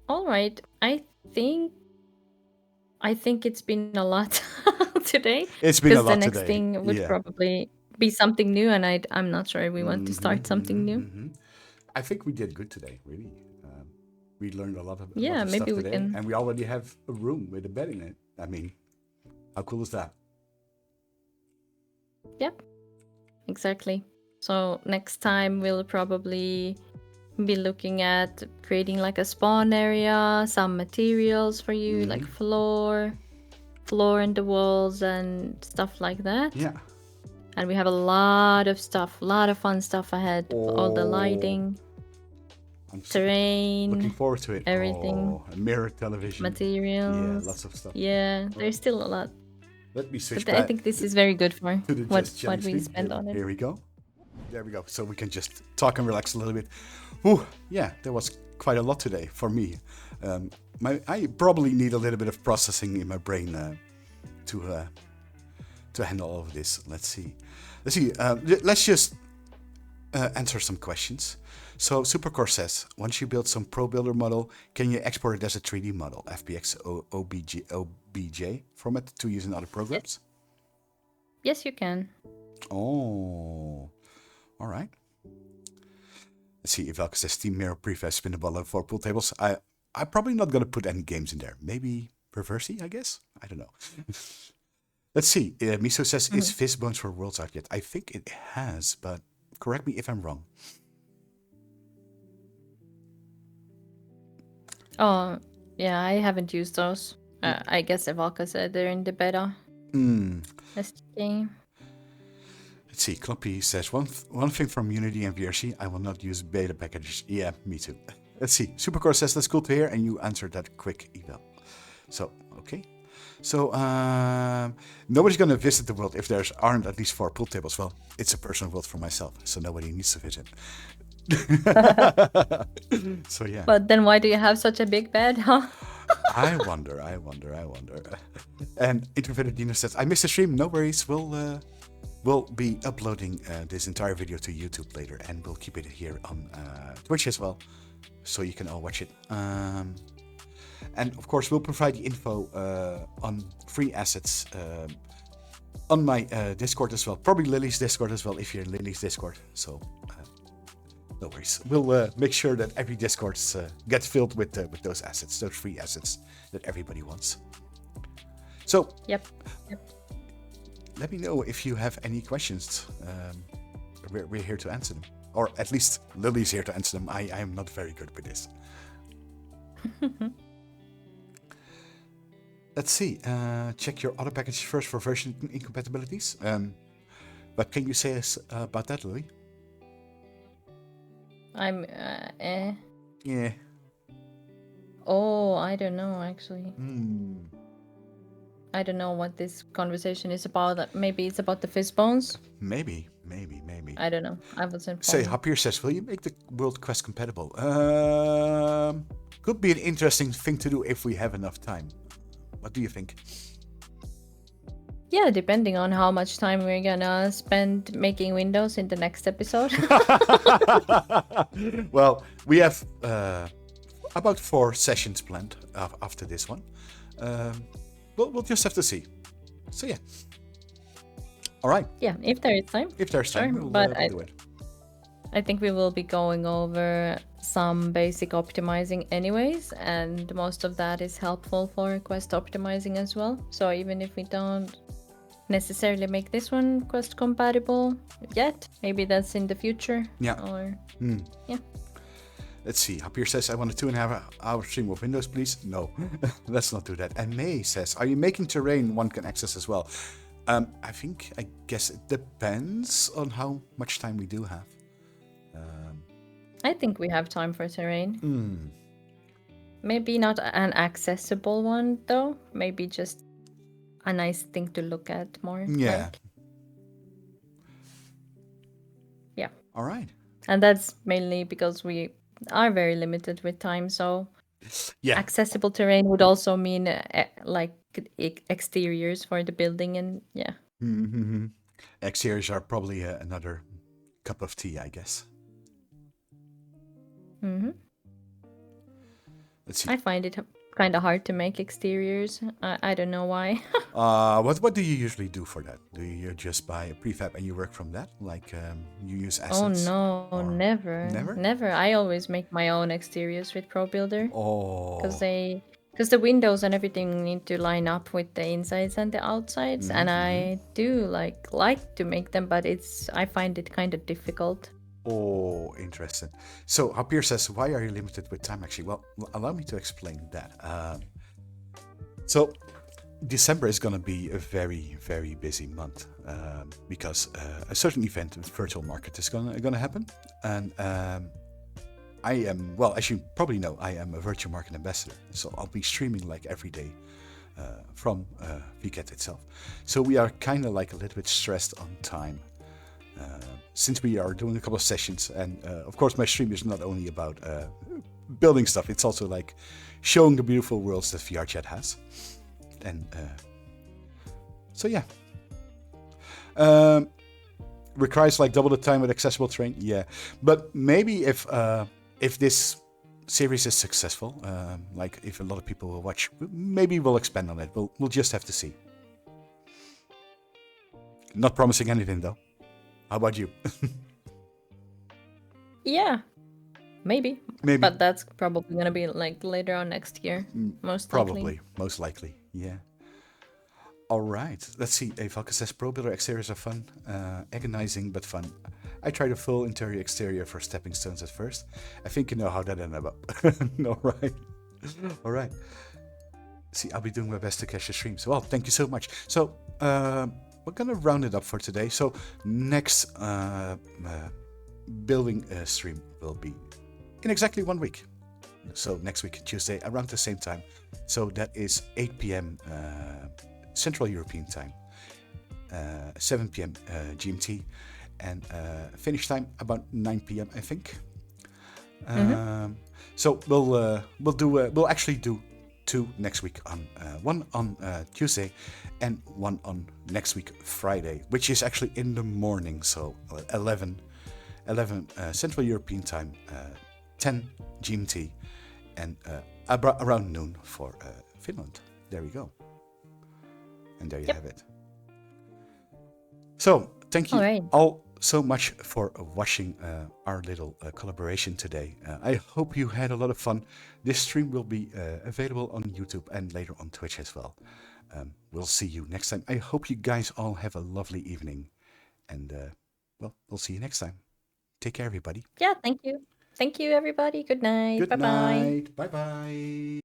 All right. I think it's been a lot today It's been a because the lot next today. thing would Yeah. probably be something new, and I'm not sure we want to start something new. I think we did good today, really. We learned a lot Yeah, of stuff maybe we today, can. and we already have a room with a bed in it. I mean, how cool is that? Yep, exactly. So next time we'll probably be looking at creating like a spawn area, some materials for you, like floor and the walls and stuff like that. Yeah. And we have a lot of stuff, a lot of fun stuff ahead. All the Oh, lighting, I'm so looking terrain, forward to it. everything, Oh, a mirror television. Yeah, lots materials. of stuff. Yeah, All right. there's still a lot. Let me switch But I back think this is very good for to the what Just Chatting what we screen. spend on it. Here we go. There we go. So we can just talk and relax a little bit. Whew, yeah, there was quite a lot today for me. I probably need a little bit of processing in my brain to handle all of this. Let's see. Let's just answer some questions. So Supercore says, once you build some Pro Builder model, can you export it as a 3D model, FBX OBJ format to use in other programs? Yes, you can. Oh, all right. Let's see if Elke says Steam Mirror Prefab spin the ball for pool tables. I'm probably not gonna put any games in there. Maybe Perversey, I guess. I don't know. Let's see. Miso says, is Fishbones for Worlds out yet? I think it has, but correct me if I'm wrong. Oh, yeah, I haven't used those. I guess Evalka said they're in the beta. This game. Let's see. Kloppy says, one thing from Unity and VRC, I will not use beta packages. Yeah, me too. Let's see. Supercore says, that's cool to hear, and you answered that quick email. So, okay. So, nobody's going to visit the world if there aren't at least 4 pool tables. Well, it's a personal world for myself, so nobody needs to visit. So, yeah. But then why do you have such a big bed, huh? I wonder. And Introverted Dino says, I missed the stream. No worries. We'll be uploading this entire video to YouTube later, and we'll keep it here on Twitch as well, so you can all watch it. And of course, we'll provide the info on free assets on my Discord as well. Probably Lily's Discord as well, if you're in Lily's Discord. So no worries. We'll make sure that every Discord gets filled with those assets, those free assets that everybody wants. So Yep. let me know if you have any questions. We're here to answer them. Or at least Lily's here to answer them. I am not very good with this. Let's see. Check your other package first for version incompatibilities. What can you say about that, Lily? I'm Yeah. Oh, I don't know actually. I don't know what this conversation is about. Maybe it's about the Fishbones. Maybe. I don't know. I wasn't. Say, Hapir says, will you make the World Quest compatible? Could be an interesting thing to do if we have enough time. What do you think? Yeah, depending on how much time we're gonna spend making windows in the next episode. Well, we have about 4 sessions planned after this one. We'll just have to see. So yeah. All right. Yeah, if there is time. If there's time, Sure, we'll do it. I think we will be going over some basic optimizing anyways, and most of that is helpful for Quest optimizing as well. So even if we don't necessarily make this one Quest compatible yet, maybe that's in the future. Yeah. Or yeah. Let's see. Hapir says, I want a 2.5 hour stream of Windows, please. No, let's not do that. And May says, are you making terrain one can access as well? I guess it depends on how much time we do have. I think we have time for terrain. Maybe not an accessible one though. Maybe just a nice thing to look at more. Yeah. Yeah. All right. And that's mainly because we are very limited with time. So Yeah. accessible terrain would also mean like exteriors for the building, and yeah. Mm-hmm. Exteriors are probably another cup of tea, I guess. Hmm. Let's see. I find it kind of hard to make exteriors. I don't know why. What do you usually do for that? Do you just buy a prefab and you work from that? Like you use Oh assets no, or never, never? never. I always make my own exteriors with Pro Builder because Oh. because the windows and everything need to line up with the insides and the outsides, Mm-hmm, and mm-hmm. I do like to make them, but I find it kind of difficult. Oh, interesting. So Hapir says, why are you limited with time actually? Well, allow me to explain that. So December is going to be a very, very busy month because a certain event, the virtual market, is gonna happen, and I am, well, as you probably know, I am a virtual market ambassador, so I'll be streaming like every day from VCAT itself. So we are kind of like a little bit stressed on time since we are doing a couple of sessions, and of course my stream is not only about building stuff; it's also like showing the beautiful worlds that VRChat has, and so yeah. Um, Requires like double the time with accessible terrain, yeah. But maybe if this series is successful, like if a lot of people will watch, maybe we'll expand on it. We'll just have to see. Not promising anything though. How about you? Yeah, maybe, Maybe. but that's probably gonna be like later on next year, most likely. Probably. Most likely. Yeah. All right. Let's see. Valka says Pro Builder exteriors are fun, agonizing but fun. I tried a full interior exterior for stepping stones at first. I think you know how that ended up. All right. All right. See, I'll be doing my best to catch the stream. So, well, thank you so much. So, we're gonna round it up for today. So, next building stream will be in exactly 1 week. So next week, Tuesday, around the same time. So that is 8 p.m. Central European time, 7 p.m. GMT, and finish time about 9 p.m. I think. So we'll actually do two next week on one on Tuesday and one on next week Friday, which is actually in the morning. So 11 Central European time, 10 GMT, and around noon for Finland. There we go. And there you Yep. have it. So thank All you right. all so much for watching our little collaboration today. I hope you had a lot of fun. This stream will be available on YouTube and later on Twitch as well. We'll see you next time. I hope you guys all have a lovely evening. And, well, we'll see you next time. Take care, everybody. Yeah, thank you. Thank you, everybody. Good night. Good Bye bye. night. Bye bye.